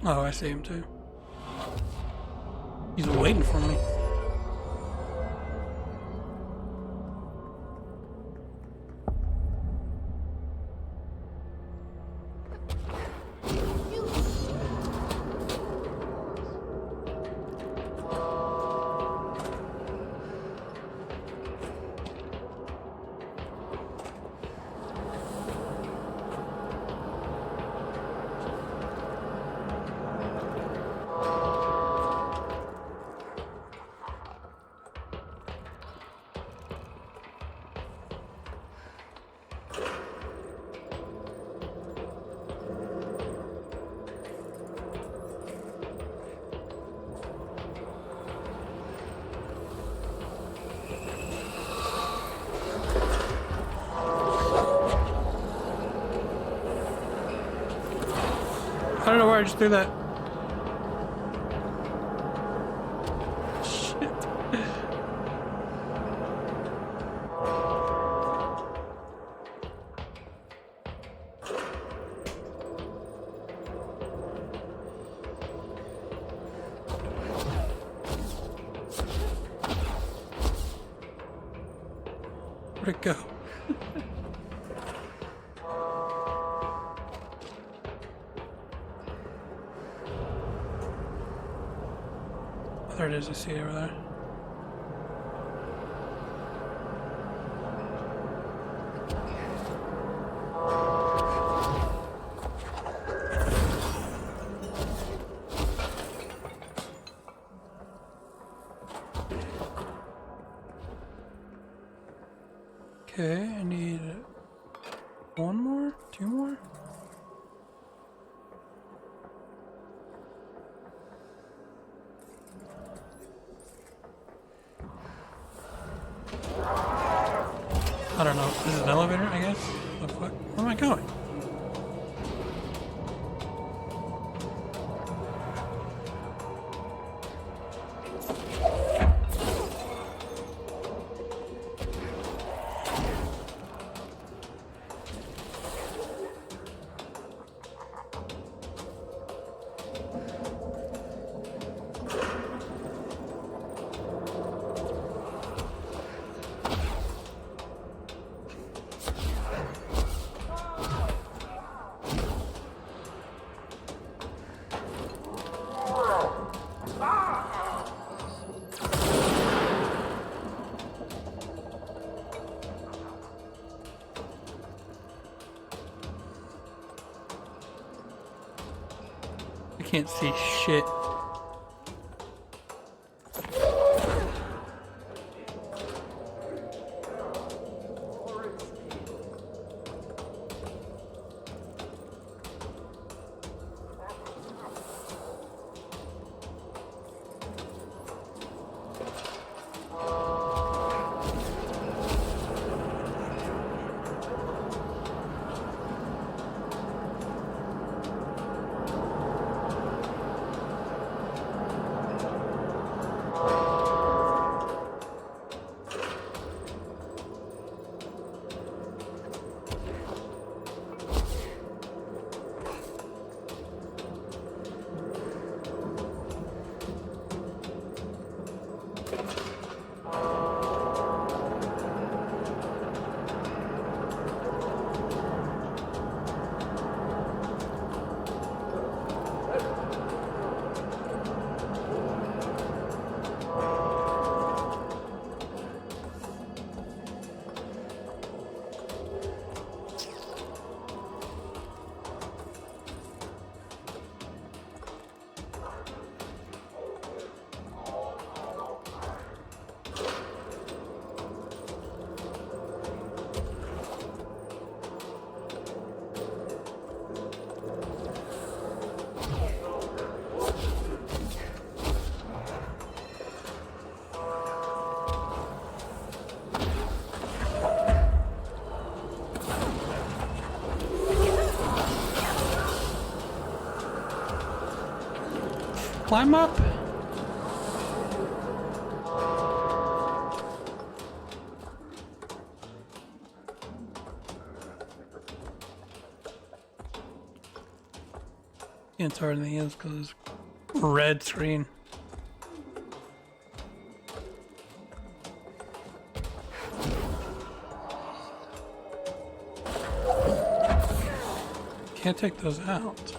Speaker 2: Oh, I see him too. He's waiting for me. I don't know where I just threw that. Shit. Where'd it go? There it is, I see it over there. Okay, I need one more, two more. I don't know. This is an elevator, I guess? What the fuck? Where am I going? I can't see shit. climb up? Can't tell anything is because it's red screen. Can't take those out.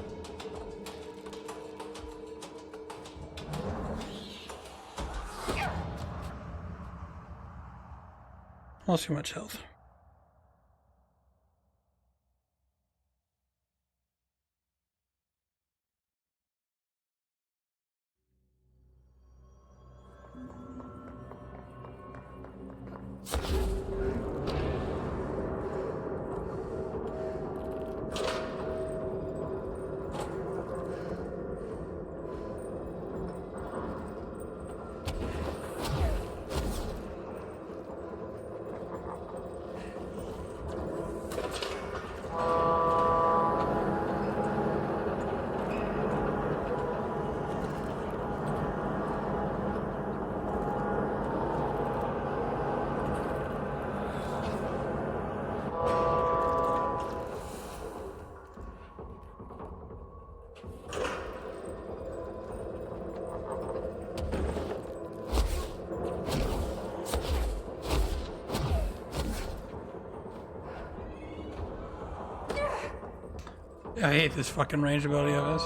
Speaker 2: Lost too much health. I hate this fucking range ability of his.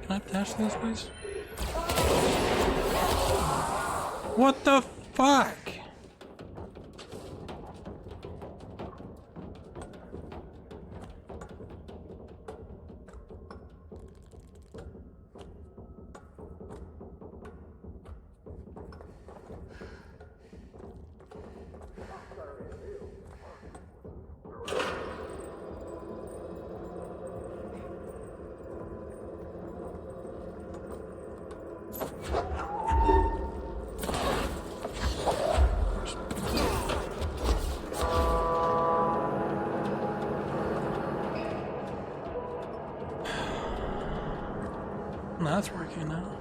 Speaker 2: Can I dash this, please? What the fuck? That's working now.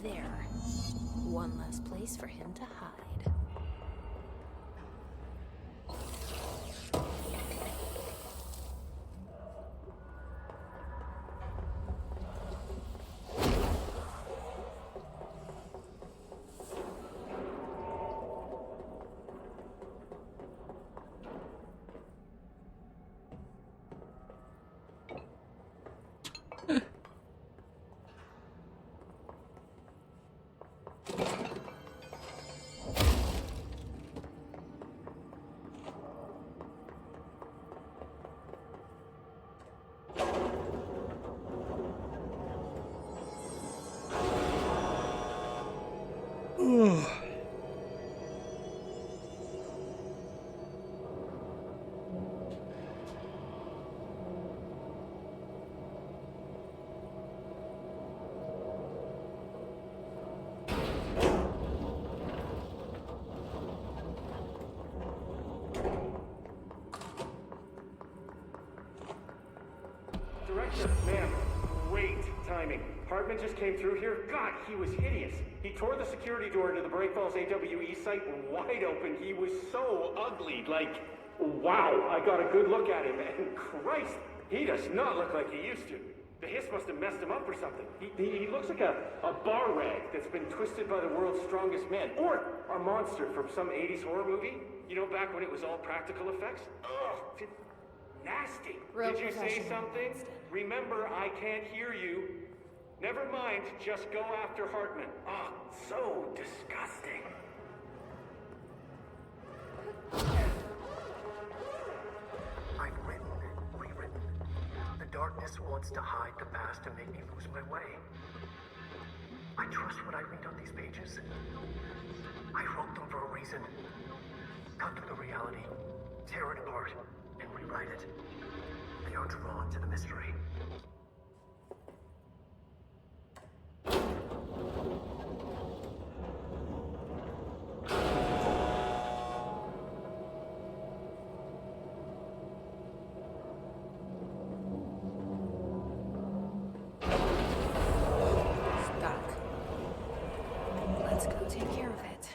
Speaker 3: There. One less place for him to hide.
Speaker 11: Ma'am, great timing. Hartman just came through here. God, he was hideous. He tore the security door into the Break Falls AWE site wide open. He was so ugly. Like, wow. I got a good look at him, and Christ, he does not look like he used to. The hiss must have messed him up or something. He looks like a bar rag that's been twisted by the world's strongest man. Or a monster from some 80s horror movie. You know, back when it was all practical effects? Ugh, nasty.
Speaker 3: Real
Speaker 11: Did you say
Speaker 3: professional,
Speaker 11: something?
Speaker 3: Winston.
Speaker 11: Remember, I can't hear you. Never mind, just go after Hartman. Oh, so disgusting.
Speaker 1: I've written, rewritten. The darkness wants to hide the past and make me lose my way. I trust what I read on these pages. I wrote them for a reason. Cut through the reality, tear it apart, and rewrite it. They are drawn to the mystery.
Speaker 3: Back. Let's go take care of it.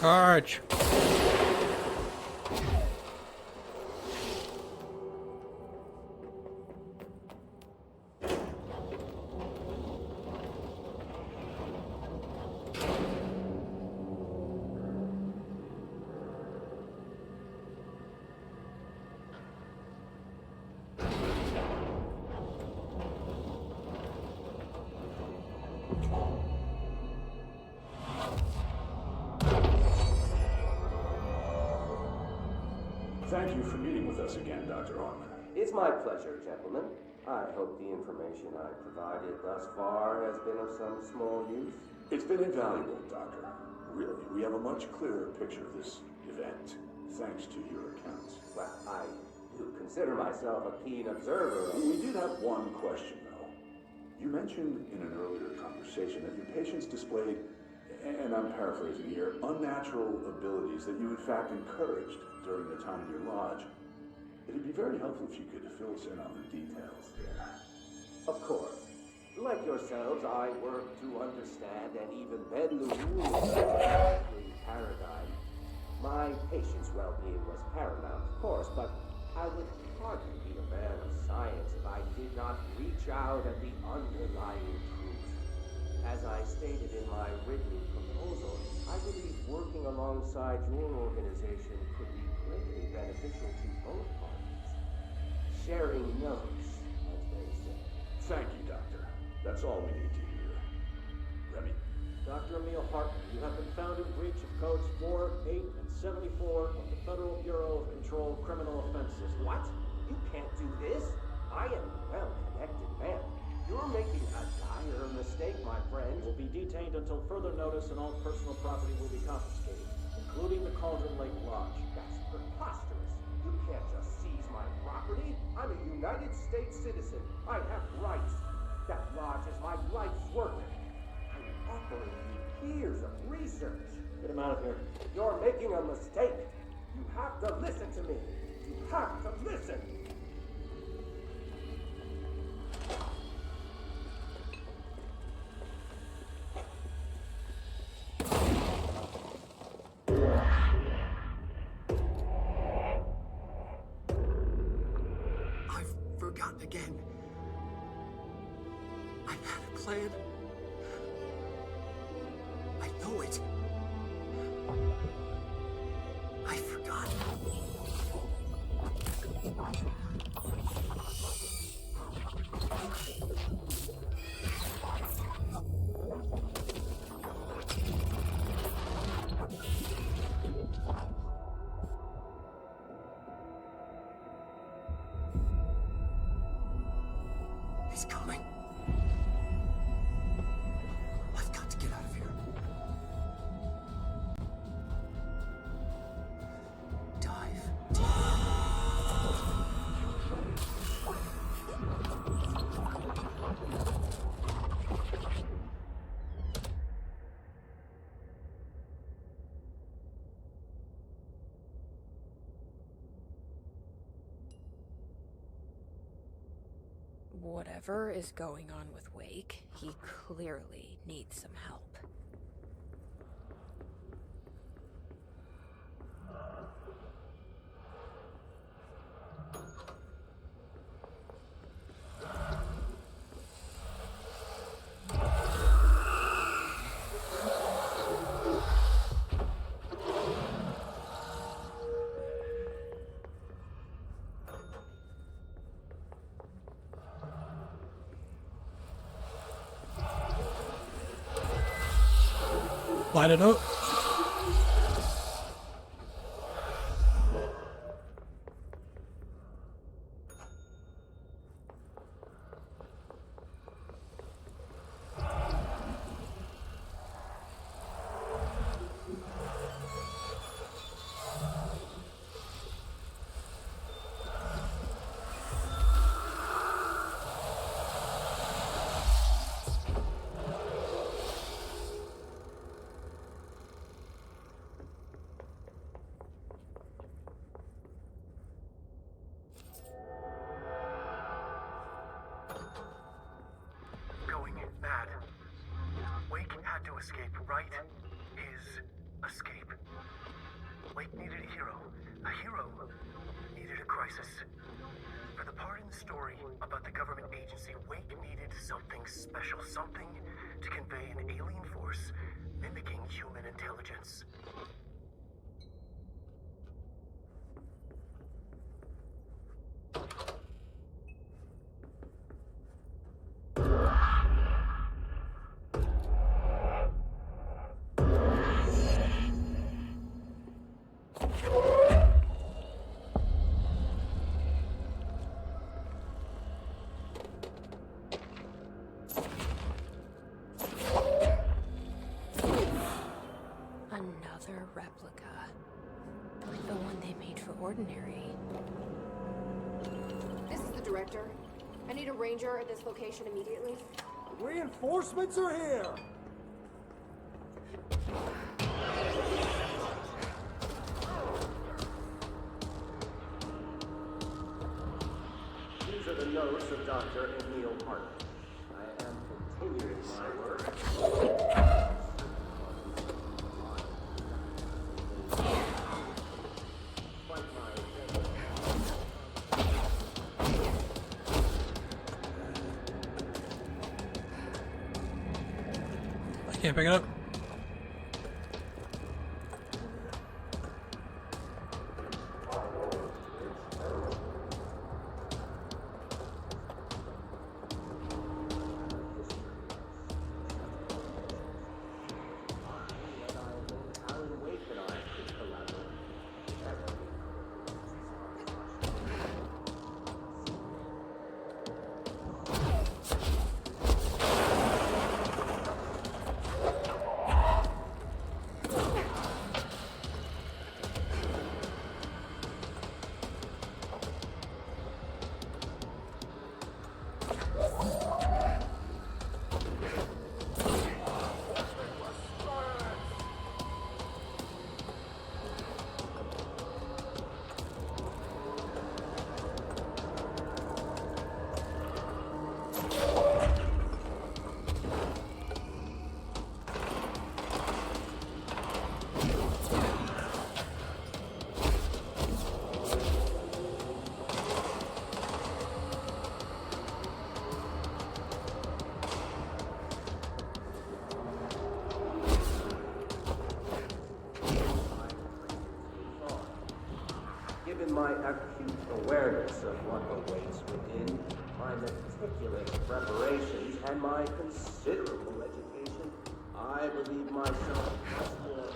Speaker 2: Charge.
Speaker 5: Thank you for meeting with us again, Dr. Hartman.
Speaker 6: It's my pleasure, gentlemen. I hope the information I provided thus far has been of some small use.
Speaker 5: It's been invaluable, Doctor. Really, we have a much clearer picture of this event, thanks to your accounts.
Speaker 6: Well, I do consider myself a keen observer of...
Speaker 5: We did have one question, though. You mentioned in an earlier conversation that your patients displayed, and I'm paraphrasing here, unnatural abilities that you in fact encouraged during their time in your lodge. It'd be very helpful if you could fill us in on the details there.
Speaker 6: Of course. Like yourselves, I work to understand and even bend the rules of the paradigm. My patient's well-being was paramount, of course, but I would hardly be a man of science if I did not reach out at the underlying truth. As I stated in my written proposal, I believe working alongside your organization could be greatly beneficial to both parties. Sharing notes, as they say.
Speaker 5: Thank you, Doctor. That's all we need to hear. Remy?
Speaker 20: Dr. Emil Hartman, you have been found in breach of codes 4, 8, and 74 of the Federal Bureau of Control Criminal Offenses.
Speaker 6: What? You can't do this? I am a well-connected man. You're making a dire mistake, my friend.
Speaker 20: You will be detained until further notice, and all personal property will be confiscated, including the Cauldron Lake Lodge.
Speaker 6: That's preposterous. You can't just seize my property. I'm a United States citizen. I have rights. That lodge is my life's work. I'm offering you years of research.
Speaker 20: Get him out of here.
Speaker 6: You're making a mistake. You have to listen to me. You have to listen.
Speaker 1: I've forgotten again. I had a plan. I know it. I forgot. He's coming. I've got to get out of here. Dive.
Speaker 3: Whatever is going on with Wake, he clearly needs some help.
Speaker 2: Light it up.
Speaker 1: Going mad. Wake had to escape, right? His escape. Wake needed a hero. A hero needed a crisis. For the part in the story about the government agency, Wake needed something special, something to convey an alien force mimicking human intelligence.
Speaker 3: Another replica. The one they made for Ordinary.
Speaker 14: This is the director. I need a ranger at this location immediately.
Speaker 10: Reinforcements are here!
Speaker 6: These are the notes of Dr. Emil Hartman. I am continuing my work.
Speaker 2: I can't pick it up.
Speaker 6: my acute awareness of what awaits within, my meticulous preparations, and my considerable education, I believe myself much more.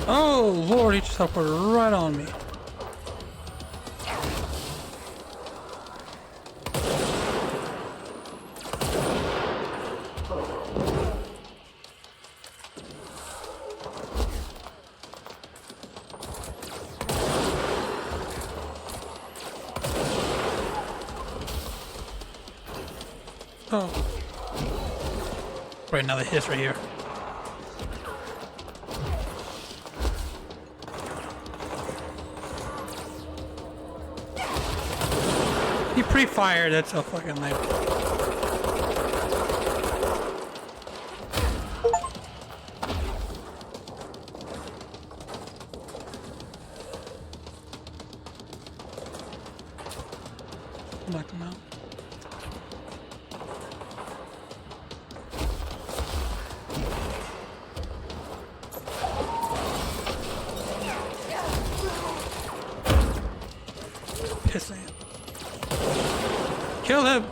Speaker 2: Oh Lord, he just teleported right on me. Oh. Right, now the hiss right here. He pre-fired, that's so fucking lame. Knock him out. Piss man. Kill him!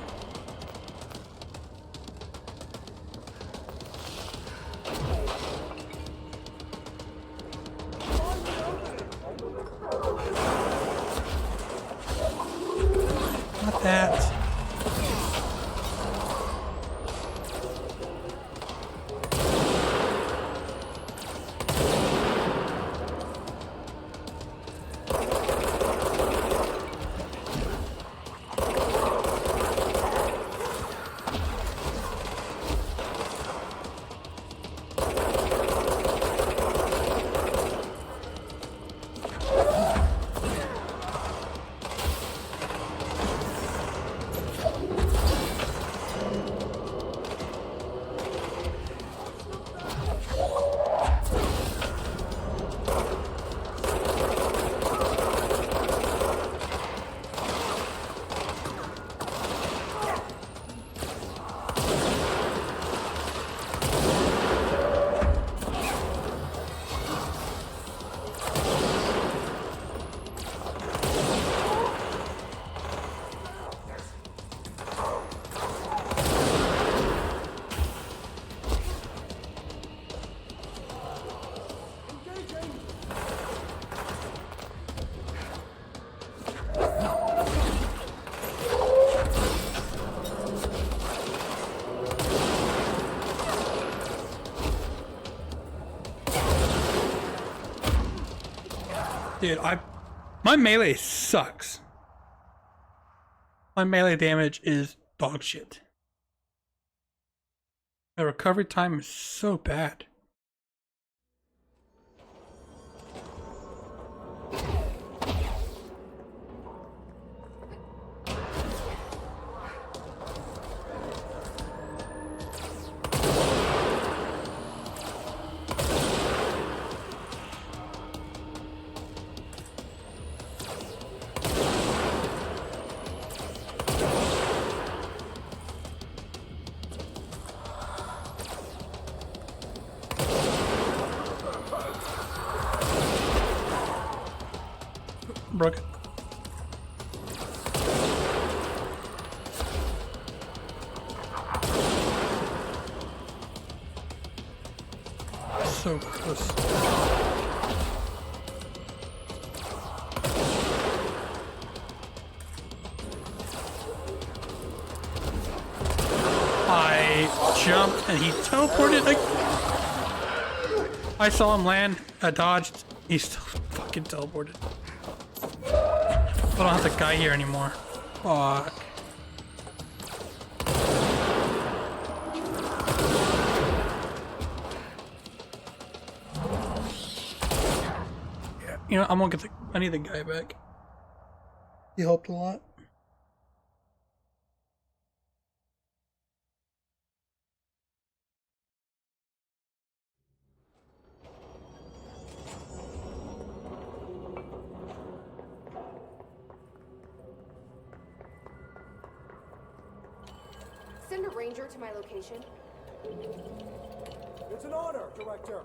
Speaker 2: Not that. Dude, my melee sucks. My melee damage is dog shit. My recovery time is so bad. broke it. So close. I jumped and he teleported. I saw him land. I dodged. He still fucking teleported. I don't have the guy here anymore. Fuck. Yeah, you know, I'm gonna get the. I need the guy back. He helped a lot.
Speaker 14: Send a ranger to my location.
Speaker 10: It's an order, Director.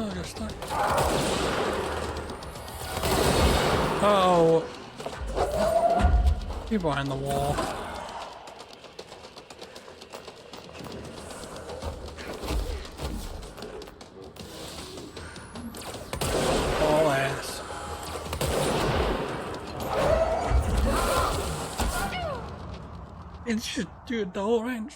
Speaker 2: Oh, you're stuck. Oh. You're behind the wall. All ass. It's just dude, the whole range.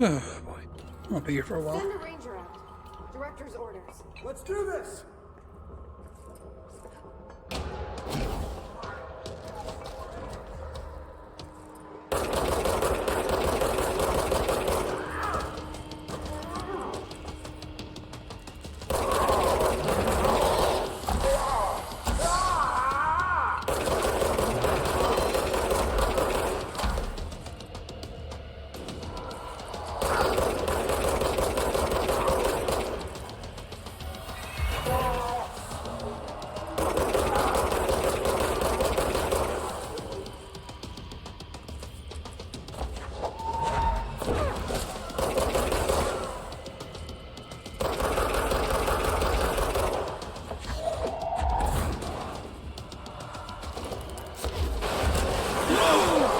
Speaker 2: Oh boy, I'll be here for a while.
Speaker 14: Send a ranger out. Director's orders.
Speaker 10: Let's do this!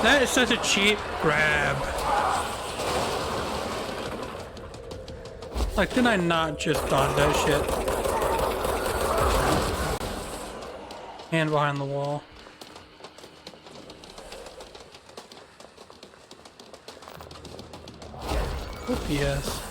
Speaker 2: That is such a cheap grab. Like, did I not just dodge that shit? And behind the wall. OPS.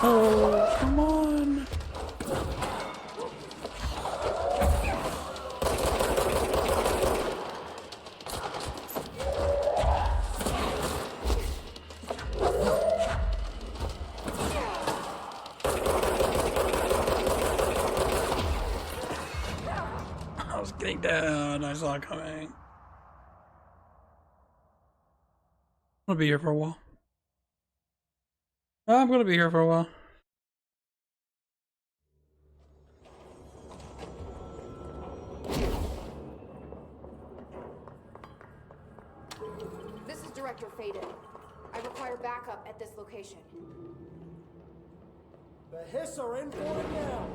Speaker 2: Oh, come on. I was getting down. I saw it coming. I'll be here for a while. I'm gonna be here for a while.
Speaker 14: This is Director Faden. I require backup at this location.
Speaker 10: The Hiss are in for it now!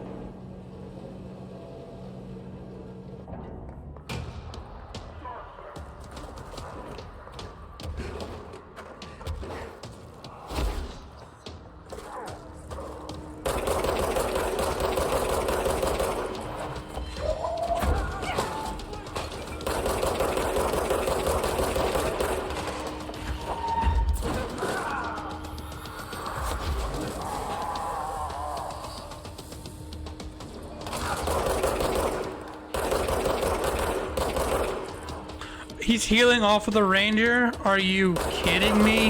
Speaker 2: He's healing off of the ranger? Are you kidding me?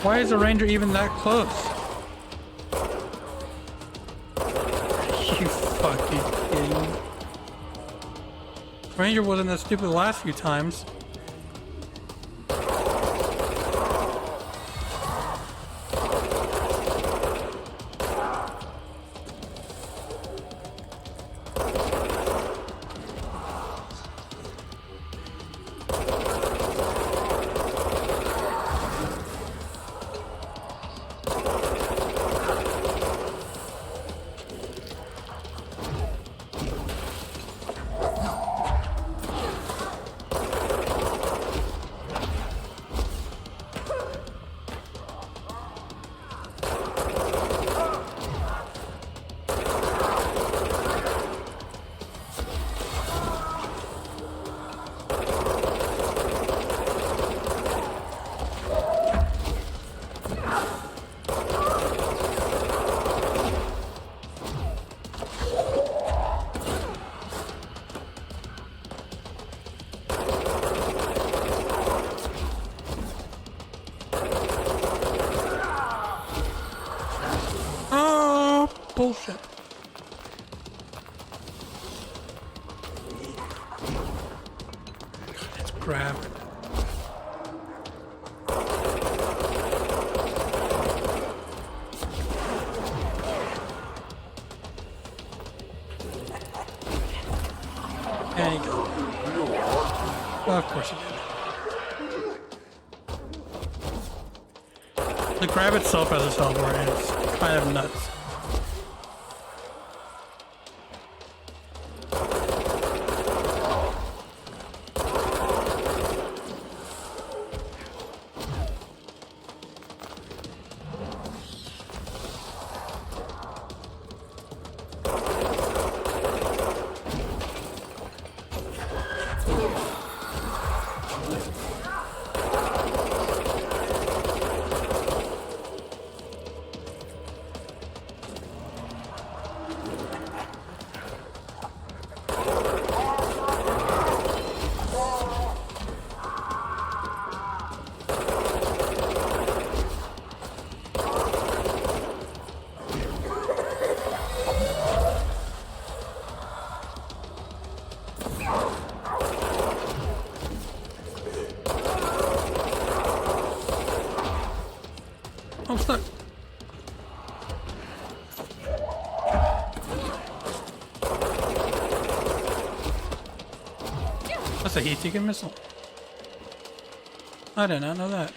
Speaker 2: Why is the ranger even that close? You fucking kidding me? Ranger wasn't that stupid the last few times. Bullshit. Let's grab. And he goes. Well, of course he did. The grab itself has a teleport and it's kind of nuts. I'm stuck. That's a heat-seeking missile. I did not know that.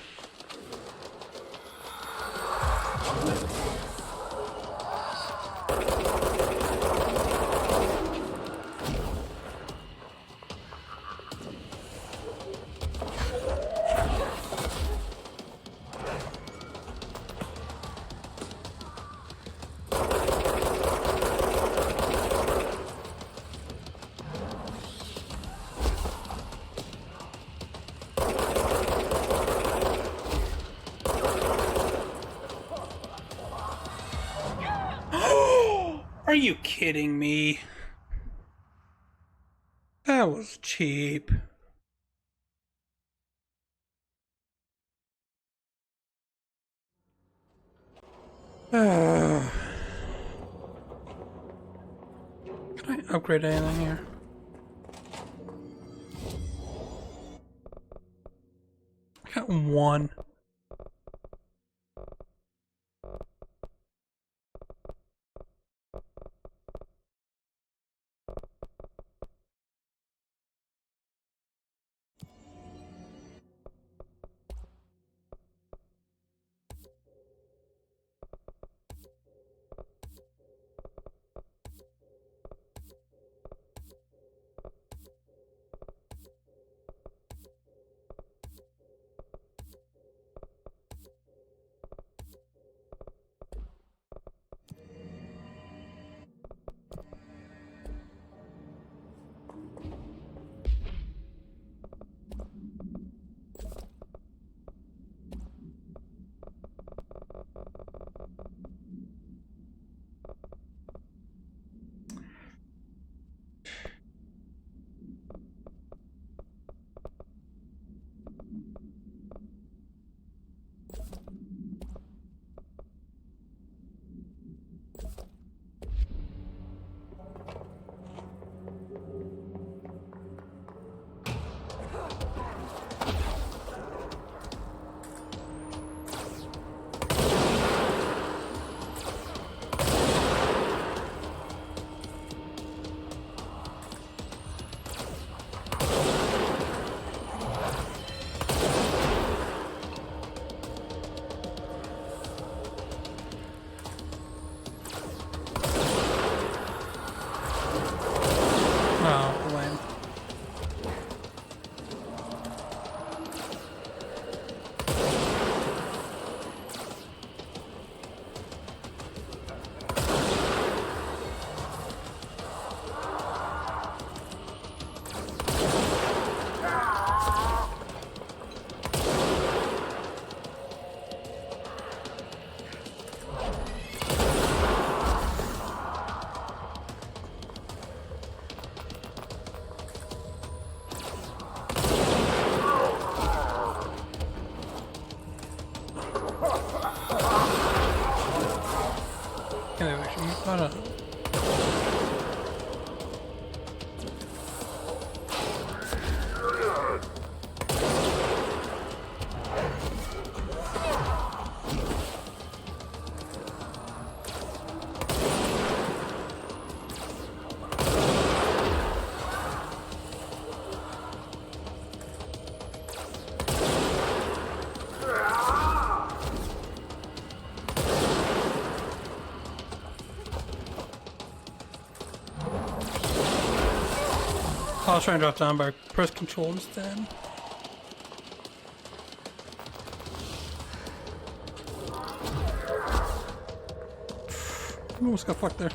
Speaker 2: Are you kidding me? That was cheap. Can I upgrade anything here? I got one. Oh, lame. I was trying to drop down, but I pressed control instead. Almost got fucked there.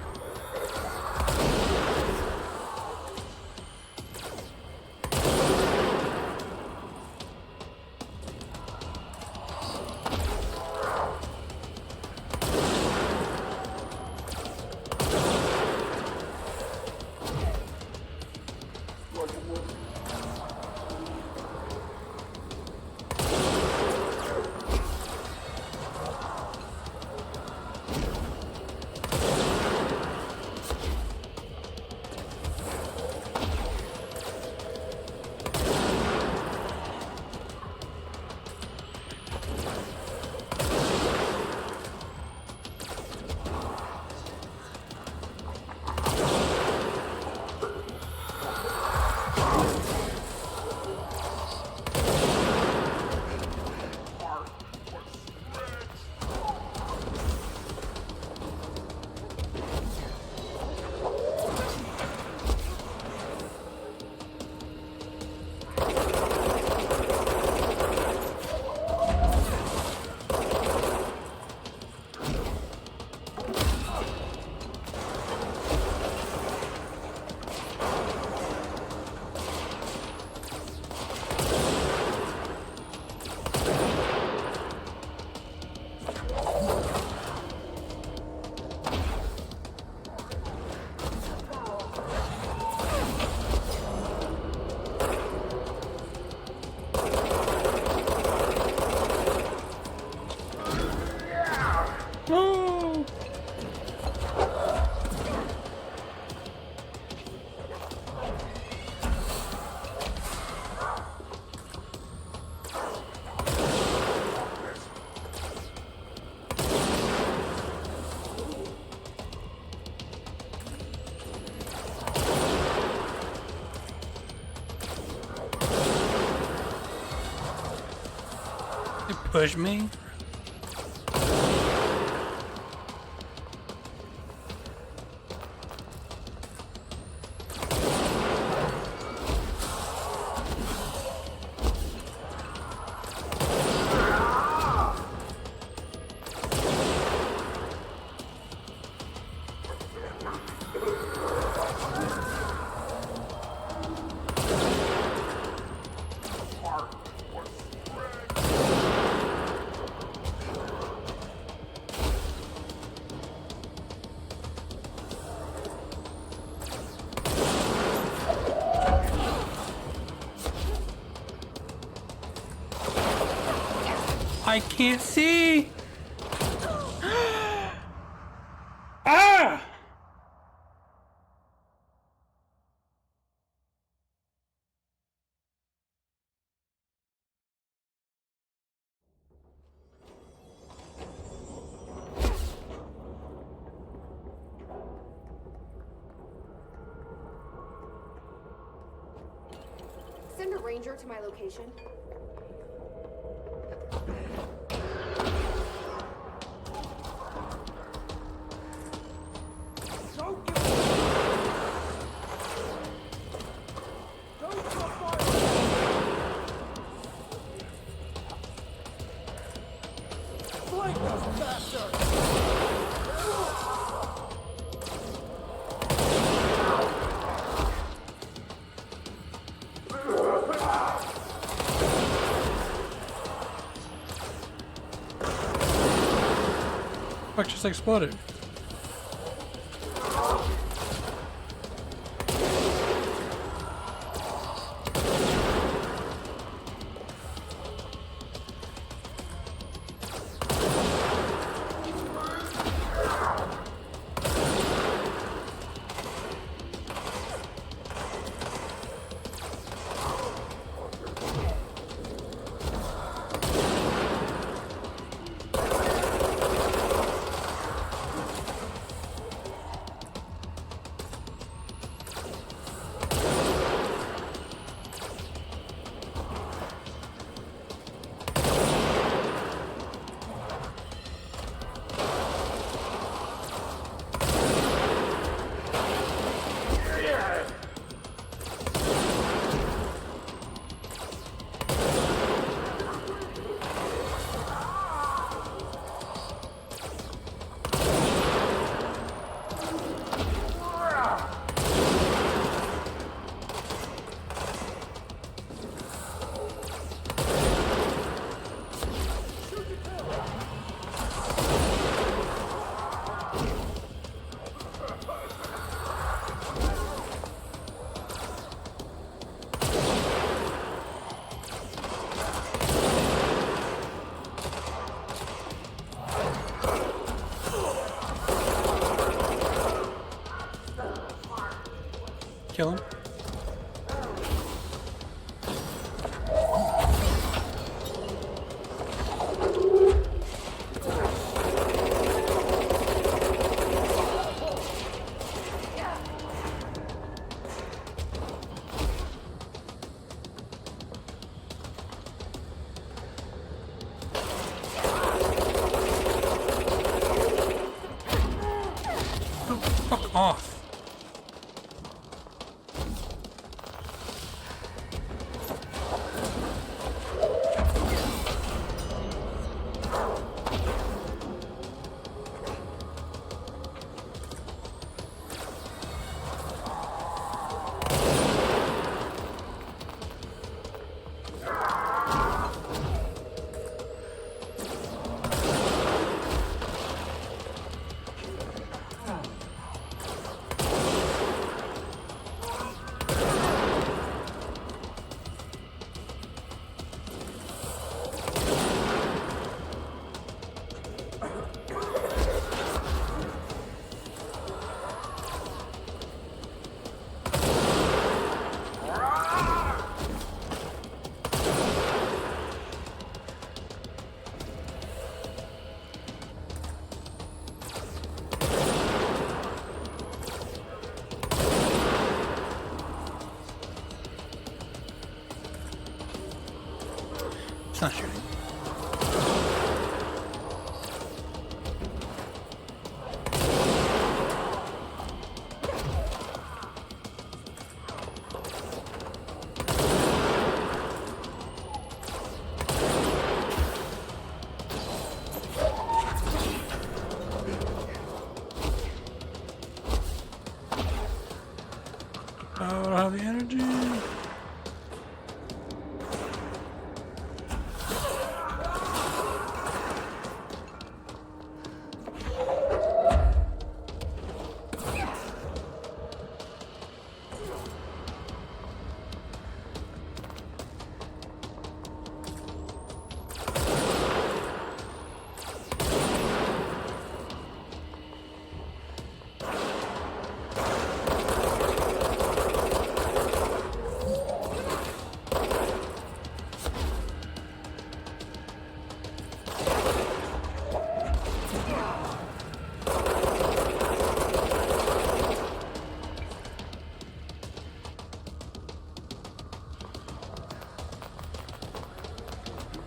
Speaker 2: Push me. I can't see. Ah!
Speaker 14: Send a ranger to my location.
Speaker 2: fuck just exploded? Kill him. Fuck off. It's not shooting. I don't have the energy.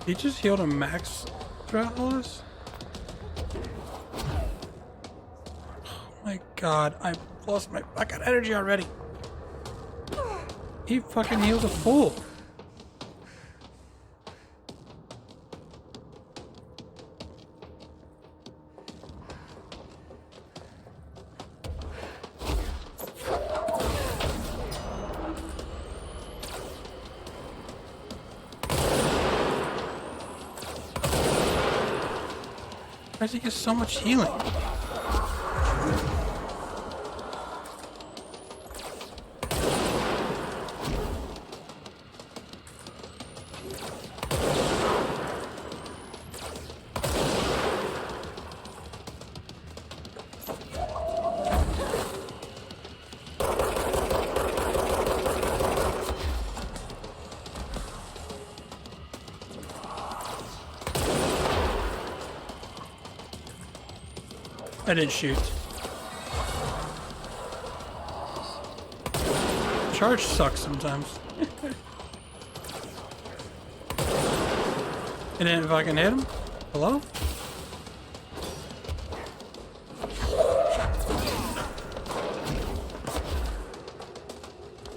Speaker 2: He just healed a max throughout all this? Oh my god, I've lost my fucking energy already. He fucking healed a fool. Why does he get so much healing? I didn't shoot. Charge sucks sometimes. And then if I can hit him? Hello?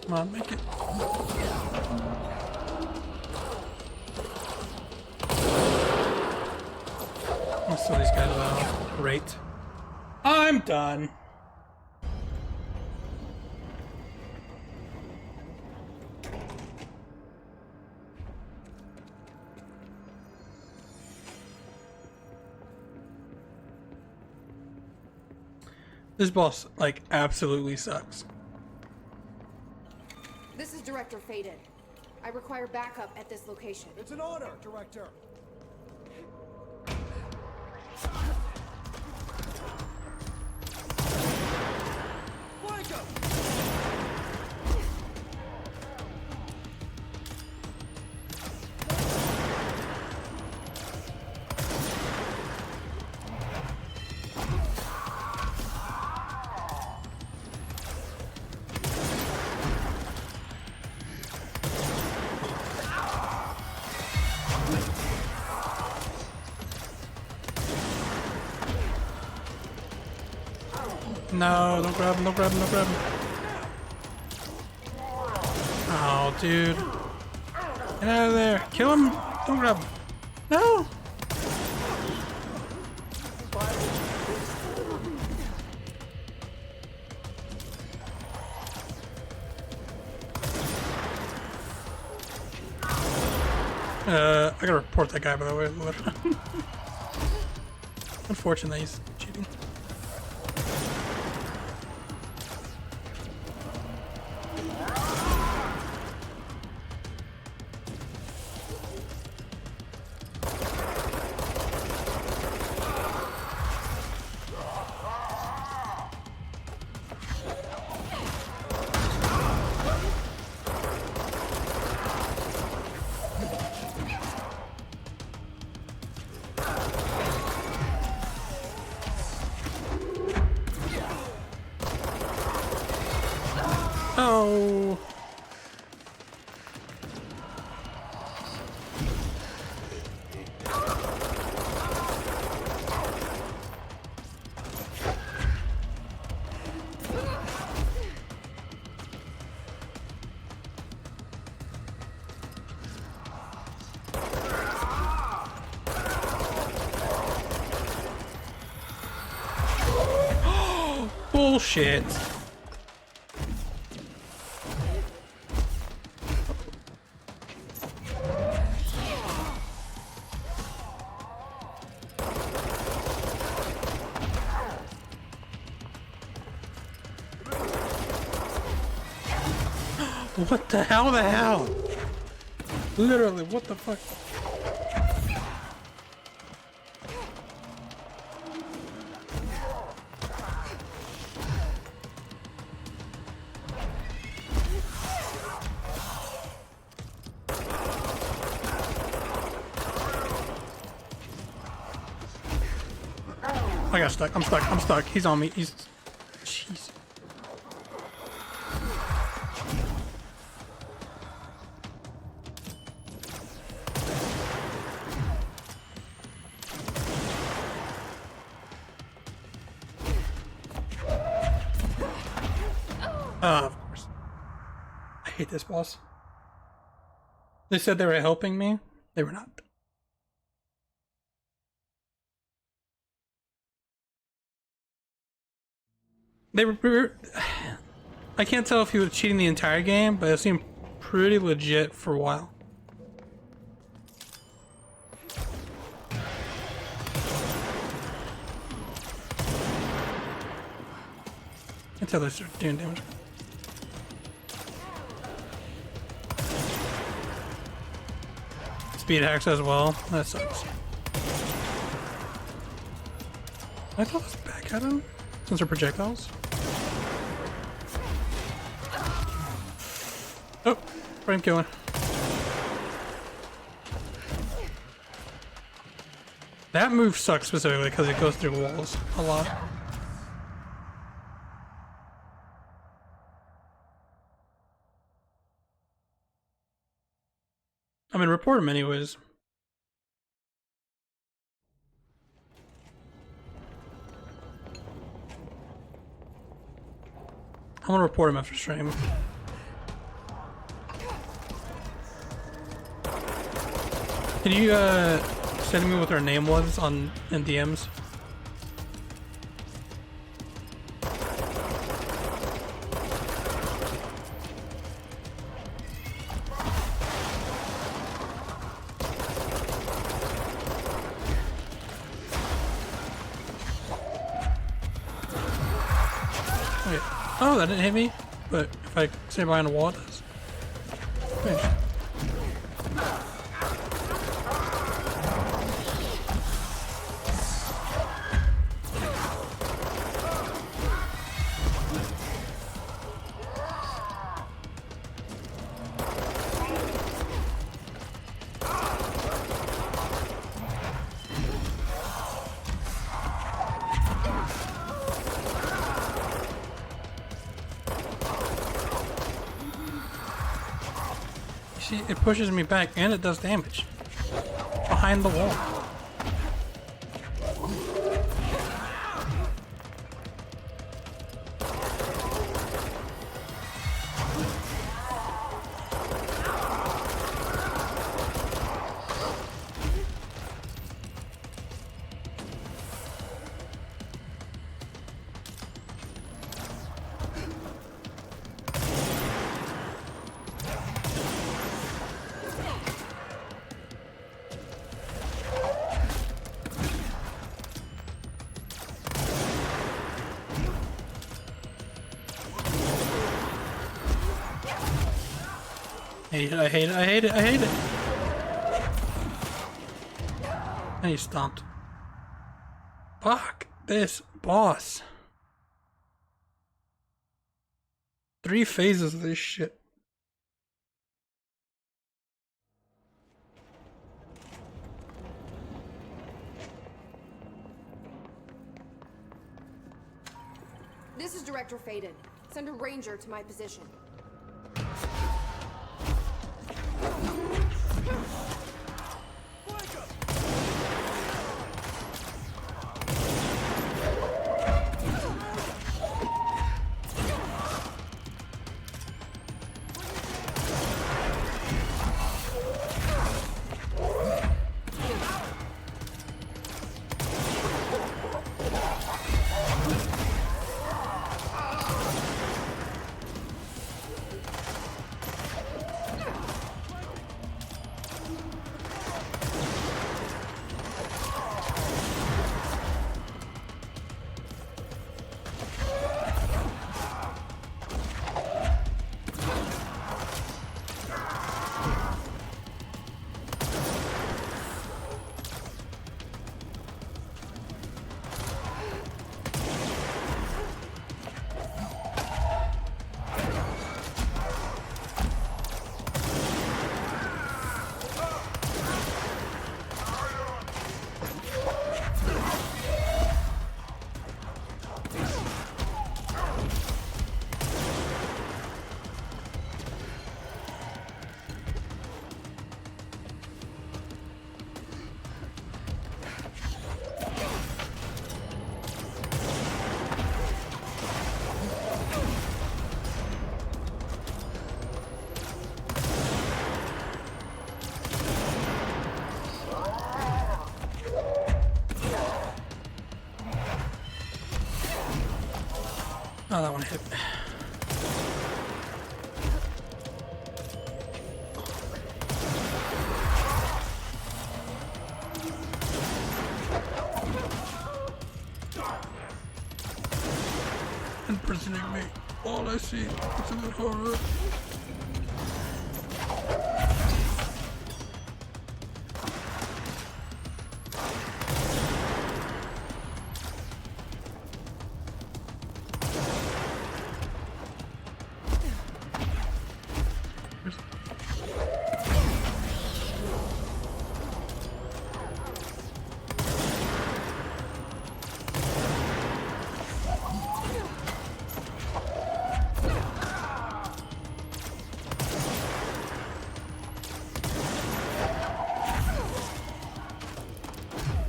Speaker 2: Come on, make it. Let's throw these guys out. Great. I'm done. This boss, like, absolutely sucks.
Speaker 14: This is Director Faden. I require backup at this location.
Speaker 13: It's an honor, Director.
Speaker 2: No, don't grab him, don't grab him, don't grab him. Oh, dude. Get out of there. Kill him. Don't grab him. No. I gotta report that guy, by the way. Unfortunately, he's cheating. Oh. Bullshit. What the hell, Literally, what the fuck? I got stuck. I'm stuck. He's on me. He's... Jeez. Of course. I hate this boss. They said they were helping me. They were not. They were... I can't tell if he was cheating the entire game, but it seemed pretty legit for a while. tell they're doing damage. Speed hacks as well. That sucks. I thought this back at him since they're projectiles. Oh, frame killing. That move sucks specifically because it goes through walls a lot. I mean, report him anyways. I'm gonna report him after stream. Can you send me what their name was in DMs? Wait. Oh, that didn't hit me, but if I stay behind a wall, it does. Finish. See, it pushes me back and it does damage. Behind the wall. I hate it, I hate it, I hate it! And he stomped. Fuck this boss. 3 phases of this shit.
Speaker 14: This is Director Faden. Send a ranger to my position. Oh, that one hit.
Speaker 2: visiting me. All I see is the horror.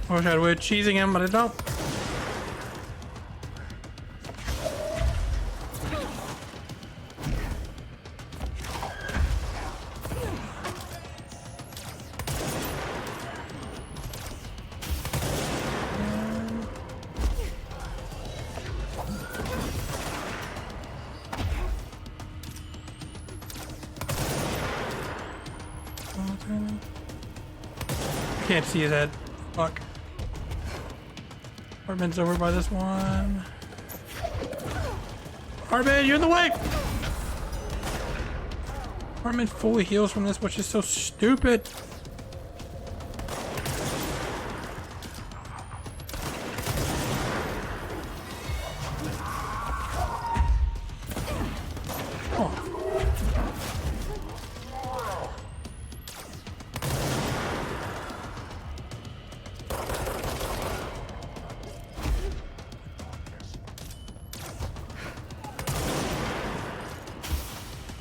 Speaker 2: I wish I had a way of cheesing him, but I don't. I can't see his head. Fuck. Hartman's over by this one. Hartman, you're in the way! Hartman fully heals from this, which is so stupid.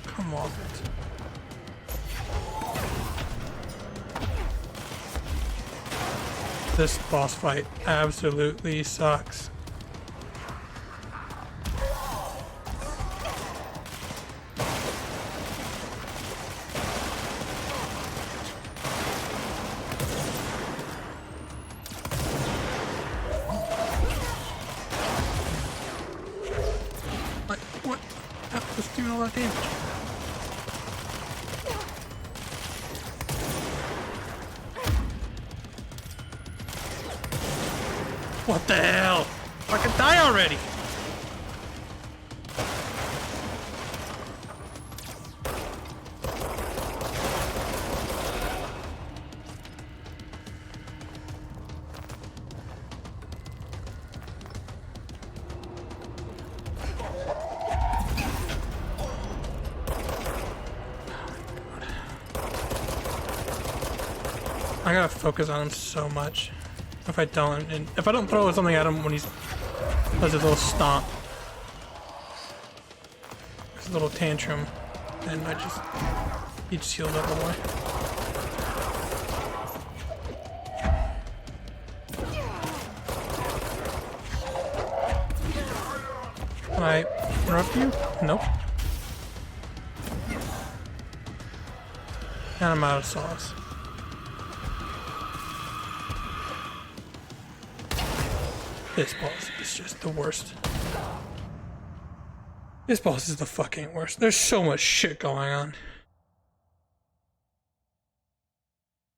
Speaker 2: Come off it. This boss fight absolutely sucks. Like, what? How was doing all that damage? What the hell? I can die already! I gotta focus on him so much. If I don't, and if I don't throw something at him when he's does his little stomp, his little tantrum, then he just heals up a little more. Can I interrupt you? Nope. And I'm out of sauce. This boss is just the worst. This boss is the fucking worst. There's so much shit going on.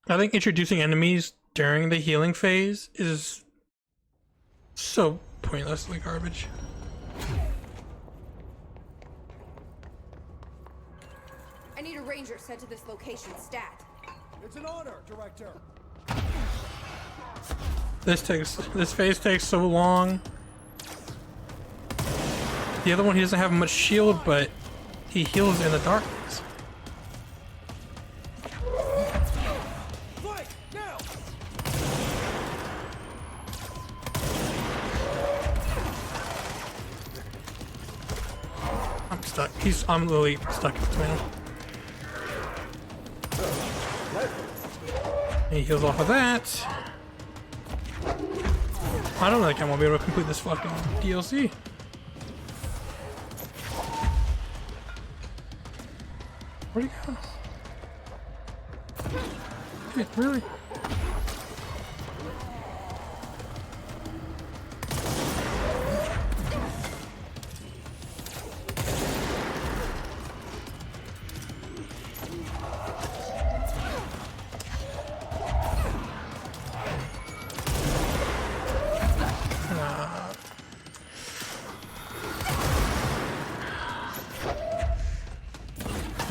Speaker 2: I think introducing enemies during the healing phase is so pointlessly garbage.
Speaker 14: I need a ranger sent to this location stat.
Speaker 13: It's an honor, Director.
Speaker 2: This phase takes so long. The other one, he doesn't have much shield, but he heals in the darkness.
Speaker 13: Fight now!
Speaker 2: I'm stuck. I'm literally stuck between them. And he heals off of that. I don't think I'm gonna be able to complete this fucking DLC. Where'd he go? Shit, really?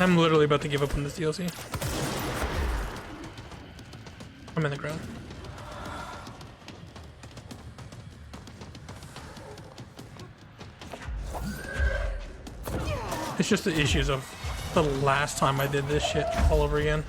Speaker 2: I'm literally about to give up on this DLC. I'm in the ground. It's just the issues of the last time I did this shit all over again.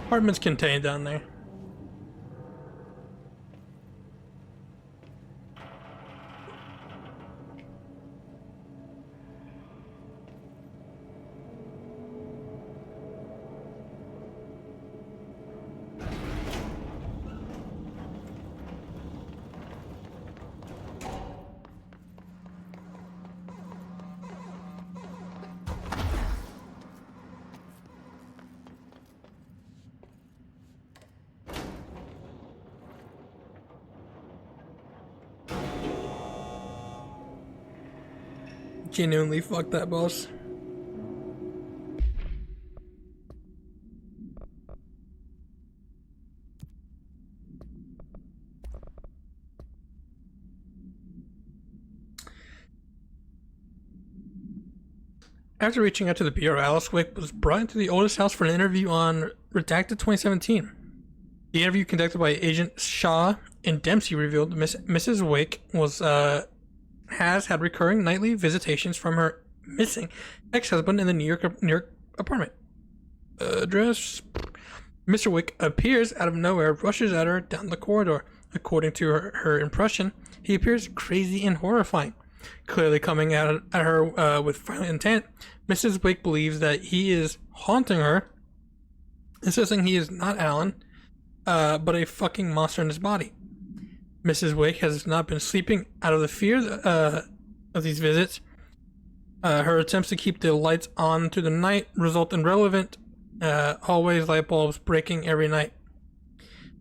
Speaker 2: Apartment's contained down there. Genuinely fuck that boss. After reaching out to the Bureau, Alice Wick was brought into the oldest house for an interview on Redacted 2017. The interview conducted by Agent Shaw and Dempsey revealed Mrs. Wick has had recurring nightly visitations from her missing ex-husband in the New York apartment. Address. Mr. Wick appears out of nowhere, rushes at her down the corridor. According to her impression, he appears crazy and horrifying. Clearly coming at her with violent intent, Mrs. Wick believes that he is haunting her, insisting he is not Alan, but a fucking monster in his body. Mrs. Wick has not been sleeping out of the fear of these visits. Her attempts to keep the lights on through the night result in relevant hallways, light bulbs breaking every night.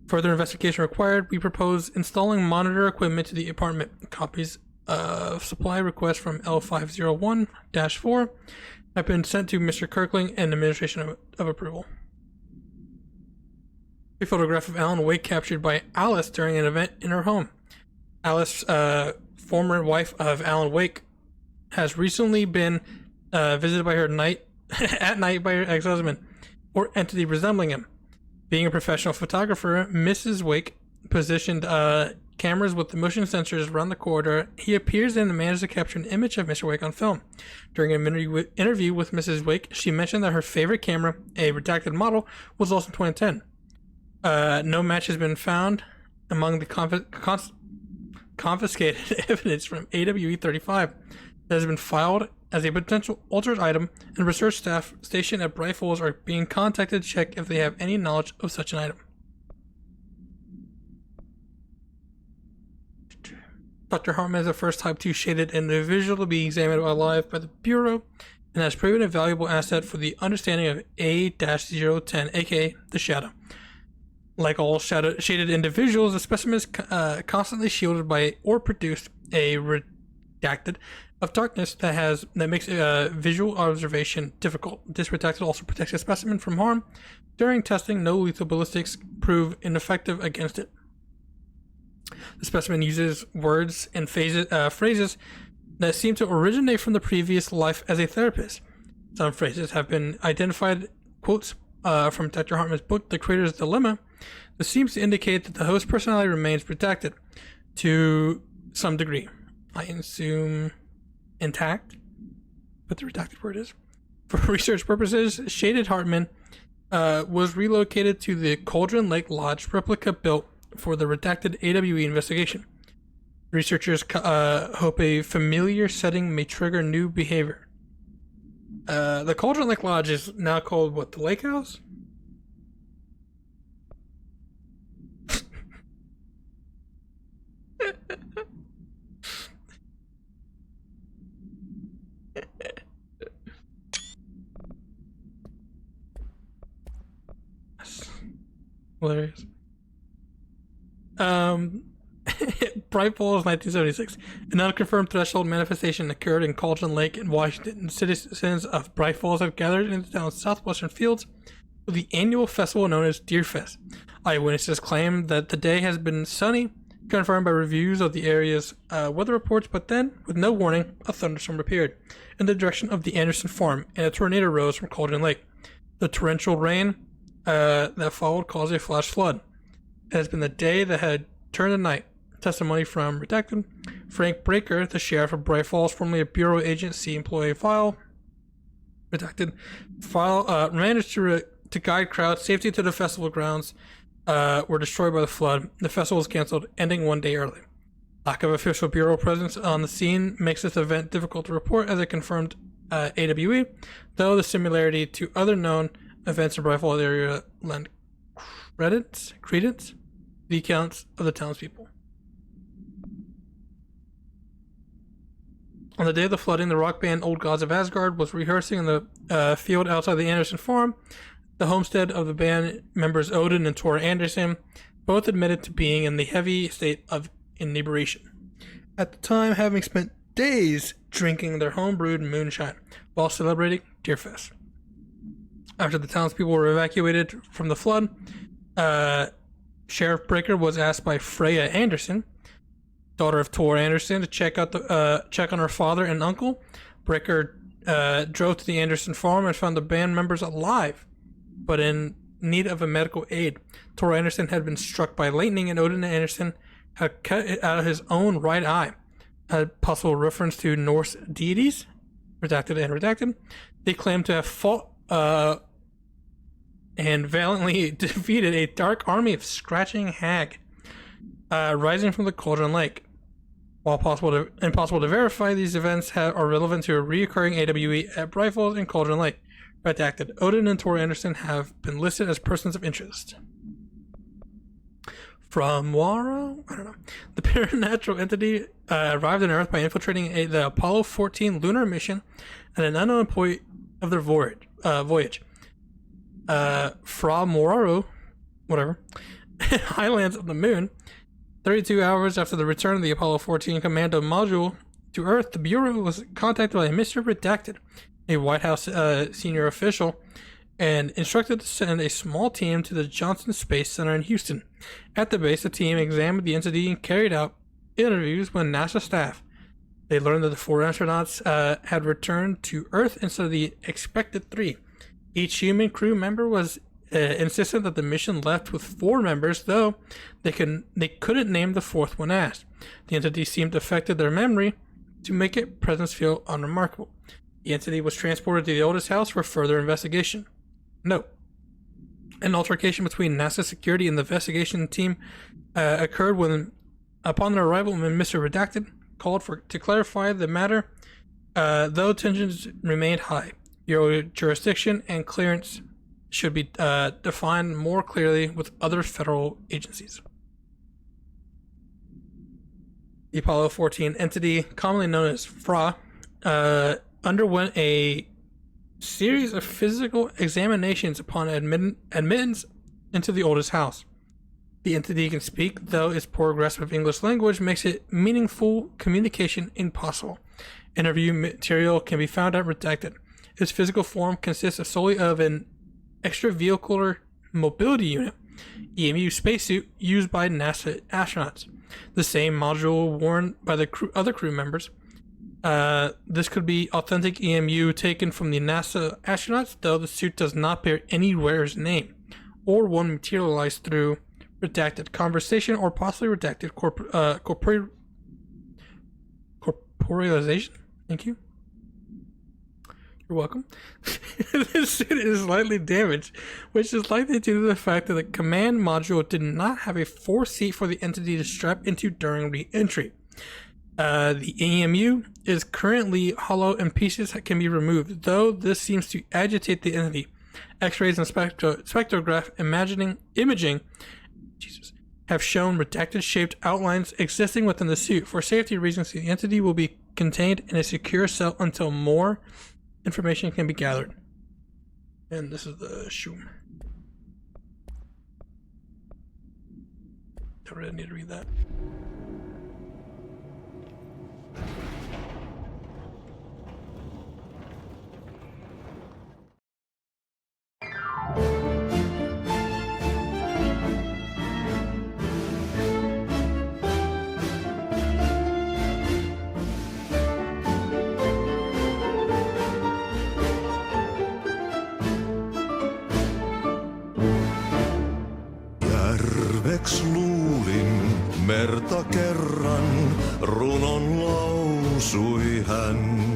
Speaker 2: Further investigation required. We propose installing monitor equipment to the apartment. Copies of supply requests from L501-4 have been sent to Mr. Kirkling and administration of approval. A photograph of Alan Wake captured by Alice during an event in her home. Alice, former wife of Alan Wake, has recently been visited by her at night by her ex-husband, or entity resembling him. Being a professional photographer, Mrs. Wake positioned cameras with the motion sensors around the corridor. He appears and managed to capture an image of Mr. Wake on film. During an interview with Mrs. Wake, she mentioned that her favorite camera, a redacted model, was lost in 2010. No match has been found among the confiscated evidence from AWE 35 that has been filed as a potential altered item, and research staff stationed at Bright Falls are being contacted to check if they have any knowledge of such an item. Dr. Hartman is the first Type 2 shaded individual to be examined alive by the Bureau and has proven a valuable asset for the understanding of A-010, aka the Shadow. Like all shaded individuals, the specimen is constantly shielded by or produced a redacted of darkness that makes visual observation difficult. This redacted also protects the specimen from harm. During testing, no lethal ballistics prove ineffective against it. The specimen uses words and phrases that seem to originate from the previous life as a therapist. Some phrases have been identified, quotes from Dr. Hartman's book, The Creator's Dilemma. This seems to indicate that the host personality remains protected to some degree. I assume intact, but the redacted word is. For research purposes, Shaded Hartman was relocated to the Cauldron Lake Lodge replica built for the redacted AWE investigation. Researchers hope a familiar setting may trigger new behavior. The Cauldron Lake Lodge is now called what? The Lake House? Hilarious. Bright Falls, 1976. An unconfirmed threshold manifestation occurred in Cauldron Lake in Washington. Citizens of Bright Falls have gathered in the town's southwestern fields for the annual festival known as Deerfest. Eyewitnesses claim that the day has been sunny, confirmed by reviews of the area's weather reports, but then, with no warning, a thunderstorm appeared in the direction of the Anderson farm, and a tornado rose from Cauldron Lake. The torrential rain that followed caused a flash flood. It has been the day that had turned to night. Testimony from Redacted. Frank Breaker, the sheriff of Bright Falls, formerly a bureau agent, C employee file. Redacted. File managed to guide crowds safely to the festival grounds. Were destroyed by the flood. The festival was canceled, ending one day early. Lack of official bureau presence on the scene makes this event difficult to report, as it confirmed AWE, though the similarity to other known events in Bright Falls area lend credence to the accounts of the townspeople. On the day of the flooding, the rock band Old Gods of Asgard was rehearsing in the field outside the Anderson farm. The homestead of the band members Odin and Tor Anderson both admitted to being in the heavy state of inebriation. At the time, having spent days drinking their home-brewed moonshine while celebrating Deerfest. After the townspeople were evacuated from the flood, Sheriff Breaker was asked by Freya Anderson, daughter of Tor Anderson, to check on her father and uncle. Breaker drove to the Anderson farm and found the band members alive, but in need of a medical aid. Tor Anderson had been struck by lightning, and Odin Anderson had cut it out of his own right eye. A possible reference to Norse deities, redacted and redacted. They claim to have fought and valiantly defeated a dark army of scratching hag rising from the Cauldron Lake. While impossible to verify, these events are relevant to a reoccurring AWE at Bright Falls and Cauldron Lake. Redacted. Odin and Tor Anderson have been listed as persons of interest. From Waro? I don't know. The supernatural entity arrived on Earth by infiltrating the Apollo 14 lunar mission and an unknown point of their voyage. From Waro, whatever, highlands of the moon. 32 hours after the return of the Apollo 14 commando module to Earth, the Bureau was contacted by Mr. Redacted, a White House senior official, and instructed to send a small team to the Johnson Space Center in Houston. At the base, the team examined the entity and carried out interviews with NASA staff. They learned that the 4 astronauts had returned to Earth instead of the expected 3. Each human crew member was insistent that the mission left with 4 members, though they couldn't name the 4th when asked. The entity seemed affected their memory to make its presence feel unremarkable. The entity was transported to the oldest house for further investigation. Note: an altercation between NASA security and the investigation team occurred upon their arrival when Mr. Redacted called to clarify the matter, though tensions remained high. Bureau jurisdiction and clearance should be defined more clearly with other federal agencies. The Apollo 14 entity, commonly known as FRA, underwent a series of physical examinations upon admittance into the oldest house. The entity can speak, though its poor grasp of English language makes it meaningful communication impossible. Interview material can be found at Redacted. Its physical form consists solely of an extravehicular mobility unit, EMU spacesuit used by NASA astronauts. The same module worn by the other crew members. This could be authentic EMU taken from the NASA astronauts, though the suit does not bear any wearer's name, or one materialized through redacted conversation or possibly redacted corporealization. Thank you. You're welcome. This suit is slightly damaged, which is likely due to the fact that the command module did not have a 4-seat for the entity to strap into during re-entry. The EMU is currently hollow and pieces can be removed, though this seems to agitate the entity. X-rays and spectrograph imaging have shown redacted shaped outlines existing within the suit. For safety reasons, the entity will be contained in a secure cell until more information can be gathered. And this is the Shum. I really need to read that.
Speaker 21: Järveks luulin merta kerran, runon lausui hän.